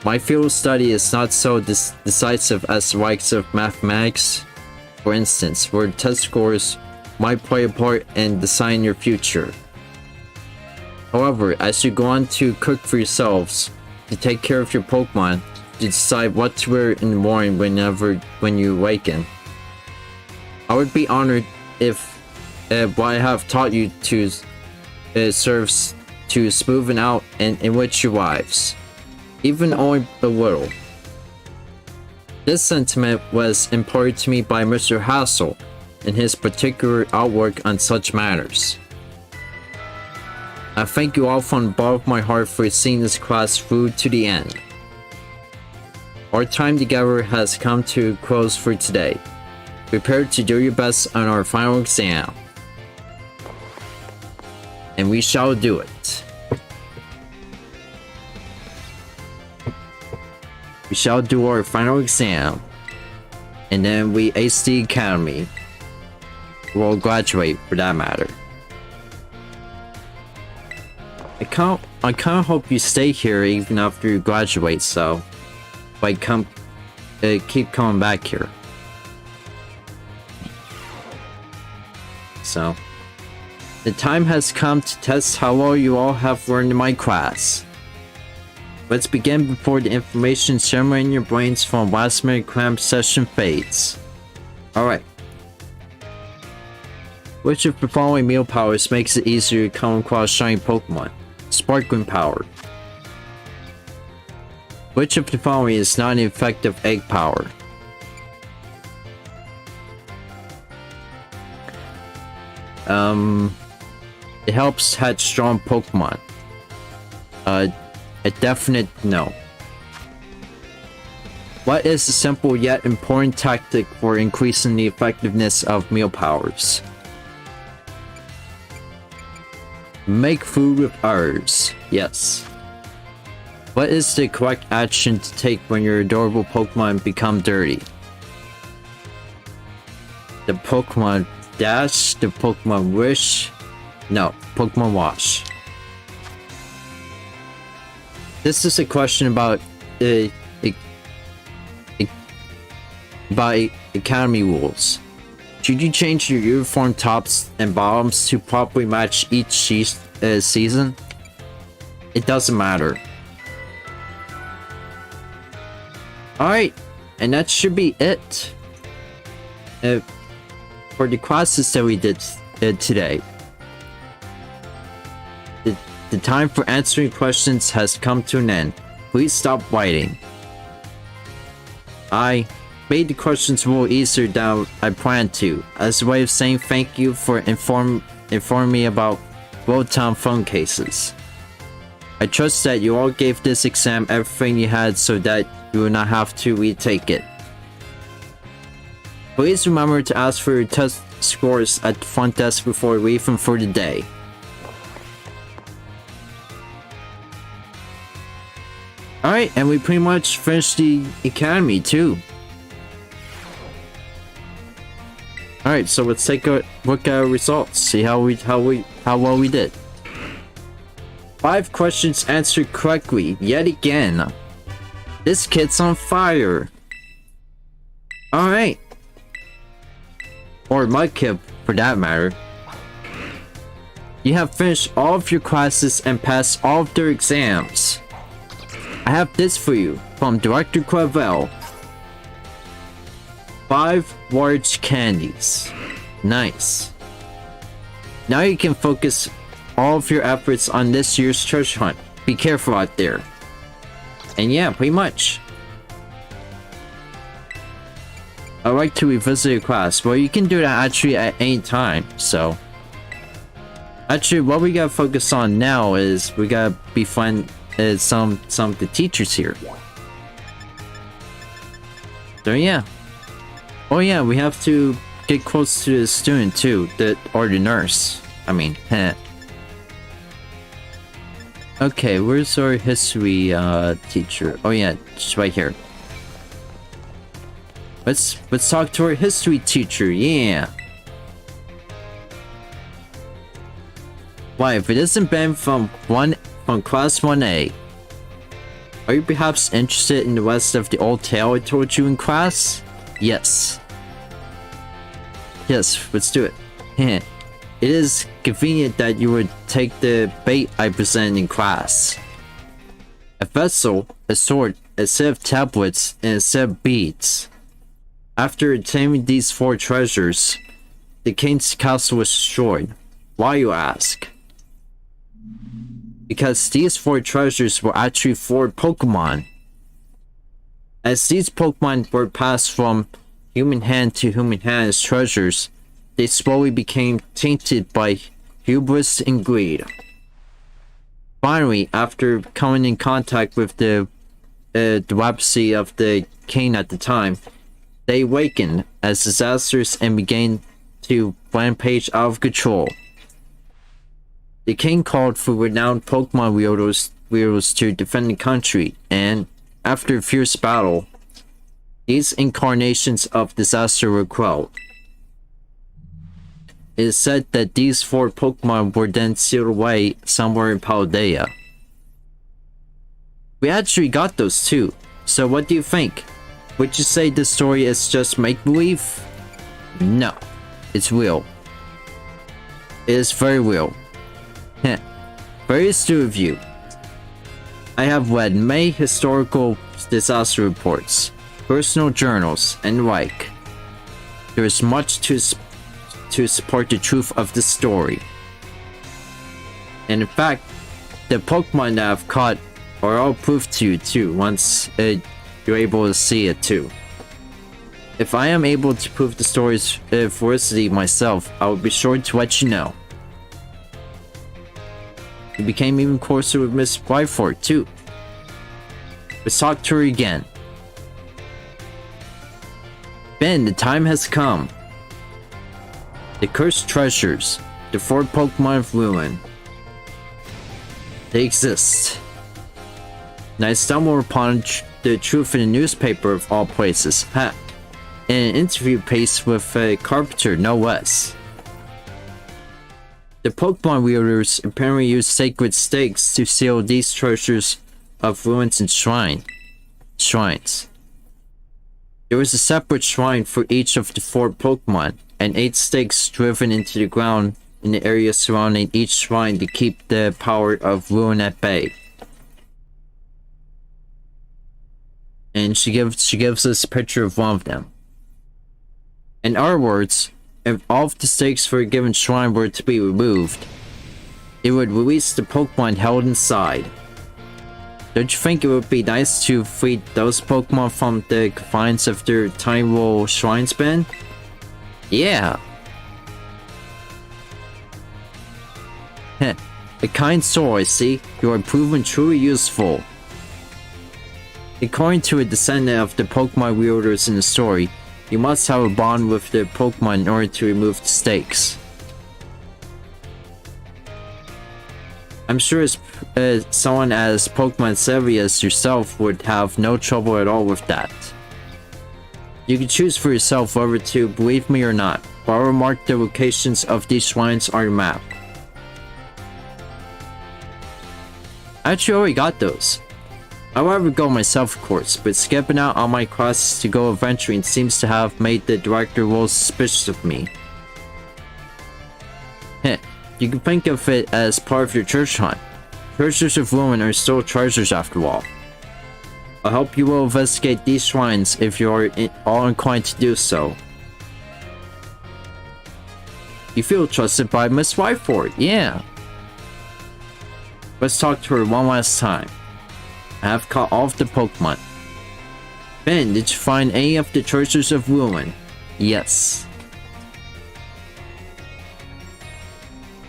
My field of study is not so decisive as the likes of mathematics, for instance, where test scores might play a part in deciding your future. However, as you go on to cook for yourselves, to take care of your Pokemon, to decide what to wear in the morning when you awaken, I would be honored if what I have taught you to serves to smoothen out and enrich your lives, even only a little. This sentiment was imparted to me by Mr. Hassel in his particular outlook on such matters. I thank you all from the bottom of my heart for seeing this class through to the end. Our time together has come to a close for today. Prepare to do your best on our final exam. And we shall do it. We shall do our final exam. And then we ace the academy. We'll graduate for that matter. I kinda hope you stay here even after you graduate, so like keep coming back here. So the time has come to test how well you all have learned in my class. Let's begin before the information shimmering in your brains from last minute cram session fades. Alright. Which of the following meal powers makes it easier to come across shiny Pokemon? Sparkling power. Which of the following is not an effective egg power? It helps hatch strong Pokemon. A definite no. What is a simple yet important tactic for increasing the effectiveness of meal powers? Make food with herbs. Yes. What is the correct action to take when your adorable Pokemon become dirty? The Pokemon Dash? The Pokemon Wish? No, Pokemon Wash. This is a question about Academy rules. Should you change your uniform tops and bottoms to properly match each season? It doesn't matter. Alright, and that should be it for the classes that we did today. The time for answering questions has come to an end. Please stop writing. I made the questions a little easier than I planned to, as a way of saying thank you for informing me about Road-Town phone cases. I trust that you all gave this exam everything you had so that you will not have to retake it. Please remember to ask for your test scores at the front desk before leaving for the day. Alright, and we pretty much finished the academy too. Alright, so let's take a look at our results, see how well we did. 5 questions answered correctly, yet again. This kid's on fire. Alright. Or Mudkip, for that matter. You have finished all of your classes and passed all of their exams. I have this for you from Director Clavel. 5 large candies. Nice. Now you can focus all of your efforts on this year's treasure hunt. Be careful out there. And yeah, pretty much. I'd like to revisit your class. Well, you can do that actually at any time, so. Actually, what we gotta focus on now is we gotta befriend some of the teachers here. So yeah. Oh yeah, we have to get close to the student too, or the nurse. I mean, heh. Okay, where's our history teacher? Oh yeah, just right here. Let's talk to our history teacher. Yeah. Why, if it isn't Ben from class 1A, are you perhaps interested in the rest of the old tale I told you in class? Yes. Yes, let's do it. Heh. It is convenient that you would take the bait I presented in class. A vessel, a sword, a set of tablets, and a set of beads. After obtaining these 4 treasures, the king's castle was destroyed. Why, you ask? Because these 4 treasures were actually 4 Pokemon. As these Pokemon were passed from human hand to human hand as treasures, they slowly became tainted by hubris and greed. Finally, after coming in contact with the leprosy of the king at the time, they awakened as disasters and began to rampage out of control. The king called for renowned Pokemon wielders to defend the country, and after a fierce battle, these incarnations of disaster were quelled. It is said that these 4 Pokemon were then sealed away somewhere in Paldea. We actually got those too, so what do you think? Would you say this story is just make-believe? No, it's real. It is very real. Heh, very astute of you. I have read many historical disaster reports, personal journals, and the like. There is much to support the truth of the story. And in fact, the Pokemon that I've caught are all proof to you too, once you're able to see it too. If I am able to prove the story's veracity myself, I will be sure to let you know. You became even closer with Miss Bryford too. Let's talk to her again. Ben, the time has come. The cursed treasures. The 4 Pokemon of Ruin. They exist. And I stumbled upon the truth in a newspaper of all places. Ha! In an interview piece with a carpenter, no less. The Pokemon wielders apparently use sacred stakes to seal these treasures of ruins and shrines. There was a separate shrine for each of the 4 Pokemon, and 8 stakes driven into the ground in the area surrounding each shrine to keep the power of ruin at bay. And she gives us a picture of one of them. In other words, if all of the stakes for a given shrine were to be removed, it would release the Pokemon held inside. Don't you think it would be nice to free those Pokemon from the confines of their tiny little shrines, Ben? Yeah. Heh, a kind soul, I see. You are proven truly useful. According to a descendant of the Pokemon wielders in the story, you must have a bond with the Pokemon in order to remove the stakes. I'm sure someone as Pokemon savvy as yourself would have no trouble at all with that. You can choose for yourself whether to believe me or not, but I will mark the locations of these shrines on your map. I actually already got those. I would rather go myself, of course, but skipping out on my classes to go adventuring seems to have made the director a little suspicious of me. Heh, you can think of it as part of your church hunt. Treasures of Ruin are still treasures after all. I hope you will investigate these shrines if you are all inclined to do so. You feel trusted by Miss Whiteford, yeah. Let's talk to her one last time. I have caught all of the Pokemon. Ben, did you find any of the treasures of Ruin? Yes.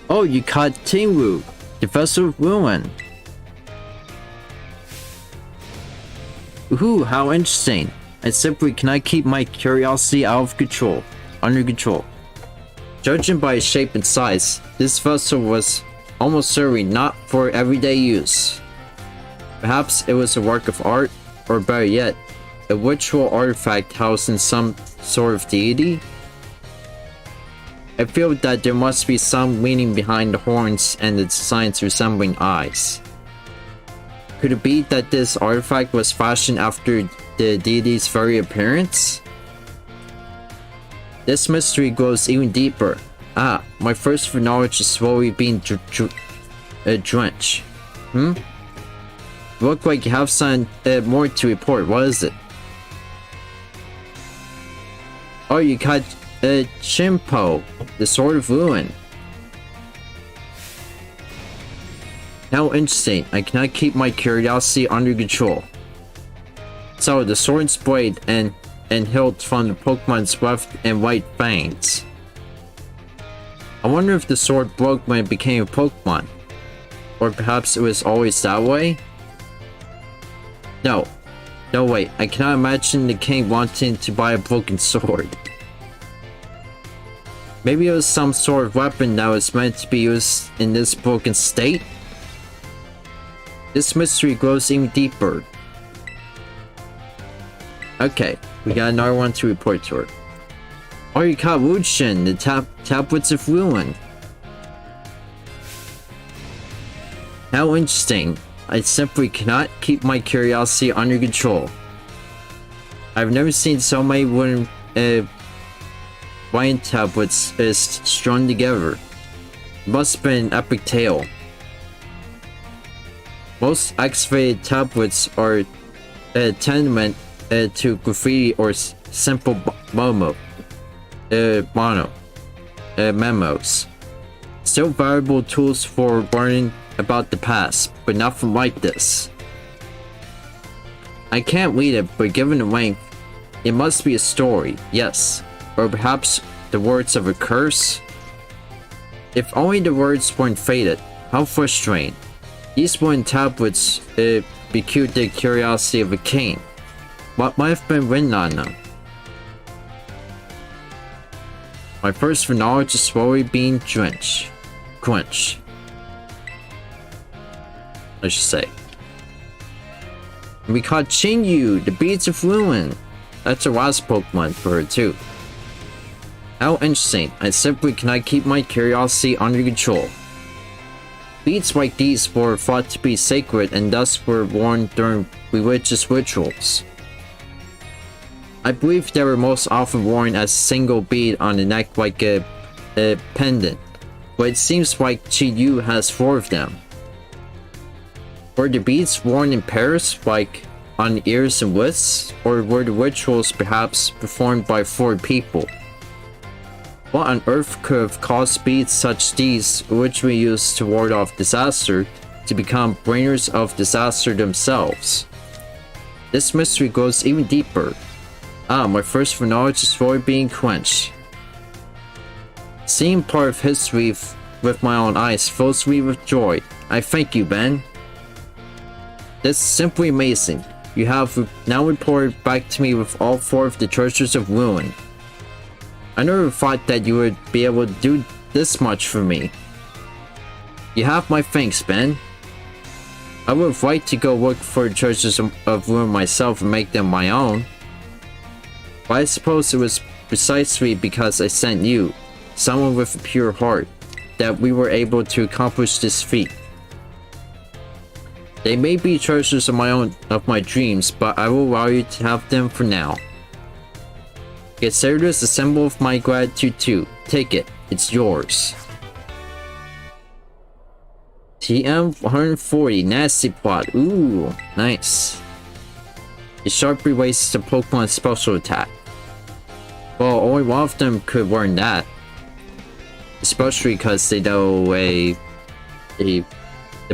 Oh, you caught Tingwu, the vessel of Ruin. Ooh, how interesting. I simply cannot keep my curiosity under control. Judging by its shape and size, this vessel was almost certainly not for everyday use. Perhaps it was a work of art, or better yet, a ritual artifact housed in some sort of deity? I feel that there must be some meaning behind the horns and the designs resembling eyes. Could it be that this artifact was fashioned after the deity's very appearance? This mystery grows even deeper. Ah, my thirst for knowledge is slowly being drenched. Look like you have some more to report. What is it? Oh, you caught Chimpo, the Sword of Ruin. How interesting. I cannot keep my curiosity under control. So, the sword's blade and hilt from the Pokemon's left and right fangs. I wonder if the sword broke when it became a Pokemon. Or perhaps it was always that way? No, wait, I cannot imagine the king wanting to buy a broken sword. Maybe it was some sort of weapon that was meant to be used in this broken state? This mystery grows even deeper. Okay, we got another one to report to her. Oh, you caught Wuxin, the tablets of Ruin. How interesting. I simply cannot keep my curiosity under control. I've never seen so many wooden wine tablets strung together. It must have been an epic tale. Most excavated tablets are tenement to graffiti or simple memos. Still valuable tools for learning about the past, but nothing like this. I can't read it, but given the length, it must be a story, yes. Or perhaps the words of a curse? If only the words weren't faded, how frustrating. These wooden tablets be cured the curiosity of a king. What might have been written on them? My thirst for knowledge is slowly being quenched. I should say. And we caught Chinyu, the Beads of Ruin. That's a last Pokemon for her too. How interesting. I simply cannot keep my curiosity under control. Beads like these were thought to be sacred and thus were worn during religious rituals. I believe they were most often worn as a single bead on the neck like a pendant, but it seems like Chinyu has 4 of them. Were the beads worn in pairs, like on the ears and wrists, or were the rituals perhaps performed by 4 people? What on earth could have caused beads such these, originally used to ward off disaster, to become bringers of disaster themselves? This mystery goes even deeper. My thirst for knowledge is slowly being quenched. Seeing part of history with my own eyes fills me with joy. I thank you, Ben. This is simply amazing. You have now reported back to me with all 4 of the treasures of ruin. I never thought that you would be able to do this much for me. You have my thanks, Ben. I would have liked to go look for the treasures of ruin myself and make them my own. But I suppose it was precisely because I sent you, someone with a pure heart, that we were able to accomplish this feat. They may be treasures of my dreams, but I will allow you to have them for now. Consider this a symbol of my gratitude too. Take it. It's yours. TM 140 Nasty Plot. Ooh, nice. It sharply wastes the Pokemon special attack. Well, only one of them could learn that. Especially because they know the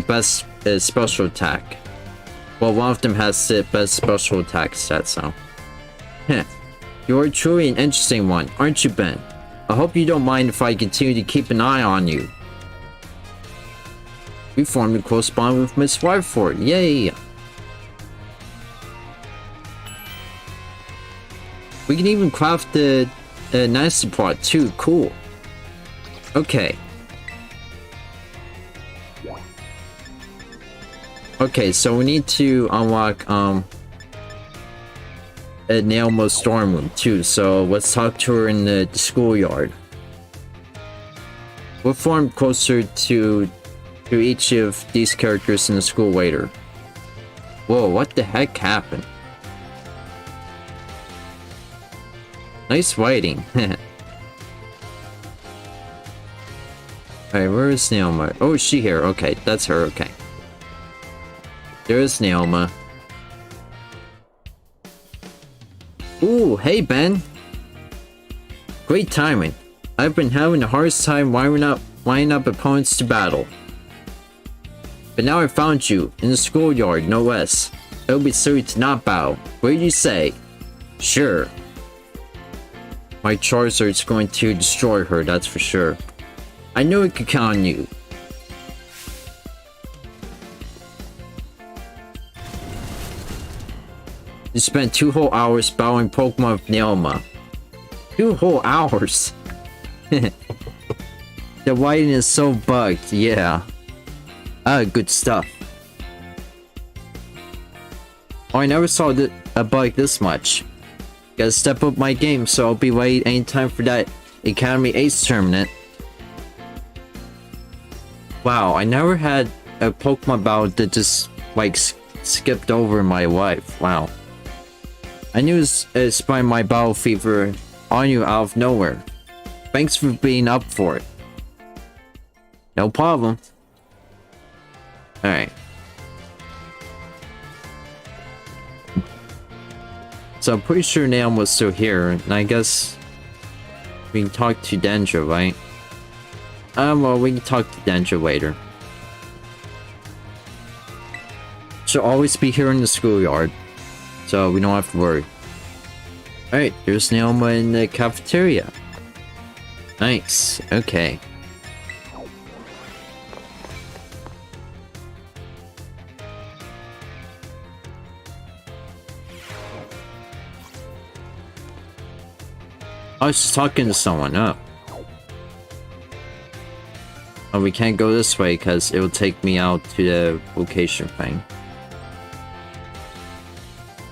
best special attack. Well, one of them has the best special attack stat, so. Heh. You're truly an interesting one, aren't you, Ben? I hope you don't mind if I continue to keep an eye on you. We formed a close bond with Miss Whiteford. Yay! We can even craft the nasty plot too. Cool. Okay. Okay, so we need to unlock Nailmo's storm room too, so let's talk to her in the schoolyard. We'll form closer to each of these characters in the school later. Whoa, what the heck happened? Nice writing. Alright, where is Nailma? Oh, is she here? Okay, that's her, okay. There's Nailma. Ooh, hey Ben! Great timing. I've been having the hardest time lining up opponents to battle. But now I found you, in the schoolyard, no less. It would be silly to not bow. What do you say? Sure. My Charizard's going to destroy her, that's for sure. I knew I could count on you. You spent 2 whole hours battling Pokemon with Nailma. 2 whole hours? The lighting is so bugged, yeah. Good stuff. Oh, I never saw a bug this much. Gotta step up my game so I'll be ready anytime for that Academy Ace tournament. Wow, I never had a Pokemon battle that just, like, skipped over in my life. Wow. I knew it's by my battle fever on you out of nowhere. Thanks for being up for it. No problem. Alright. So I'm pretty sure Nailm was still here, and I guess we can talk to Dendra, right? Well, we can talk to Dendra later. She'll always be here in the schoolyard, so we don't have to worry. Alright, there's Nailma in the cafeteria. Nice, okay. I was just talking to someone. Oh. Oh, we can't go this way because it will take me out to the location thing.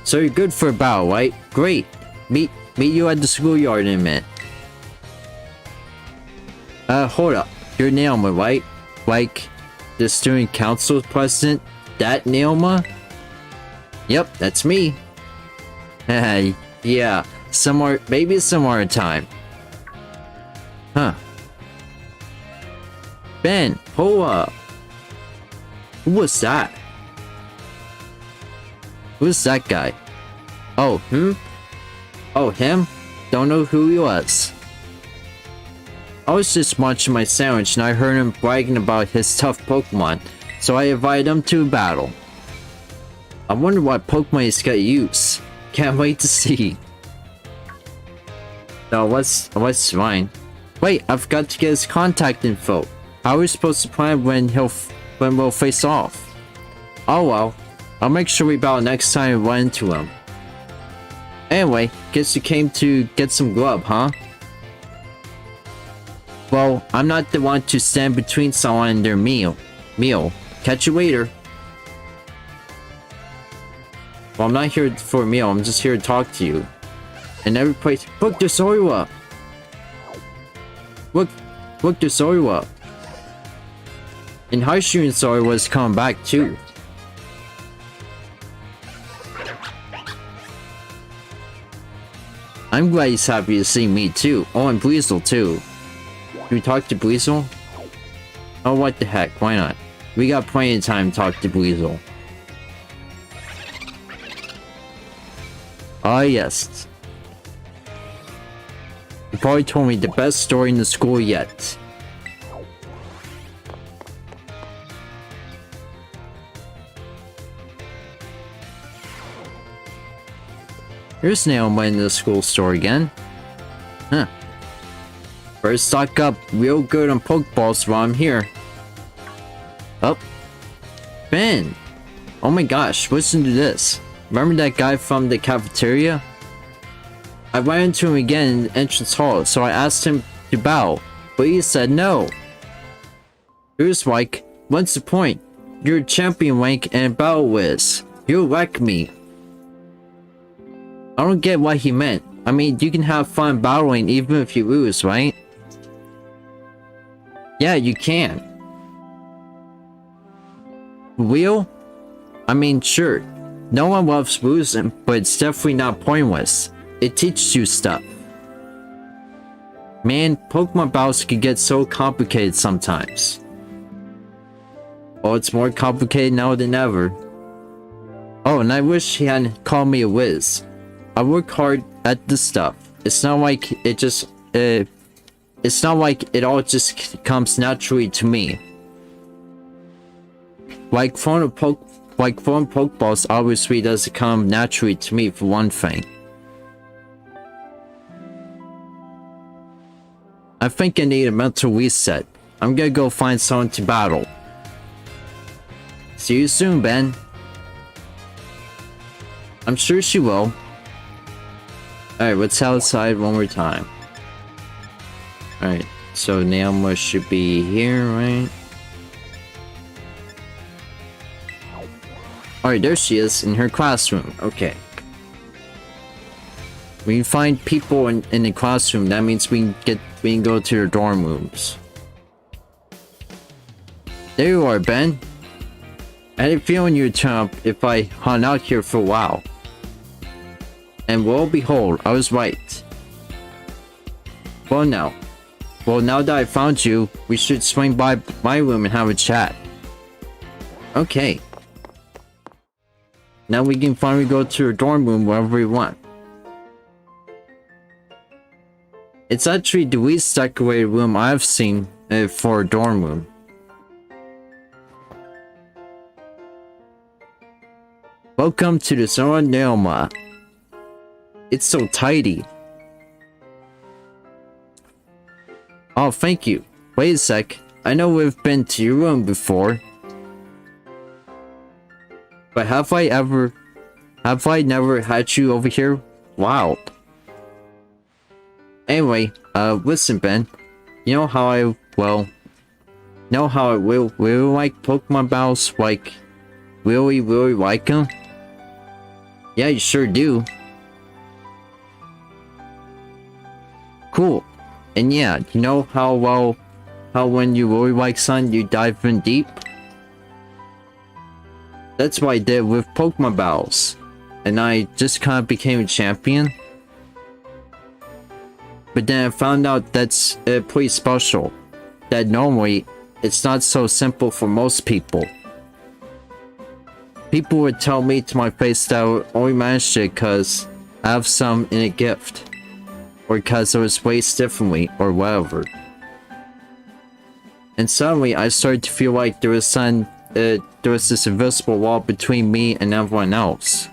So you're good for a battle, right? Great. Meet you at the schoolyard in a minute. Hold up. You're Nailma, right? Like the student council president? That Nailma? Yep, that's me. Yeah, maybe some more time. Huh. Ben, hold up. Who was that? Who's that guy? Oh, Oh, him? Don't know who he was. I was just munching my sandwich and I heard him bragging about his tough Pokemon, so I invited him to a battle. I wonder what Pokemon he's gonna use. Can't wait to see. No, what's fine. Wait, I forgot to get his contact info. How are we supposed to plan when we'll face off? Oh well, I'll make sure we battle next time we run into him. Anyway, guess you came to get some grub, huh? Well, I'm not the one to stand between someone and their meal. Catch you later. Well, I'm not here for a meal, I'm just here to talk to you. And every place. Look, there's Soriwa! Look, there's Soriwa! And Haishu and Soriwa's coming back too. I'm glad he's happy to see me too. Oh, and Breezel too. Can we talk to Breezel? Oh, what the heck, why not? We got plenty of time to talk to Breezel. Ah, yes. You probably told me the best story in the school yet. Here's Nailma in the school store again. Huh. Better stock up real good on Pokeballs while I'm here. Oh. Ben! Oh my gosh, listen to this. Remember that guy from the cafeteria? I ran into him again in the entrance hall, so I asked him to bow, but he said no. Here's like, what's the point? You're a champion rank and a battle whiz. You'll wreck me. I don't get what he meant. I mean, you can have fun battling even if you lose, right? Yeah, you can. Real? I mean, sure. No one loves losing, but it's definitely not pointless. It teaches you stuff. Man, Pokemon battles can get so complicated sometimes. Oh, it's more complicated now than ever. Oh, and I wish he hadn't called me a whiz. I work hard at this stuff. It's not like it's not like it all just comes naturally to me. Like throwing Pokeballs obviously doesn't come naturally to me for one thing. I think I need a mental reset. I'm gonna go find someone to battle. See you soon, Ben. I'm sure she will. Alright, let's head outside one more time. Alright, so Nailma should be here, right? Alright, there she is, in her classroom. Okay. We can find people in the classroom, that means we can go to their dorm rooms. There you are, Ben. I had a feeling you'd turn up if I hung out here for a while. And lo and behold, I was right. Well now that I found you, we should swing by my room and have a chat. Okay. Now we can finally go to your dorm room wherever we want. It's actually the least decorated room I've seen for a dorm room. Welcome to the Zona Nailma. It's so tidy. Oh, thank you. Wait a sec. I know we've been to your room before. But have I never had you over here? Wow. Anyway, listen, Ben. You know how I really like Pokemon battles? Like, really like them? Yeah, you sure do. Cool. And yeah, you know how when you really like something, you dive in deep? That's what I did with Pokemon battles. And I just kind of became a champion. But then I found out that's pretty special. That normally, it's not so simple for most people. People would tell me to my face that I would only manage it because I have some in a gift. Or because I was raised differently, or whatever. And suddenly, I started to feel like there was this invisible wall between me and everyone else.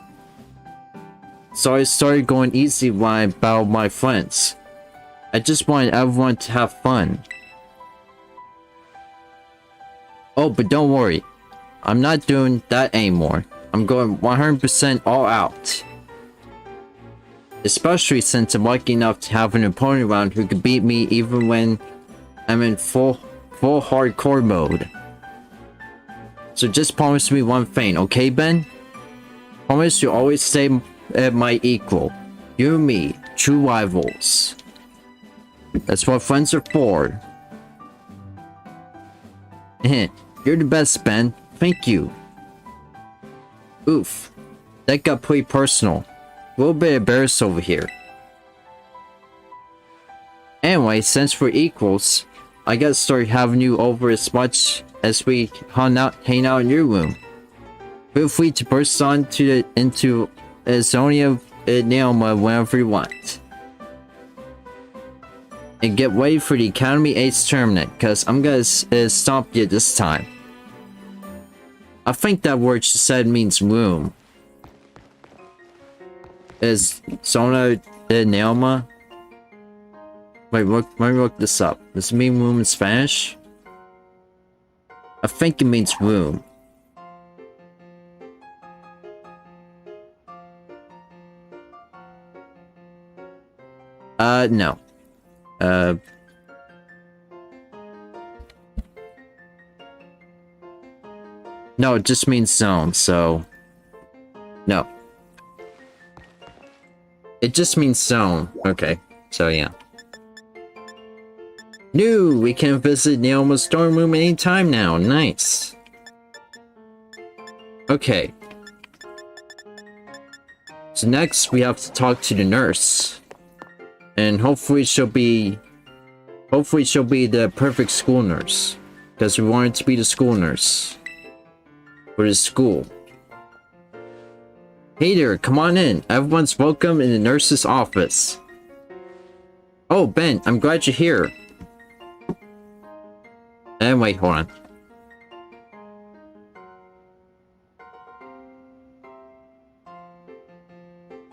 So I started going easy when I battled my friends. I just wanted everyone to have fun. Oh, but don't worry. I'm not doing that anymore. I'm going 100% all out. Especially since I'm lucky enough to have an opponent around who can beat me even when I'm in full hardcore mode. So just promise me one thing, okay, Ben? Promise you'll always stay my equal. You and me, true rivals. That's what friends are for. You're the best, Ben. Thank you. Oof. That got pretty personal. A little bit embarrassed over here. Anyway, since we're equals, I gotta start having you over as much as we hang out in your room. Feel free to burst into Zonia Naoma whenever you want. And get ready for the Academy Ace tournament, cause I'm gonna stomp you this time. I think that word she said means room. Is Zona Naoma? Wait, let me look this up. Does it mean room in Spanish? I think it means room. No. No, it just means zone, so... No. It just means zone. Okay, so yeah. New! We can visit Naoma's dorm room anytime now. Nice. Okay. So next, we have to talk to the nurse. And hopefully she'll be the perfect school nurse. Because we want her to be the school nurse. For the school. Hey there, come on in. Everyone's welcome in the nurse's office. Oh, Ben, I'm glad you're here. And wait, hold on.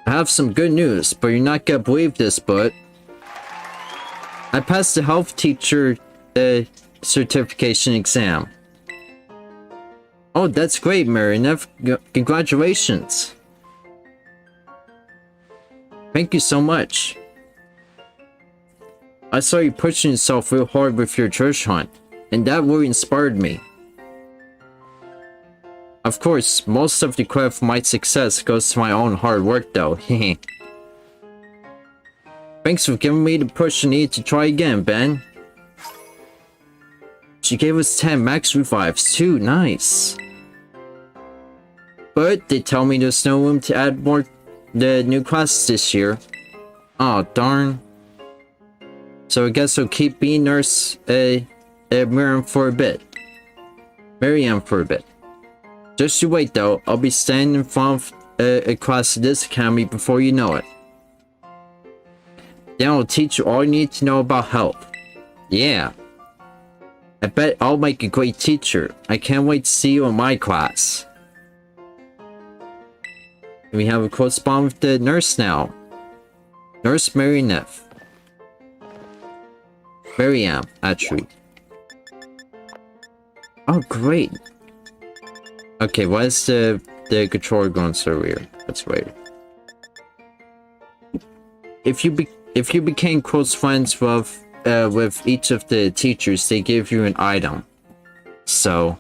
I have some good news, but you're not gonna believe this, but I passed the health teacher certification exam. Oh, that's great, Marinev. Congratulations. Thank you so much. I saw you pushing yourself real hard with your church hunt, and that really inspired me. Of course, most of the credit for my success goes to my own hard work though. Thanks for giving me the push I need to try again, Ben. She gave us 10 max revives too, nice. But they tell me there's no room to add more the new classes this year. Oh darn. So I guess I'll keep being nurse Miriam for a bit. Just you wait though, I'll be standing in front of a class of this academy before you know it. Then I'll teach you all you need to know about health. Yeah. I bet I'll make a great teacher. I can't wait to see you in my class. And we have a correspondent with the nurse now. Nurse Marinev. Mariam, actually. Oh, great. Okay, why is the controller going so weird? That's weird. If you if you became close friends with each of the teachers, they give you an item. So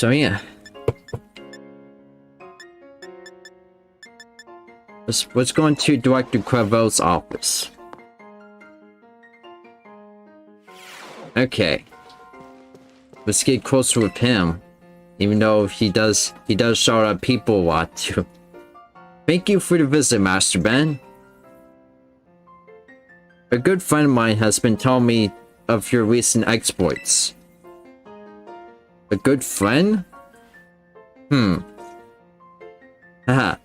yeah. Let's go into Director Crevel's office. Okay. Let's get closer with him. Even though he does shout at people a lot too. Thank you for the visit, Master Ben. A good friend of mine has been telling me of your recent exploits. A good friend? Haha.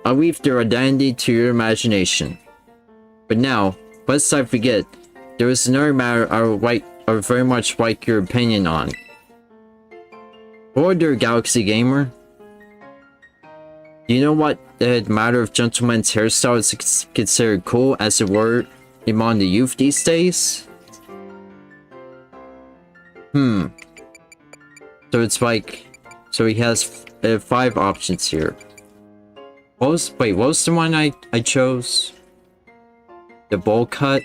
I'll leave their identity to your imagination. But now, lest I forget, there is another matter I would very much like your opinion on. Hello there, Galaxy Gamer. Do you know what the matter of gentlemen's hairstyle is considered cool as it were among the youth these days? So it's like, so he has 5 options here. What was the one I chose? The bowl cut?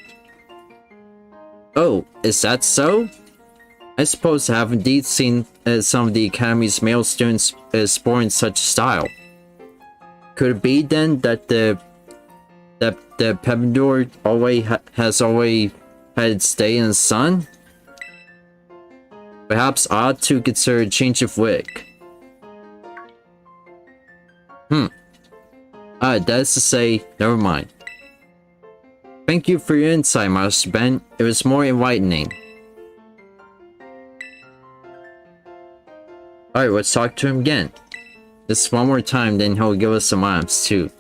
Oh, is that so? I suppose I have indeed seen some of the Academy's male students sporting such style. Could it be then that the Pependor has always had its day in the sun? Perhaps I ought to consider a change of wig. That is to say, never mind. Thank you for your insight, Master Ben. It was more enlightening. Alright, let's talk to him again. Just one more time, then he'll give us some items too.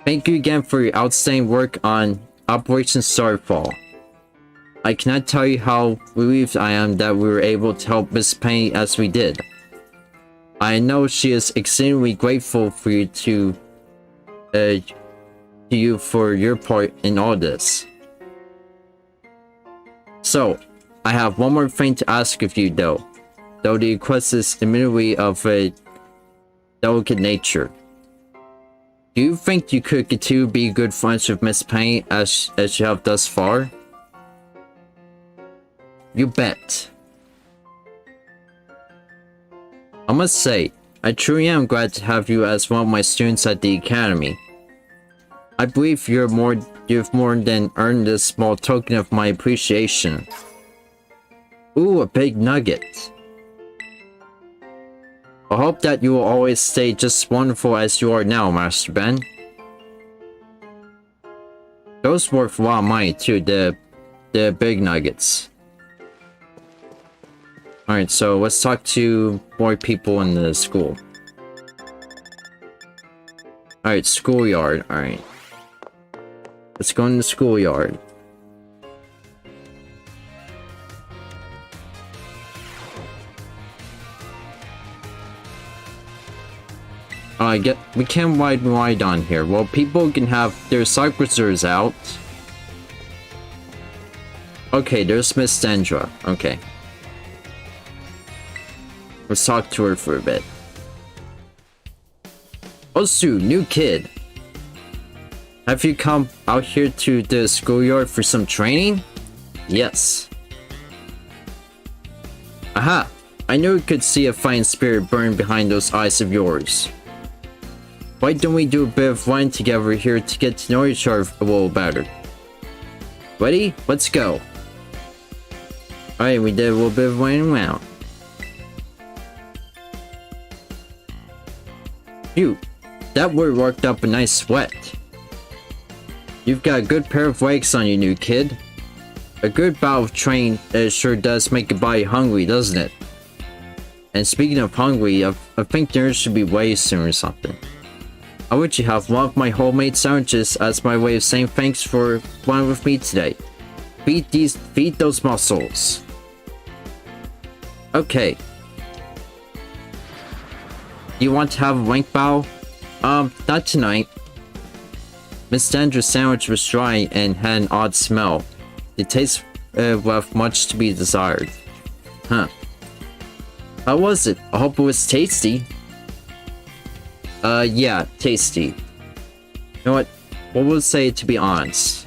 Thank you again for your outstanding work on Operation Starfall. I cannot tell you how relieved I am that we were able to help Miss Penny as we did. I know she is extremely grateful for you to you for your part in all this. So, I have one more thing to ask of you though the request is admittedly of a delicate nature. Do you think you could continue to be good friends with Miss Penny as you have thus far? You bet. I must say, I truly am glad to have you as one of my students at the Academy. I believe you've more than earned this small token of my appreciation. Ooh, a big nugget. I hope that you will always stay just wonderful as you are now, Master Ben. Those worth a lot of money too, the big nuggets. Alright, so let's talk to more people in the school. Alright, schoolyard, alright. Let's go in the schoolyard. We can't ride on here. Well, people can have their cyclers out. Okay, there's Miss Dendra. Okay. Let's talk to her for a bit. Osu, new kid. Have you come out here to the schoolyard for some training? Yes. Aha! I knew you could see a fine spirit burn behind those eyes of yours. Why don't we do a bit of running together here to get to know each other a little better? Ready? Let's go. Alright, we did a little bit of running around. Phew, that word worked up a nice sweat. You've got a good pair of legs on you, new kid. A good bout of training sure does make a body hungry, doesn't it? And speaking of hungry, I think dinner should be way soon or something. I would you have one of my homemade sandwiches as my way of saying thanks for one with me today. Feed those muscles. Okay. You want to have a wank bow? Not tonight. Miss Dendra's sandwich was dry and had an odd smell. The taste left much to be desired. Huh. How was it? I hope it was tasty. Yeah, tasty. You know what? What would say to be honest?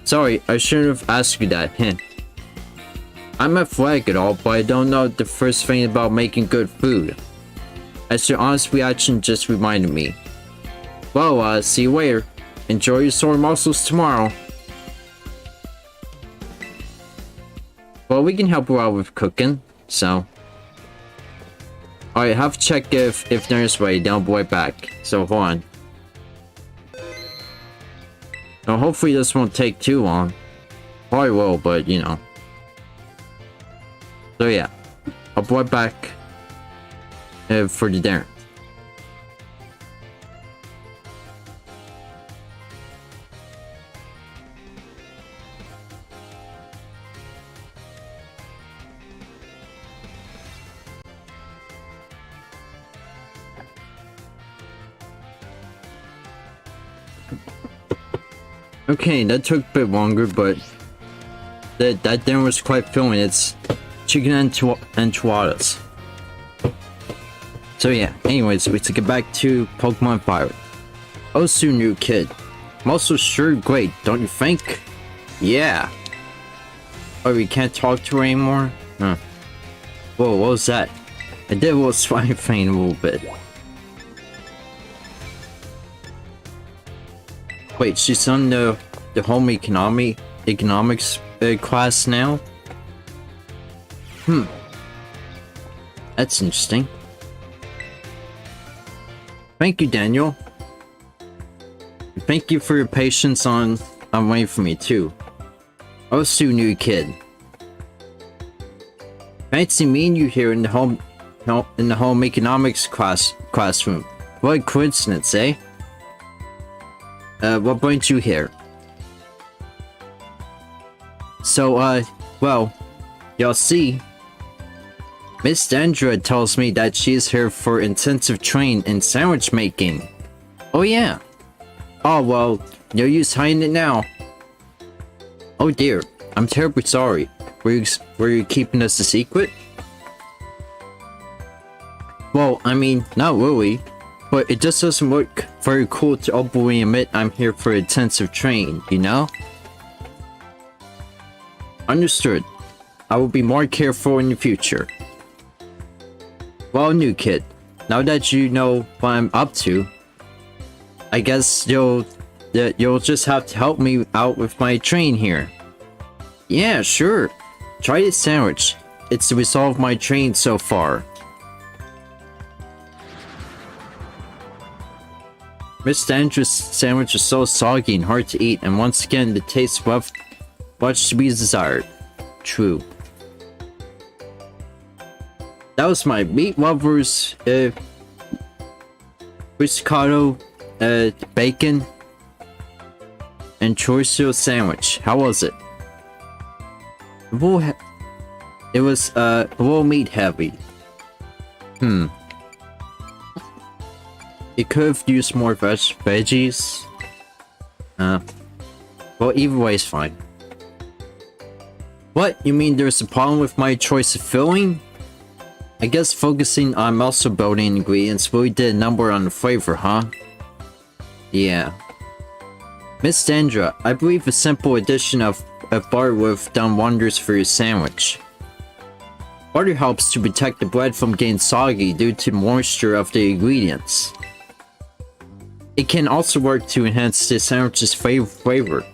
Sorry, I shouldn't have asked you that, hint. I'm athletic and all, but I don't know the first thing about making good food. As your honest reaction just reminded me. Well, see you later. Enjoy your sore muscles tomorrow. Well, we can help her out with cooking, so. Alright, have to check if dinner's ready, then I'll be right back. So, hold on. Now, hopefully this won't take too long. Probably will, but, you know. So, yeah. I'll be right back for the dinner. Okay, that took a bit longer, but that dinner was quite filling. It's chicken enchiladas. So yeah, anyways, we took it back to Pokemon Violet. Oh, so new kid. I'm also sure great, don't you think? Yeah. Oh, we can't talk to her anymore? Huh. Whoa, what was that? I did a little swine thing a little bit. Wait, she's on the home economics class now? That's interesting. Thank you, Daniel. Thank you for your patience on waiting for me too. Oh, so new kid. Fancy meeting you here in the home economics classroom. What a coincidence, eh? What brings you here? So, well, y'all see, Miss Dandra tells me that she's here for intensive training in sandwich making. Oh yeah. Oh well, no use hiding it now. Oh dear, I'm terribly sorry. Were you keeping us a secret? Well, I mean, not really. But it just doesn't look very cool to openly admit I'm here for intensive training, you know? Understood. I will be more careful in the future. Well, new kid, now that you know what I'm up to, I guess you'll just have to help me out with my training here. Yeah, sure. Try this sandwich. It's the result of my training so far. Miss Dandra's sandwich is so soggy and hard to eat, and once again, the taste left much to be desired. True. That was my meat lovers, Quxaly, bacon, and chorizo sandwich. How was it? It was, a little meat heavy. It could have used more veggies. Well, either way is fine. What? You mean there's a problem with my choice of filling? I guess focusing on muscle building ingredients really did a number on the flavor, huh? Yeah. Miss Dandra, I believe a simple addition of butter would have done wonders for your sandwich. Butter helps to protect the bread from getting soggy due to the moisture of the ingredients. It can also work to enhance the sandwich's flavor.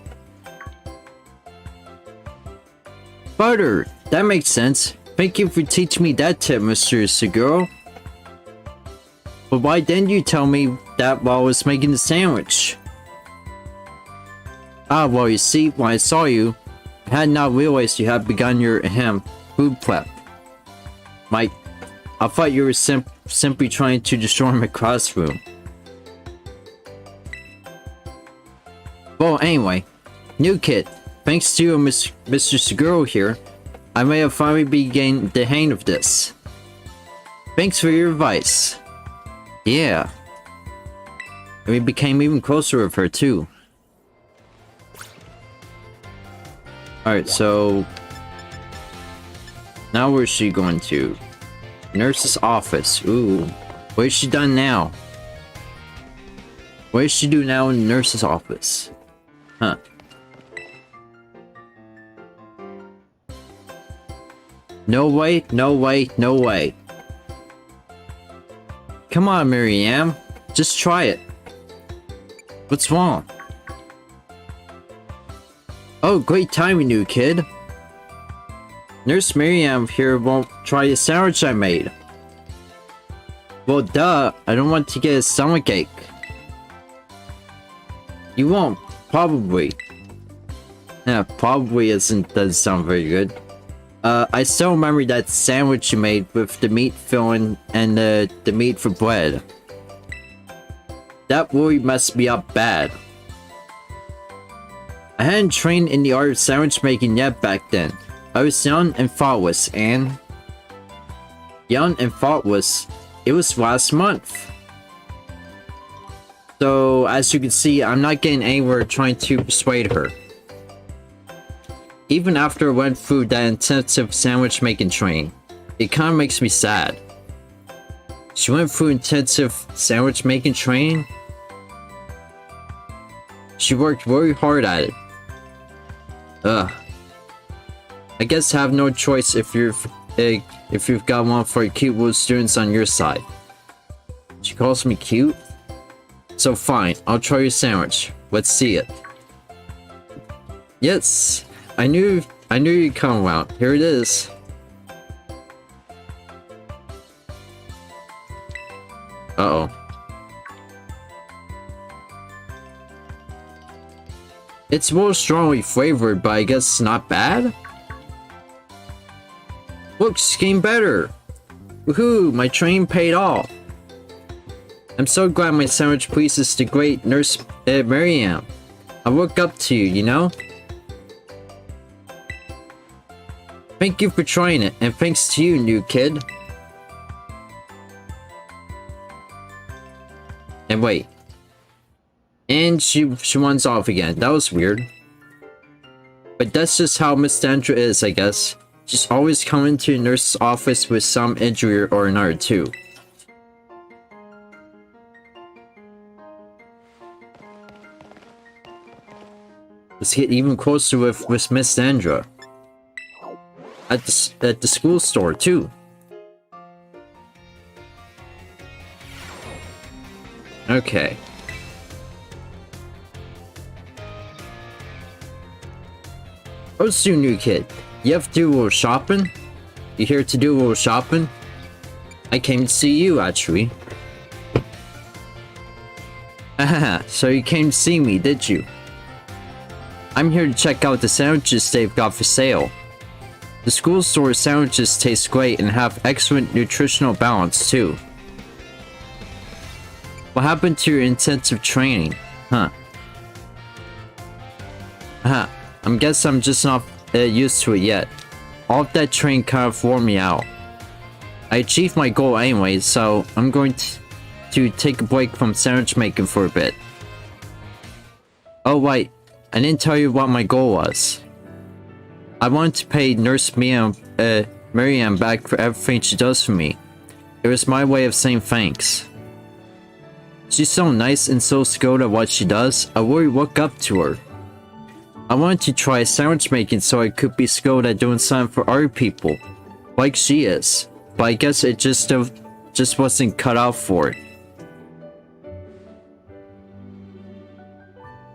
Butter! That makes sense. Thank you for teaching me that tip, Mr. Seguro. But why didn't you tell me that while I was making the sandwich? Ah, well, you see, when I saw you, I had not realized you had begun your food prep. I thought you were simply trying to destroy my classroom. Well, anyway, new kid, thanks to you and Mr. Seguro here, I may have finally begun the hang of this. Thanks for your advice. Yeah. And we became even closer with her too. Alright, so... Now where's she going to? Nurse's office. Ooh. What has she done now? What does she do now in the nurse's office? Huh. No way, no way, no way. Come on, Miriam. Just try it. What's wrong? Oh, great timing, new kid. Nurse Miriam here won't try the sandwich I made. Well, duh. I don't want to get a stomachache. You won't. Probably. Yeah, probably doesn't sound very good. I still remember that sandwich you made with the meat filling and the meat for bread. That really messed me up bad. I hadn't trained in the art of sandwich making yet back then. I was young and thoughtless, and... Young and thoughtless? It was last month. So, as you can see, I'm not getting anywhere trying to persuade her. Even after I went through that intensive sandwich making training, it kinda makes me sad. She went through intensive sandwich making training? She worked very hard at it. Ugh. I guess I have no choice if you've got one for your cute little students on your side. She calls me cute? So fine, I'll try your sandwich. Let's see it. Yes, I knew you'd come around. Here it is. Uh-oh. It's more strongly flavored, but I guess it's not bad? Looks getting better! Woohoo! My training paid off! I'm so glad my sandwich pleases the great Nurse Miriam. I look up to you, you know? Thank you for trying it, and thanks to you, new kid. And wait. And she runs off again. That was weird. But that's just how Miss Sandra is, I guess. She's always coming to the nurse's office with some injury or another too. Let's get even closer with Miss Sandra. At the school store too. Okay. Oh, soon, new kid. You have to do a little shopping? You here to do a little shopping? I came to see you, actually. Haha, so you came to see me, did you? I'm here to check out the sandwiches they've got for sale. The school store sandwiches taste great and have excellent nutritional balance, too. What happened to your intensive training? Huh. Haha, I guess I'm just not used to it yet. All of that training kind of wore me out. I achieved my goal anyway, so I'm going to take a break from sandwich making for a bit. Oh wait, I didn't tell you what my goal was. I wanted to pay Nurse Miriam back for everything she does for me. It was my way of saying thanks. She's so nice and so skilled at what she does, I really look up to her. I wanted to try sandwich making so I could be skilled at doing something for other people, like she is, but I guess it just wasn't cut out for it.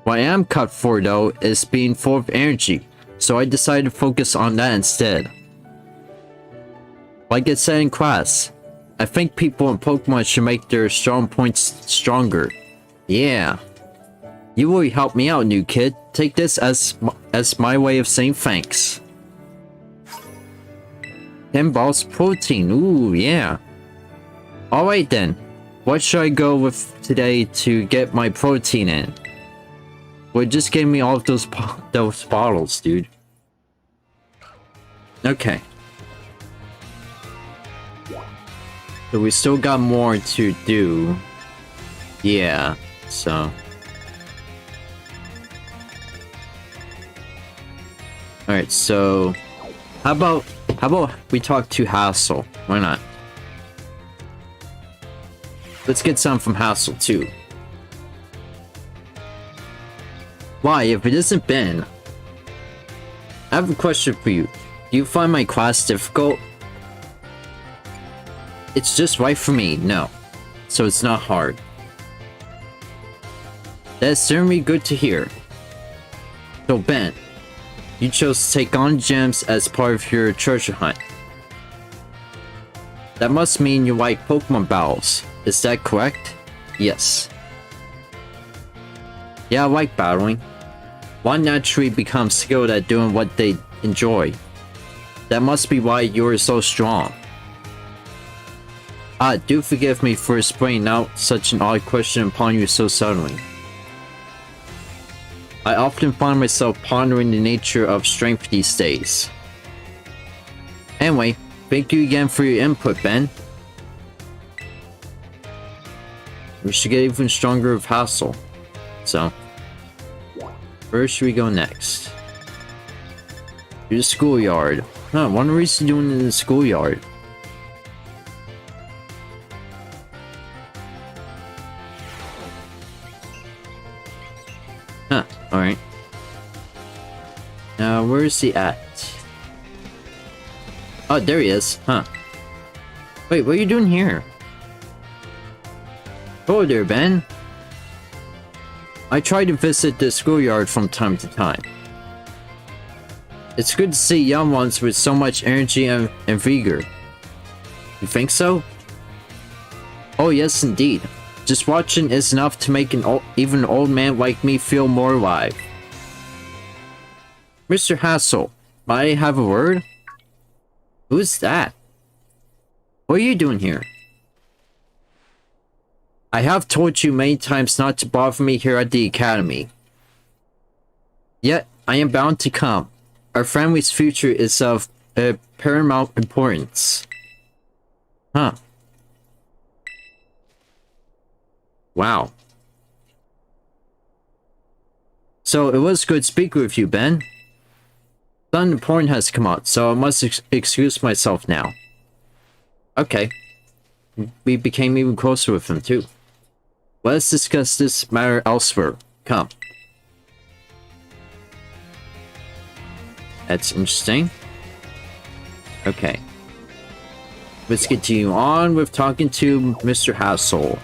What I am cut for though is being full of energy, so I decided to focus on that instead. Like I said in class, I think people in Pokemon should make their strong points stronger. Yeah. You really helped me out, new kid. Take this as my way of saying thanks. 10 balls protein. Ooh, yeah. Alright then. What should I go with today to get my protein in? Well, just gave me all of those bottles, dude. Okay. So we still got more to do. Yeah, so... Alright, so how about we talk to Hassel? Why not? Let's get some from Hassel too. Why, if it isn't Ben? I have a question for you. Do you find my class difficult? It's just right for me, no. So it's not hard. That's certainly good to hear. So Ben, you chose to take on gems as part of your treasure hunt. That must mean you like Pokemon battles. Is that correct? Yes. Yeah, I like battling. One naturally becomes skilled at doing what they enjoy. That must be why you're so strong. Do forgive me for spraying out such an odd question upon you so suddenly. I often find myself pondering the nature of strength these days. Anyway, thank you again for your input, Ben. We should get even stronger with Hassel. So, where should we go next? To the schoolyard. Huh, wonder what he's doing in the schoolyard. Huh, alright. Now, where is he at? Oh, there he is. Huh. Wait, what are you doing here? Hello there, Ben. I try to visit the schoolyard from time to time. It's good to see young ones with so much energy and vigor. You think so? Oh yes, indeed. Just watching is enough to make even an old man like me feel more alive. Mr. Hassel, might I have a word? Who's that? What are you doing here? I have told you many times not to bother me here at the Academy. Yet, I am bound to come. Our family's future is of paramount importance. Huh. Wow. So, it was good speaking with you, Ben. Something important has come out, so I must excuse myself now. Okay. We became even closer with him, too. Let's discuss this matter elsewhere. Come. That's interesting. Okay. Let's continue on with talking to Mr. Hassel,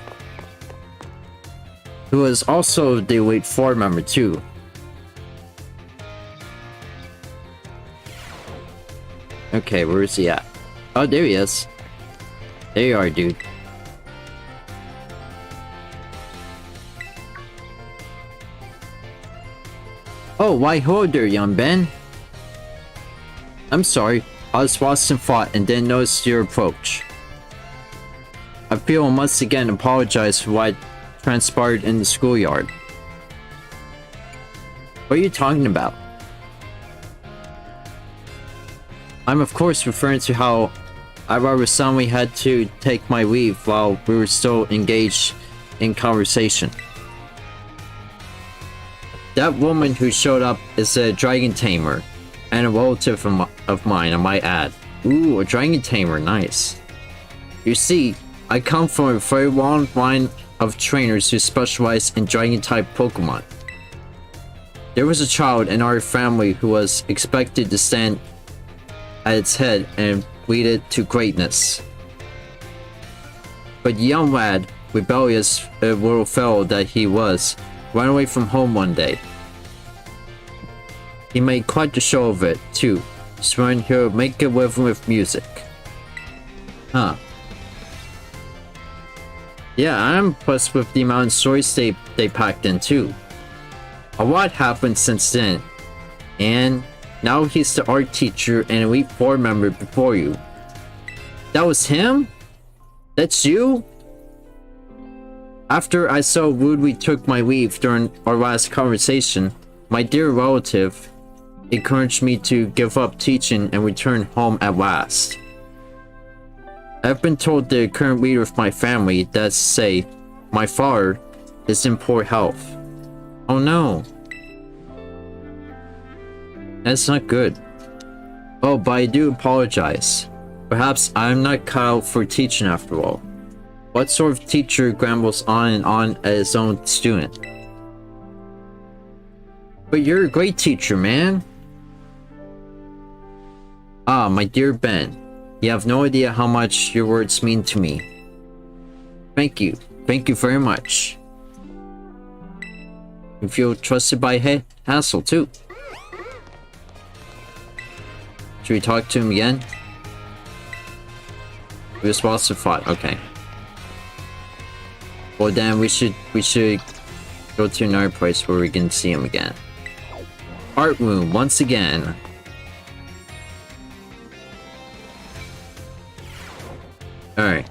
who is also the Elite Four member too. Okay, where is he at? Oh, there he is. There you are, dude. Oh, why hello there, young Ben. I'm sorry, I was lost in thought and didn't notice your approach. I feel I must again apologize for what transpired in the schoolyard. What are you talking about? I'm of course referring to how I rather suddenly had to take my leave while we were still engaged in conversation. That woman who showed up is a dragon tamer, and a relative of mine, I might add. Ooh, a dragon tamer, nice. You see, I come from a very long line of trainers who specialize in dragon-type Pokemon. There was a child in our family who was expected to stand at its head and lead it to greatness. But the young lad, rebellious little fellow that he was, ran away from home one day. He made quite a show of it, too, swearing he'll make a living with music. Huh. Yeah, I'm impressed with the amount of stories they packed in, too. A lot happened since then, and now he's the art teacher and Elite Four member before you. That was him? That's you? After I so rudely took my leave during our last conversation, my dear relative encouraged me to give up teaching and return home at last. I've been told the current leader of my family, that's to say, my father, is in poor health. Oh no. That's not good. Oh, but I do apologize. Perhaps I'm not cut out for teaching after all. What sort of teacher grumbles on and on at his own student? But you're a great teacher, man. Ah, my dear Ben. You have no idea how much your words mean to me. Thank you. Thank you very much. You feel trusted by Hassel, too. Should we talk to him again? Responsive thought, okay. Well then we should go to another place where we can see him again. Art room once again. Alright.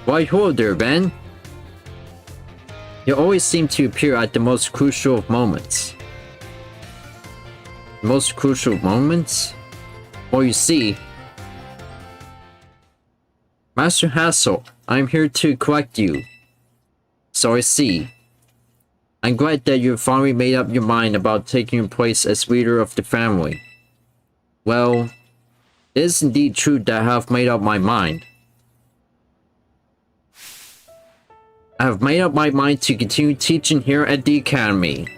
Why hello there, Ben. You always seem to appear at the most crucial of moments. Most crucial moments? Well, you see, Master Hassel, I'm here to correct you. So I see. I'm glad that you've finally made up your mind about taking your place as leader of the family. Well, it is indeed true that I have made up my mind. I have made up my mind to continue teaching here at the Academy.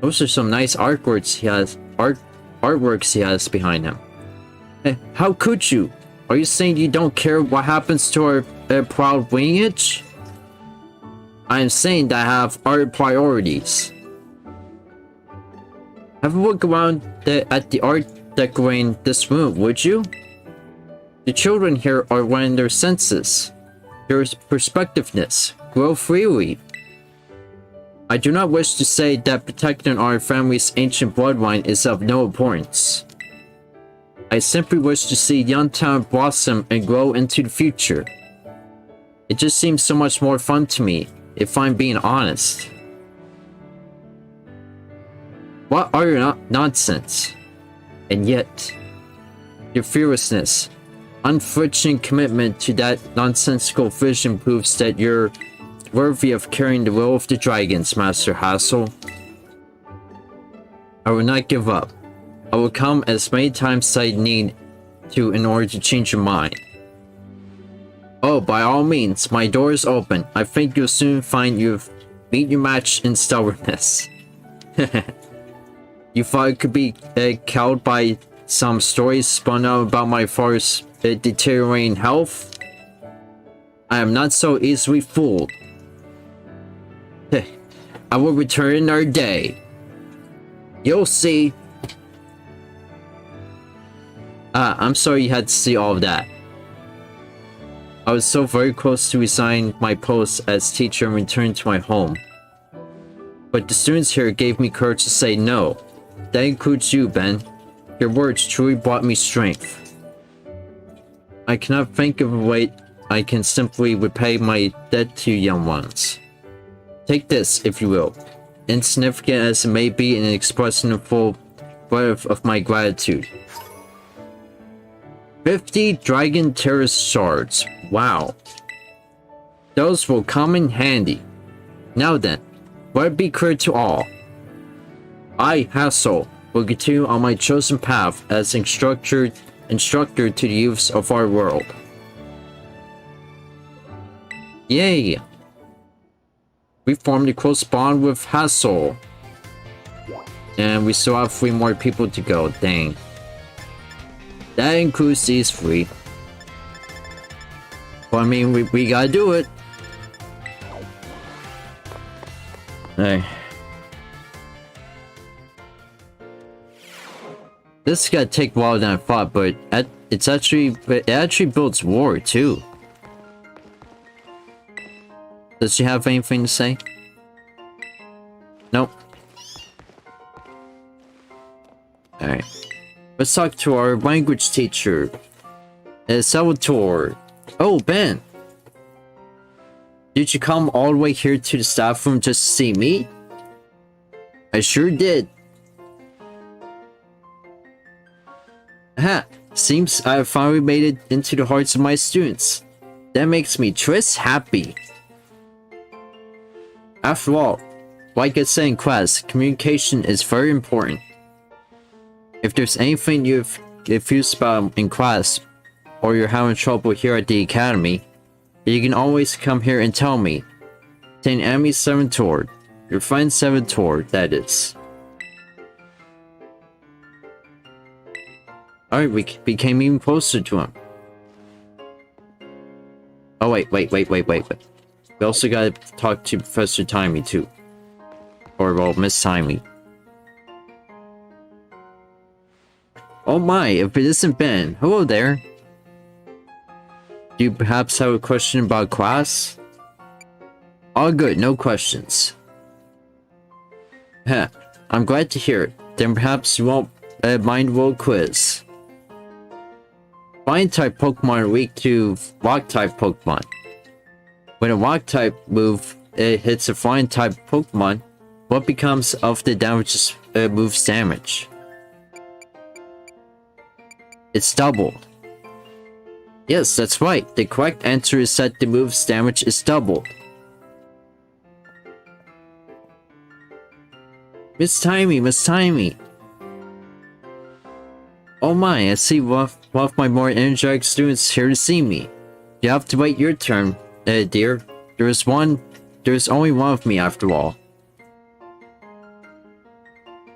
Those are some nice artworks he has behind him. How could you? Are you saying you don't care what happens to our proud lineage? I am saying that I have other priorities. Have a look around at the art decorating this room, would you? The children here are learning their senses, their perspectiveness, grow freely. I do not wish to say that protecting our family's ancient bloodline is of no importance. I simply wish to see young talent blossom and grow into the future. It just seems so much more fun to me, if I'm being honest. What are your nonsense? And yet, your fearlessness, unflinching commitment to that nonsensical vision proves that you're worthy of carrying the will of the dragons, Master Hassel. I will not give up. I will come as many times as I need to in order to change your mind. Oh, by all means, my door is open. I think you'll soon find you've beat your match in stubbornness. You thought it could be cowed by some stories spun out about my father's deteriorating health? I am not so easily fooled. I will return another day. You'll see. I'm sorry you had to see all of that. I was so very close to resigning my post as teacher and returning to my home. But the students here gave me courage to say no. That includes you, Ben. Your words truly brought me strength. I cannot think of a way I can simply repay my debt to you young ones. Take this, if you will. Insignificant as it may be in expressing the full breadth of my gratitude. 50 Dragon Terrace shards. Wow. Those will come in handy. Now then, let it be clear to all. I, Hassel, will continue on my chosen path as instructor to the youths of our world. Yay! We formed a close bond with Hassel. And we still have 3 more people to go, dang. That includes these 3. Well, I mean, we gotta do it. Hey. This is gonna take a while than I thought, but it actually builds war too. Does she have anything to say? Nope. Alright. Let's talk to our language teacher. Salvatore. Oh, Ben. Did you come all the way here to the staff room just to see me? I sure did. Aha. Seems I have finally made it into the hearts of my students. That makes me twist happy. After all, like I said in class, communication is very important. If there's anything you've confused about in class, or you're having trouble here at the academy, you can always come here and tell me. Saying enemy Saboteur, your friend Saboteur, that is. Alright, we became even closer to him. Oh wait. We also gotta talk to Professor Timey too. Or well, Miss Timey. Oh my, if it isn't Ben. Hello there. Do you perhaps have a question about class? All good, no questions. Heh, I'm glad to hear it. Then perhaps you won't mind a little quiz. Flying-type Pokemon are weak to Rock-type Pokemon. When a Rock-type move hits a Flying-type Pokemon, what becomes of the damage's move's damage? It's doubled. Yes, that's right. The correct answer is that the move's damage is doubled. Miss Timey. Oh my, I see one of my more energetic students here to see me. You have to wait your turn, dear. There's only one of me after all.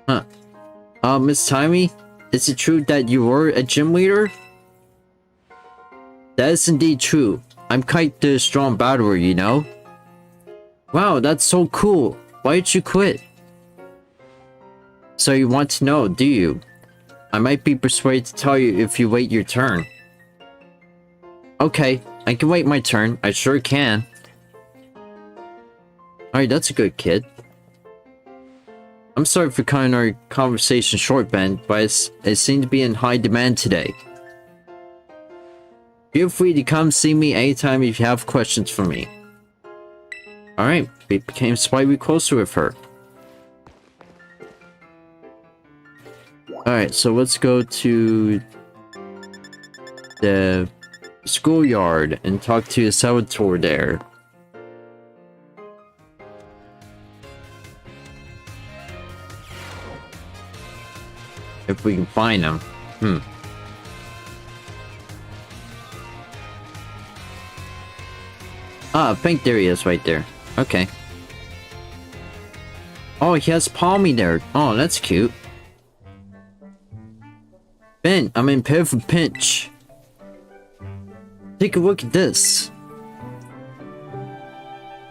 Huh. Miss Timey, is it true that you were a gym leader? That is indeed true. I'm quite the strong battler, you know? Wow, that's so cool. Why did you quit? So you want to know, do you? I might be persuaded to tell you if you wait your turn. Okay, I can wait my turn. I sure can. Alright, that's a good kid. I'm sorry for cutting our conversation short, Ben, but it seemed to be in high demand today. Feel free to come see me anytime if you have questions for me. Alright, we became slightly closer with her. Alright, so let's go to the schoolyard and talk to the Saboteur there. If we can find him. Ah, I think there he is right there. Okay. Oh, he has Palmy there. Oh, that's cute. Ben, I'm in a for pinch. Take a look at this.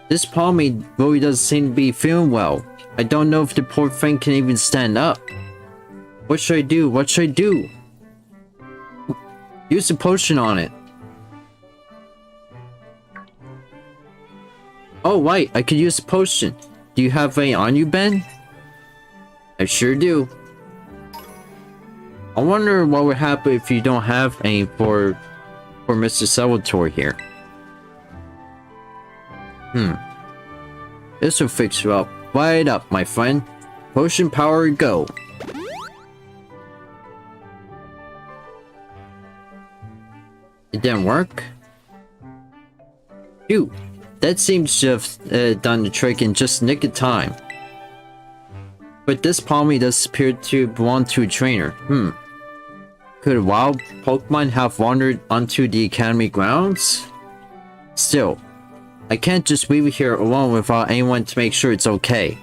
This Palmy really doesn't seem to be feeling well. I don't know if the poor thing can even stand up. What should I do? What should I do? Use a potion on it. Oh, right, I could use a potion. Do you have any on you, Ben? I sure do. I wonder what would happen if you don't have any for Mr. Saboteur here. This will fix you up. Right up, my friend. Potion power, go. It didn't work? Phew. That seems to have done the trick in just the nick of time. But this Palmy does appear to belong to a trainer. Could a wild Pokemon have wandered onto the academy grounds? Still, I can't just leave it here alone without anyone to make sure it's okay.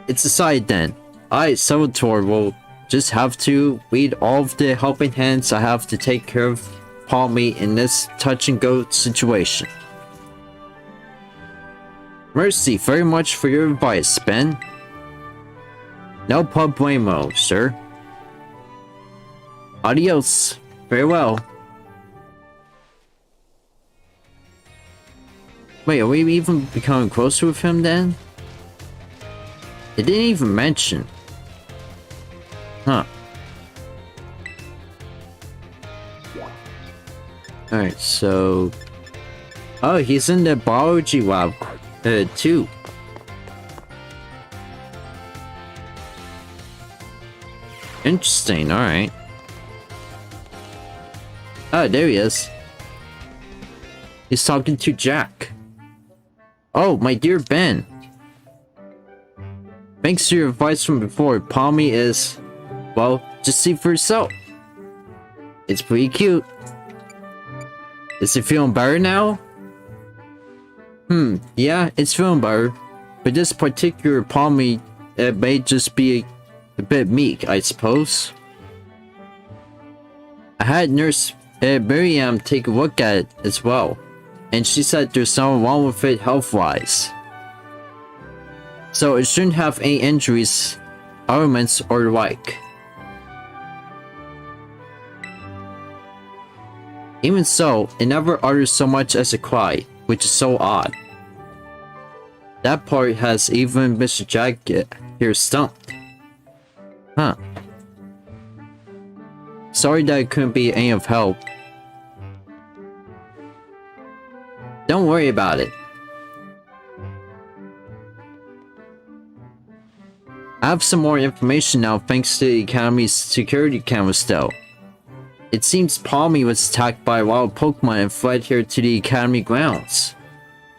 It's decided then. I, Saboteur, will just have to lead all of the helping hands I have to take care of Palmy in this touch-and-go situation. Mercy very much for your advice, Ben. No problemo, sir. Adios. Farewell. Wait, are we even becoming closer with him then? It didn't even mention. Huh. Alright, so... Oh, he's in the biology lab, too. Interesting, alright. Oh, there he is. He's talking to Jack. Oh, my dear Ben. Thanks to your advice from before, Palmy is, well, just see for yourself. It's pretty cute. Is it feeling better now? Yeah, it's feeling better. But this particular Palmy, it may just be a bit meek, I suppose. I had Nurse Miriam take a look at it as well, and she said there's something wrong with it health-wise. So it shouldn't have any injuries, ailments, or the like. Even so, it never utters so much as a cry, which is so odd. That part has even Mr. Jacket here stumped. Huh. Sorry that it couldn't be any of help. Don't worry about it. I have some more information now thanks to the Academy's security cameras though. It seems Palmy was attacked by a wild Pokemon and fled here to the Academy grounds.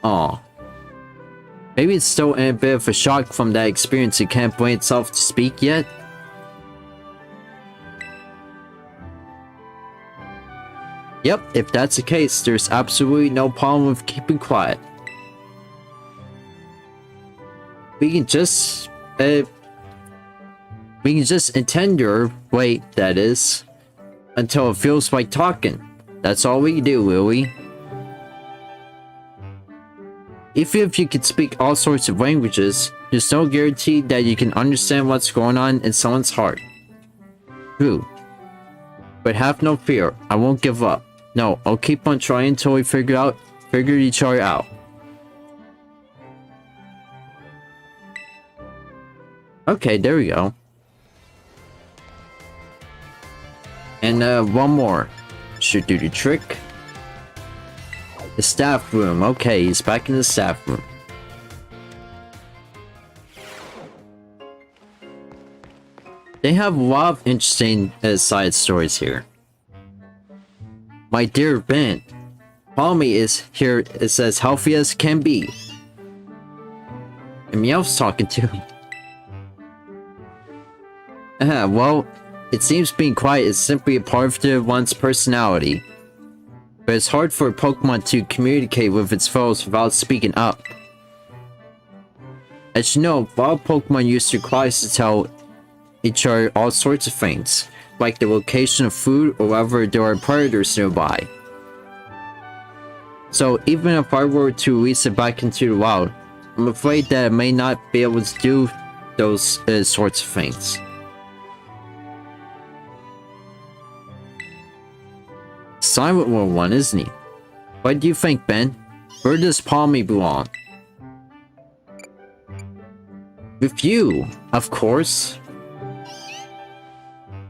Aw. Maybe it's still in a bit of a shock from that experience and can't bring itself to speak yet? Yep, if that's the case, there's absolutely no problem with keeping quiet. We can just intend your wait, that is, until it feels like talking. That's all we can do, will we? Even if you can speak all sorts of languages, there's no guarantee that you can understand what's going on in someone's heart. True. But have no fear, I won't give up. No, I'll keep on trying until we figure each other out. Okay, there we go. And one more. Should do the trick. The staff room. Okay, he's back in the staff room. They have a lot of interesting side stories here. My dear Ben, Palmy is here is as healthy as can be. And Meowth's talking to him. Well, it seems being quiet is simply a part of one's personality. But it's hard for a Pokemon to communicate with its foes without speaking up. As you know, wild Pokemon use their cries to tell each other all sorts of things, like the location of food or whether there are predators nearby. So even if I were to release it back into the wild, I'm afraid that it may not be able to do those sorts of things. Silent one, isn't he? What do you think, Ben? Where does Palmy belong? With you, of course.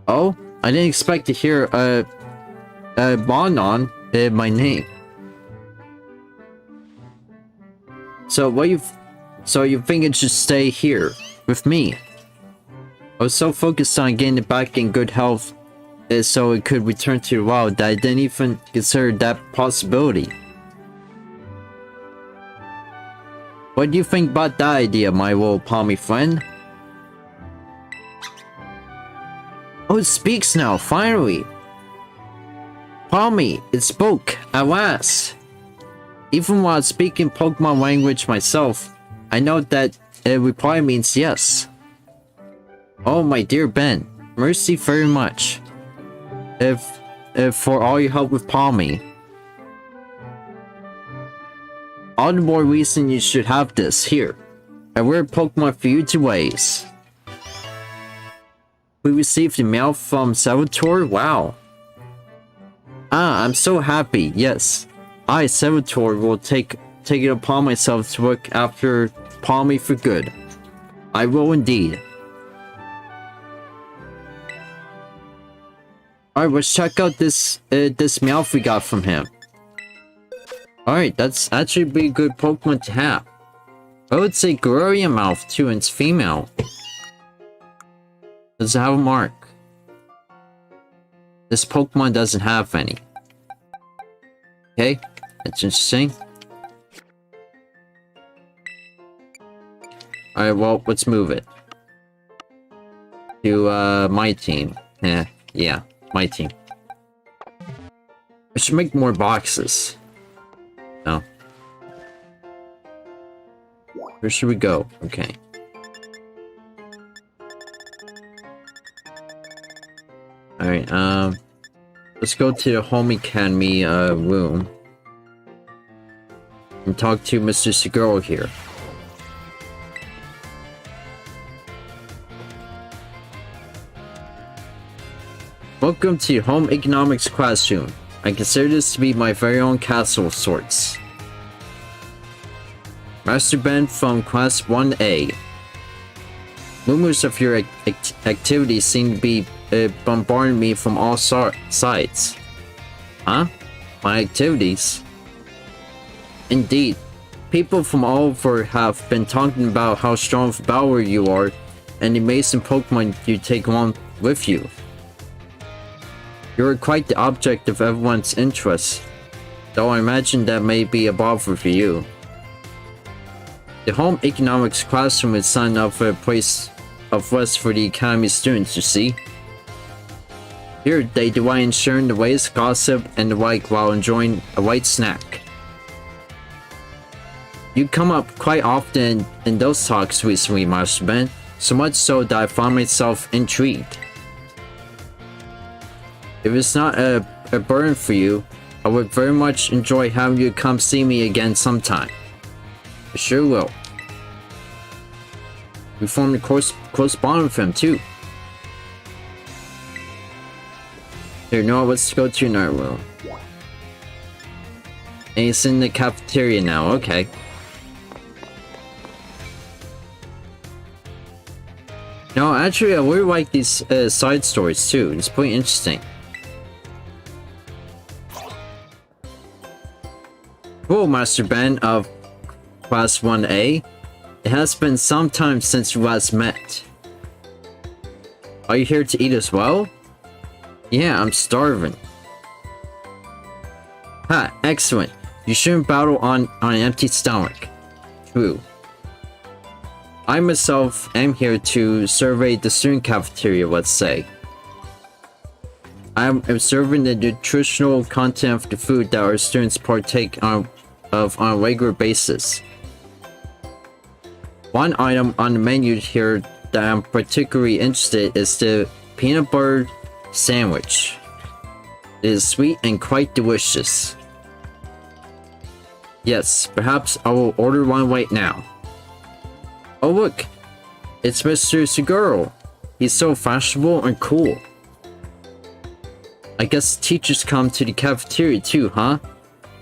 Oh, I didn't expect to hear a Bonon in my name. So you think it should stay here with me? I was so focused on getting it back in good health so it could return to the wild that I didn't even consider that possibility. What do you think about that idea, my little Palmy friend? Oh, it speaks now, finally! Palmy, it spoke, at last! Even while speaking Pokemon language myself, I know that it reply means yes. Oh, my dear Ben, mercy very much. If for all your help with Palmy. All the more reason you should have this, here. A rare Pokemon for you to raise. We received the mail from Salvatore? Wow. Ah, I'm so happy, yes. I, Salvatore, will take it upon myself to look after Palmy for good. I will indeed. Alright, let's check out this Meowth we got from him. Alright, that's actually a good Pokemon to have. I would say Gloria Mouth too, and it's female. Does it have a mark? This Pokemon doesn't have any. Okay, that's interesting. Alright, well, let's move it. to my team. Yeah, my team. I should make more boxes. No. Where should we go? Okay. Alright, let's go to the Home Academy, room. And talk to Mr. Seguro here. Welcome to Home Economics classroom. I consider this to be my very own castle of sorts. Master Ben from Class 1A. Rumors of your activities seem to be bombarding me from all sides. Huh? My activities? Indeed. People from all over have been talking about how strong of a battler you are and the amazing Pokemon you take along with you. You are quite the object of everyone's interest, though I imagine that may be a bother for you. The Home Economics classroom is signed up for a place of rest for the Academy students, you see. Here, they delight in sharing the latest gossip and the like while enjoying a light snack. You come up quite often in those talks recently, Master Ben, so much so that I found myself intrigued. If it's not a burden for you, I would very much enjoy having you come see me again sometime. I sure will. We formed a close bond with him too. Here, no, let's go to another room. And he's in the cafeteria now, okay. No, actually, I really like these side stories too. It's pretty interesting. Cool, Master Ben of Class 1A. It has been some time since we last met. Are you here to eat as well? Yeah, I'm starving. Ha, excellent. You shouldn't battle on an empty stomach. True. I myself am here to survey the student cafeteria, let's say. I'm observing the nutritional content of the food that our students partake of on a regular basis. One item on the menu here that I'm particularly interested in is the peanut butter sandwich. It is sweet and quite delicious. Yes, perhaps I will order one right now. Oh look, it's Mr. Seguro. He's so fashionable and cool. I guess teachers come to the cafeteria too, huh?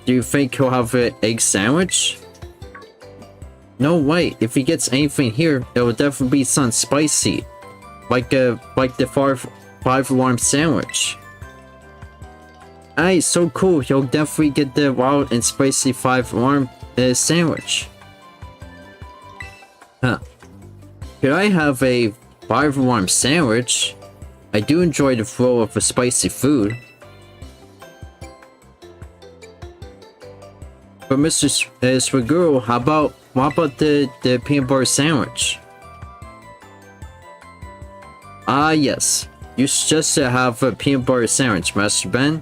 Do you think he'll have an egg sandwich? No way, if he gets anything here, it will definitely be something spicy. Like the 5-alarm sandwich. Hey, so cool, he'll definitely get the wild and spicy 5-alarm sandwich. Huh. Could I have a 5-alarm sandwich? I do enjoy the flow of a spicy food. But Mr. Swiguro, what about the peanut butter sandwich? Ah yes, you suggested to have a peanut butter sandwich, Master Ben.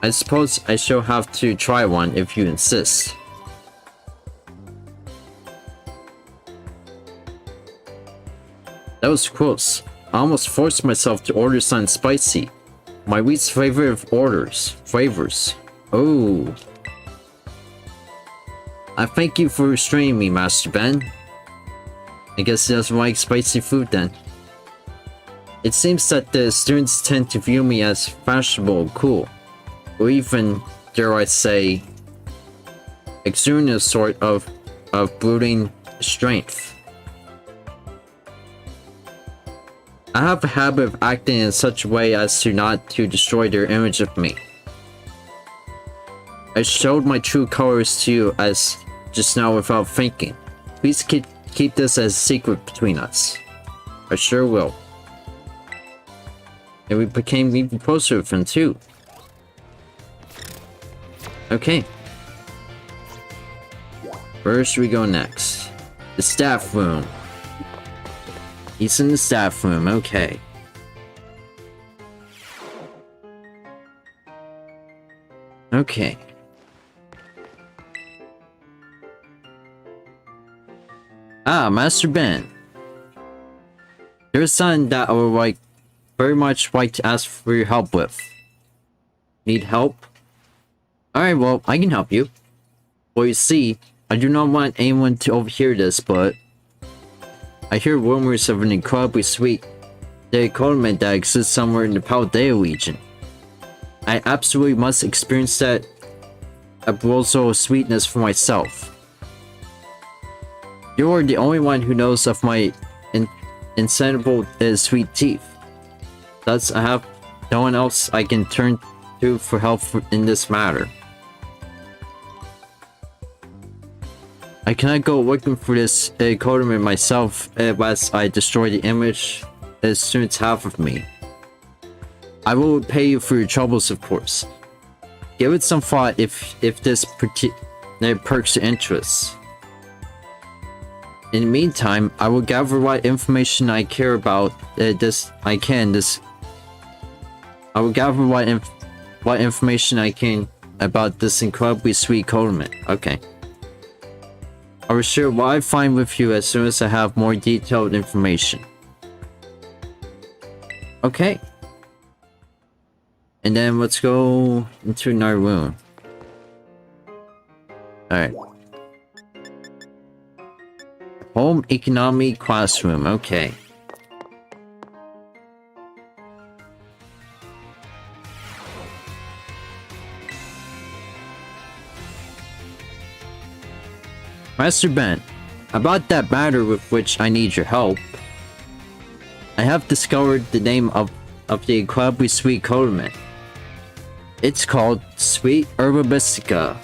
I suppose I shall have to try one if you insist. That was close. I almost forced myself to order something spicy. My least favorite of flavors. Oh. I thank you for restraining me, Master Ben. I guess he doesn't like spicy food then. It seems that the students tend to view me as fashionable and cool, or even, dare I say, exuding a sort of brooding strength. I have a habit of acting in such a way as to not to destroy their image of me. I showed my true colors to you as just now without thinking. Please keep this as a secret between us. I sure will. And we became even closer with him too. Okay. Where should we go next? The staff room. He's in the staff room, okay. Okay. Ah, Master Ben. There's something that I would very much like to ask for your help with. Need help? Alright, well, I can help you. Well, you see, I do not want anyone to overhear this, but I hear rumors of an incredibly sweet Pokémon that exists somewhere in the Paldea region. I absolutely must experience that abrosal of sweetness for myself. You are the only one who knows of my insatiable sweet teeth. Thus, I have no one else I can turn to for help in this matter. I cannot go looking for this Koraidon myself unless I destroy the image that students have of me. I will repay you for your troubles, of course. Give it some thought if this perks your interest. In the meantime, I will gather what information I care about. I will gather what information I can about this incredibly sweet Koraidon. Okay. I will share what I find with you as soon as I have more detailed information. Okay. And then let's go into another room. Alright. Home economy classroom, okay. Master Ben, about that matter with which I need your help, I have discovered the name of the incredibly sweet Koraidon. It's called Sweet Herba Mystica.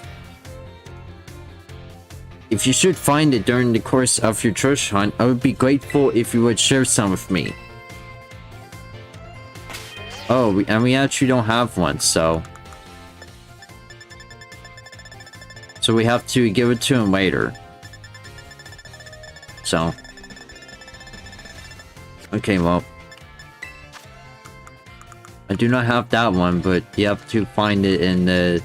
If you should find it during the course of your treasure hunt, I would be grateful if you would share some with me. Oh, we actually don't have one, so we have to give it to him later. So, okay, well, I do not have that one, but you have to find it in the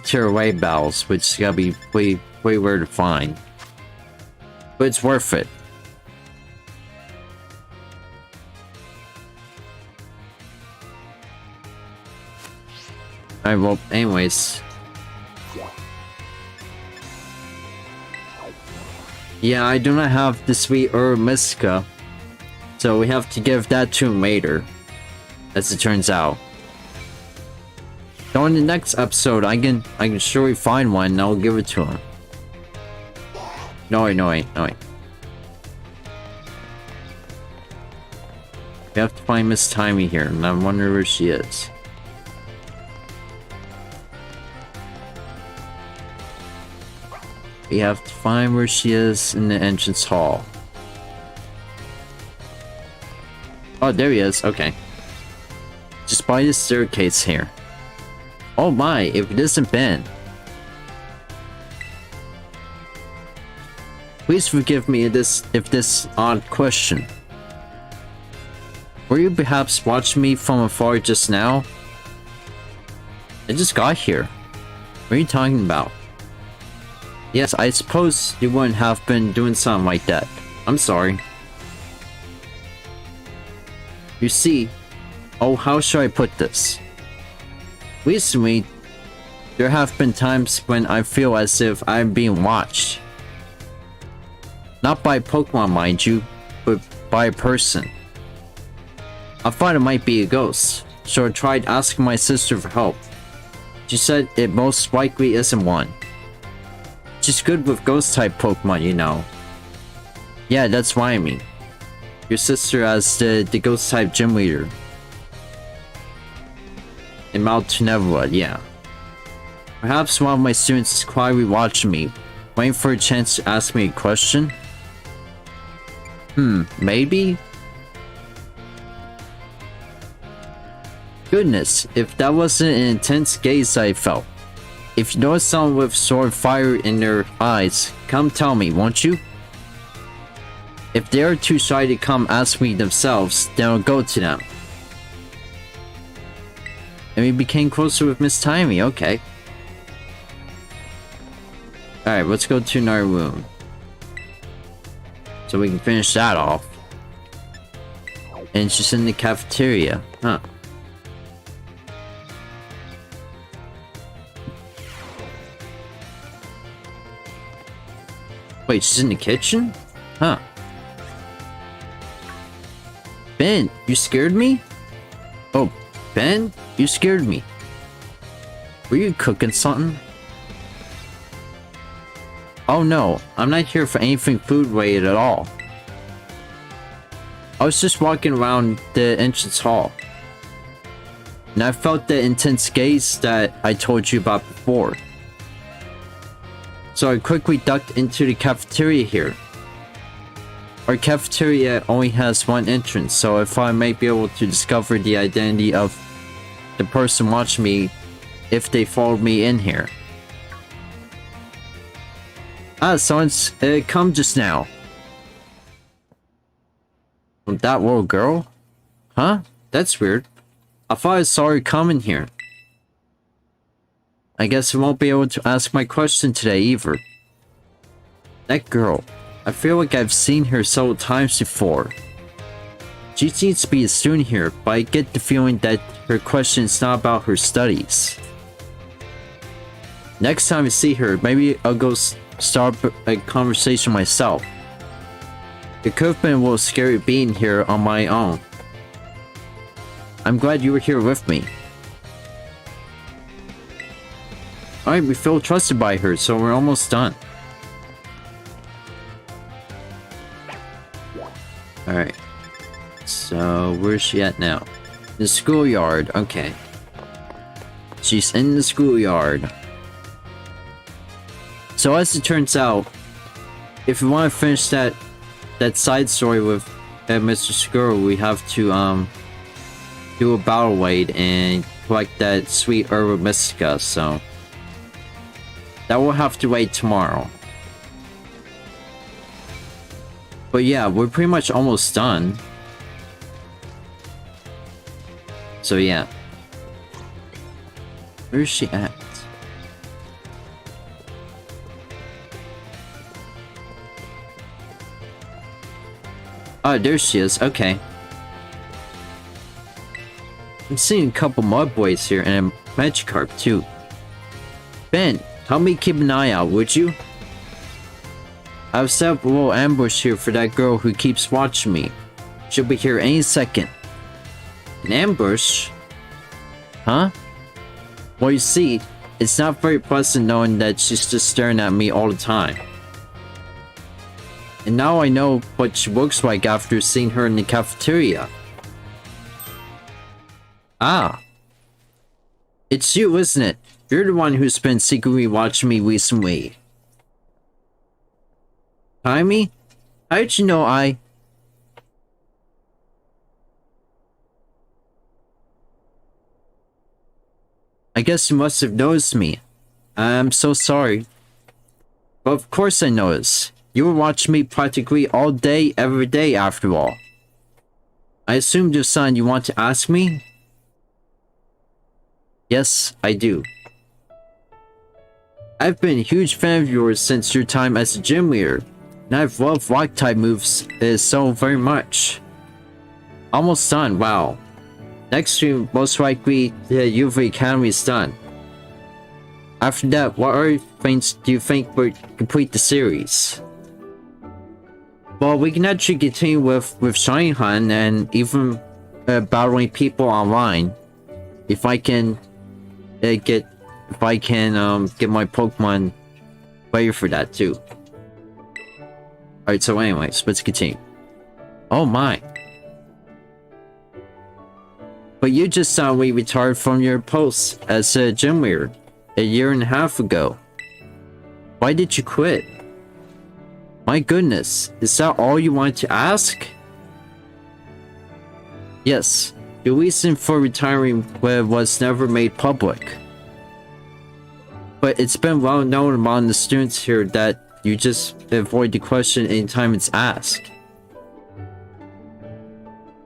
tearaway battles, which is gotta be way rare to find. But it's worth it. Alright, well, anyways. Yeah, I do not have the sweet Herba Mystica, so we have to give that to him later, as it turns out. So in the next episode, I can surely find one and I'll give it to him. No wait. We have to find Miss Timey here, and I wonder where she is. We have to find where she is in the entrance hall. Oh, there he is. Okay. Just by the staircase here. Oh my, if it isn't Ben. Please forgive me if this odd question. Were you perhaps watching me from afar just now? I just got here. What are you talking about? Yes, I suppose you wouldn't have been doing something like that. I'm sorry. You see, oh, how should I put this? Recently, there have been times when I feel as if I'm being watched. Not by Pokemon, mind you, but by a person. I thought it might be a ghost, so I tried asking my sister for help. She said it most likely isn't one. She's good with ghost-type Pokemon, you know. Yeah, that's what I mean. Your sister as the ghost-type gym leader. In Mount Tenebra, yeah. Perhaps one of my students is quietly watching me, waiting for a chance to ask me a question? Maybe? Goodness, if that wasn't an intense gaze I felt. If you notice someone with sword fire in their eyes, come tell me, won't you? If they are too shy to come ask me themselves, then I'll go to them. And we became closer with Miss Timey, okay. Alright, let's go to another room. So we can finish that off. And it's just in the cafeteria, huh. Wait, she's in the kitchen? Huh. Ben, you scared me? Oh, Ben, you scared me. Were you cooking something? Oh no, I'm not here for anything food related at all. I was just walking around the entrance hall. And I felt the intense gaze that I told you about before. So I quickly ducked into the cafeteria here. Our cafeteria only has one entrance, so if I may be able to discover the identity of the person watching me if they followed me in here. Ah, someone's come just now. That little girl? Huh? That's weird. I thought I saw her coming here. I guess I won't be able to ask my question today either. That girl. I feel like I've seen her several times before. She seems to be a student here, but I get the feeling that her question is not about her studies. Next time I see her, maybe I'll go start a conversation myself. It could have been a little scary being here on my own. I'm glad you were here with me. Alright, we feel trusted by her, so we're almost done. Alright. So, where's she at now? The schoolyard, okay. She's in the schoolyard. So as it turns out, if we want to finish that side story with Mr. Squirrel, we have to do a battle raid and collect that sweet herb mystica, so that will have to wait tomorrow. But yeah, we're pretty much almost done. So yeah. Where's she at? Oh, there she is. Okay. I'm seeing a couple mud boys here and a Magikarp too. Ben, help me keep an eye out, would you? I've set up a little ambush here for that girl who keeps watching me. She'll be here any second. An ambush? Huh? Well, you see, it's not very pleasant knowing that she's just staring at me all the time. And now I know what she looks like after seeing her in the cafeteria. Ah. It's you, isn't it? You're the one who's been secretly watching me recently. Timey? How did you know I guess you must have noticed me. I'm so sorry. But of course I noticed. You were watching me practically all day, every day after all. I assumed your son you want to ask me? Yes, I do. I've been a huge fan of yours since your time as a gym leader. And I've loved rock-type moves so very much. Almost done, wow. Next stream, most likely, the Uva Academy is done. After that, what other things do you think would complete the series? Well, we can actually continue with Shiny Hunt and even battling people online. If I can get my Pokemon ready for that too. Alright, so anyways, let's continue. Oh my. But you just suddenly retired from your post as a gym leader a year and a half ago. Why did you quit? My goodness, is that all you wanted to ask? Yes, the reason for retiring was never made public. But it's been well known among the students here that you just avoid the question anytime it's asked.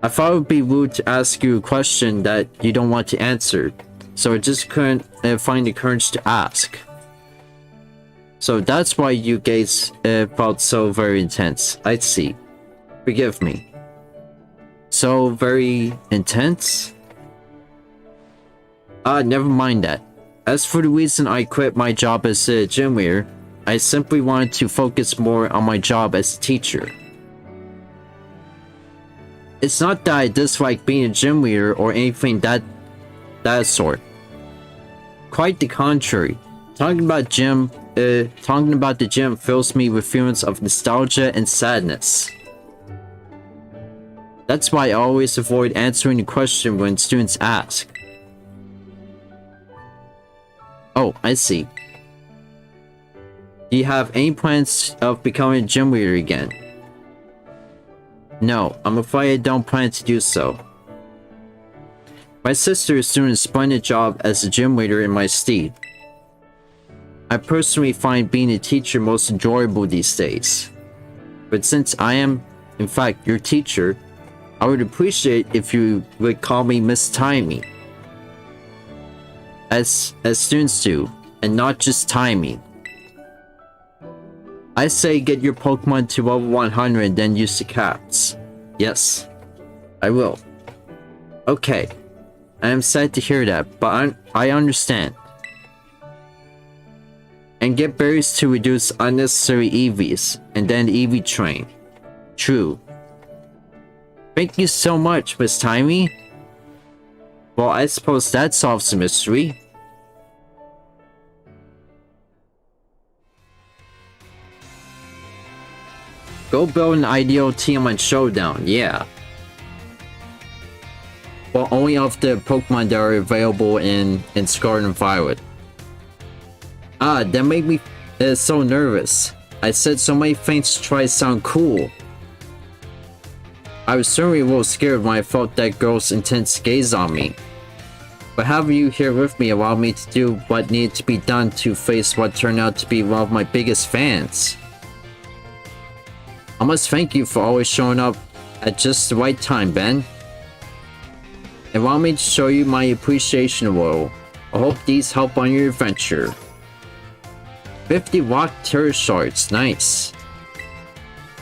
I thought it would be rude to ask you a question that you don't want to answer, so I just couldn't find the courage to ask. So that's why you guys felt so very intense. I see. Forgive me. So very intense? Never mind that. As for the reason I quit my job as a gym leader, I simply wanted to focus more on my job as a teacher. It's not that I dislike being a gym leader or anything that sort. Quite the contrary. Talking about the gym fills me with feelings of nostalgia and sadness. That's why I always avoid answering the question when students ask. Oh, I see. Do you have any plans of becoming a gym leader again? No, I'm afraid I don't plan to do so. My sister is doing a splendid job as a gym leader in my stead. I personally find being a teacher most enjoyable these days. But since I am, in fact, your teacher, I would appreciate if you would call me Miss Timey. As students do, and not just Timey. I say get your Pokemon to level 100 and then use the cats. Yes, I will. Okay, I am sad to hear that, but I understand. And get berries to reduce unnecessary EVs, and then the EV train. True. Thank you so much, Miss Timey. Well, I suppose that solves the mystery. Go build an ideal team on Showdown, yeah. Well, only of the Pokemon that are available in Scarlet and Violet. That made me so nervous. I said so many things to try to sound cool. I was certainly a little scared when I felt that girl's intense gaze on me. But having you here with me allowed me to do what needed to be done to face what turned out to be one of my biggest fans. I must thank you for always showing up at just the right time, Ben. Allow me to show you my appreciation a little. I hope these help on your adventure. 50 rock terror shards, nice.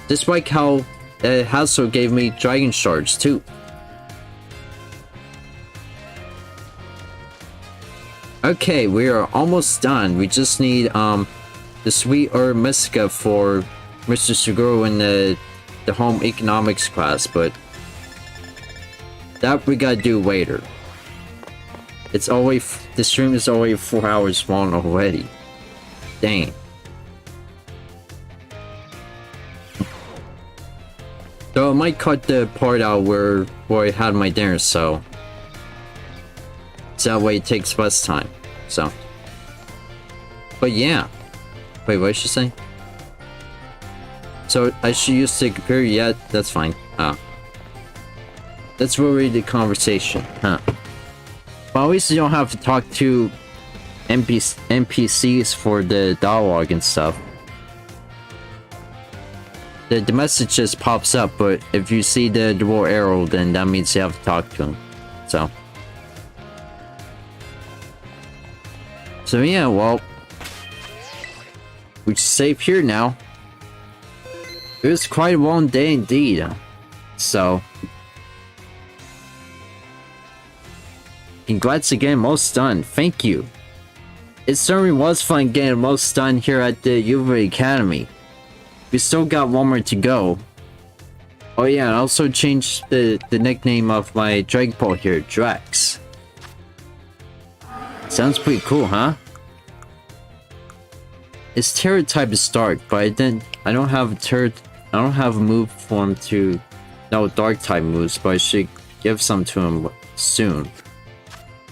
Just like how Hassel gave me dragon shards too. Okay, we are almost done. We just need the sweet herb Mystica for Mr. Suguru in the home economics class, but that we gotta do later. It's always the stream is already 4 hours long already. Dang. So I might cut the part out where I had my dinner, so that way it takes less time. So, but yeah. Wait, what did she say? So I should use the computer? Yeah, that's fine. That's really the conversation, huh? But at least you don't have to talk to NPCs for the dialogue and stuff. The message just pops up, but if you see the little arrow, then that means you have to talk to him. So yeah, well, we should save here now. It was quite a long day indeed. So, congrats again, most done. Thank you. It certainly was fun getting most done here at the Uva Academy. We still got one more to go. Oh yeah, I also changed the nickname of my Dragon Ball here, Drax. Sounds pretty cool, huh? Its terror type is dark, but I don't have a move for him to know dark type moves, but I should give some to him soon.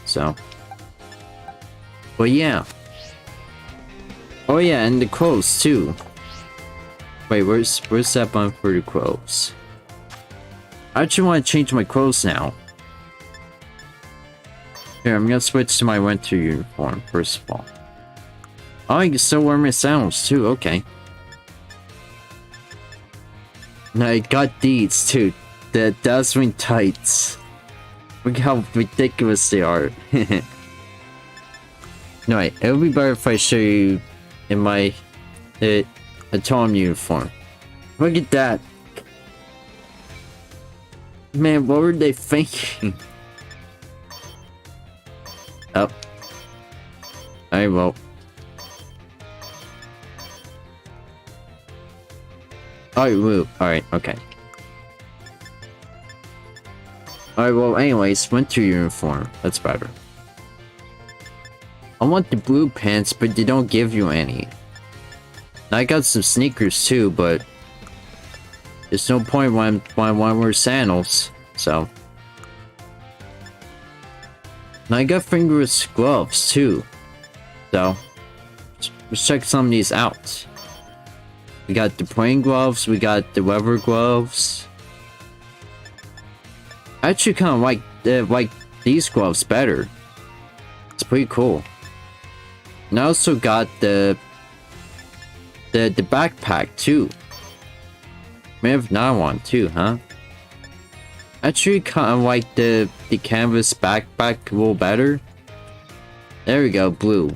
So, but yeah. Oh yeah, and the clothes too. Wait, where's that button for the clothes? I actually want to change my clothes now. Here, I'm gonna switch to my winter uniform first of all. Oh, I can still wear my sandals too, okay. Now I got these too. the dazzling tights. Look how ridiculous they are. No, wait, it would be better if I show you in my Atom uniform. Look at that. Man, what were they thinking? Oh. I will. Alright, woo. Alright, okay. Alright, well, anyways, winter uniform. That's better. I want the blue pants, but they don't give you any. I got some sneakers too, but there's no point when I wear sandals, so. And I got fingerless gloves too, so let's check some of these out. We got the plain gloves, we got the leather gloves. I actually kind of like these gloves better. It's pretty cool. And I also got the backpack too. May have not one too, huh? Actually, kind of like the canvas backpack a little better. There we go, blue.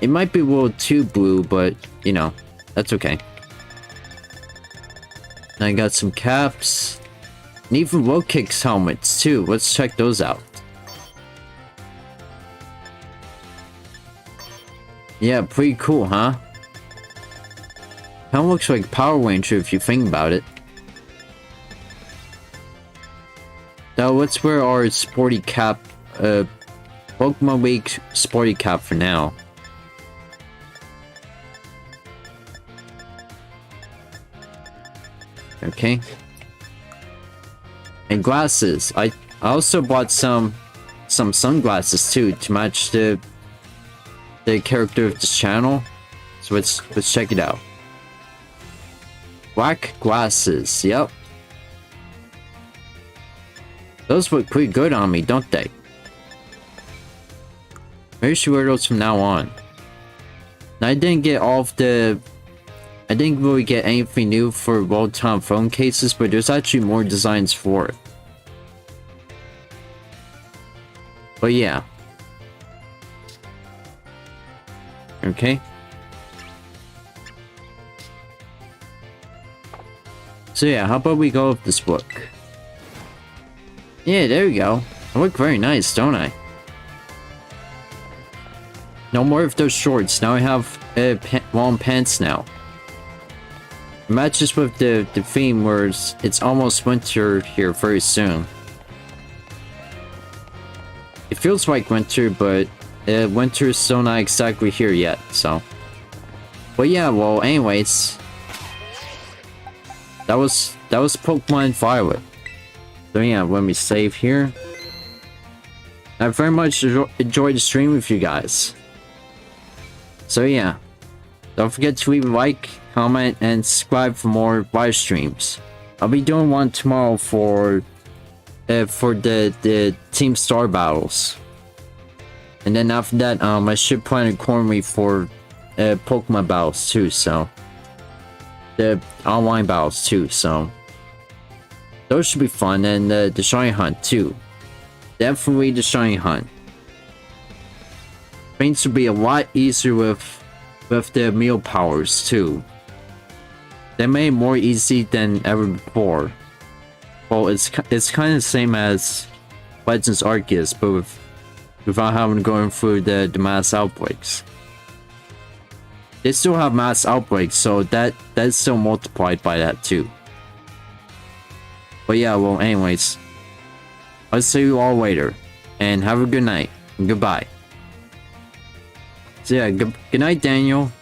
It might be a little too blue, but you know, that's okay. And I got some caps, and even low kicks helmets too. Let's check those out. Yeah, pretty cool, huh? Kinda looks like Power Ranger if you think about it. Now let's wear our sporty cap, Pokemon Week sporty cap for now. Okay. And glasses. I also bought some sunglasses too to match the character of this channel. So let's check it out. Black glasses, yep. Those look pretty good on me, don't they? Maybe I should wear those from now on. Now, I didn't really get anything new for World Time phone cases, but there's actually more designs for it. But yeah. Okay. So yeah, how about we go with this book? Yeah, there we go. I look very nice, don't I? No more of those shorts. Now I have long pants now. It matches with the theme where it's almost winter here very soon. It feels like winter, but winter is still not exactly here yet, so. But yeah, well, anyways. That was Pokemon Violet. So yeah, let me save here. I very much enjoyed the stream with you guys. So yeah, don't forget to leave a like, comment, and subscribe for more live streams. I'll be doing one tomorrow for the Team Star battles, and then after that, I should plan accordingly for Pokemon battles too. So the online battles too. So those should be fun, and the shiny hunt too. Definitely the shiny hunt. Things will be a lot easier with the meal powers too. They made it more easy than ever before. Well, it's kind of the same as Legends Arceus, but without having to go through the mass outbreaks. They still have mass outbreaks, so that's still multiplied by that too. But yeah, well, anyways, I'll see you all later, and have a good night, and goodbye. So yeah, good night, Daniel.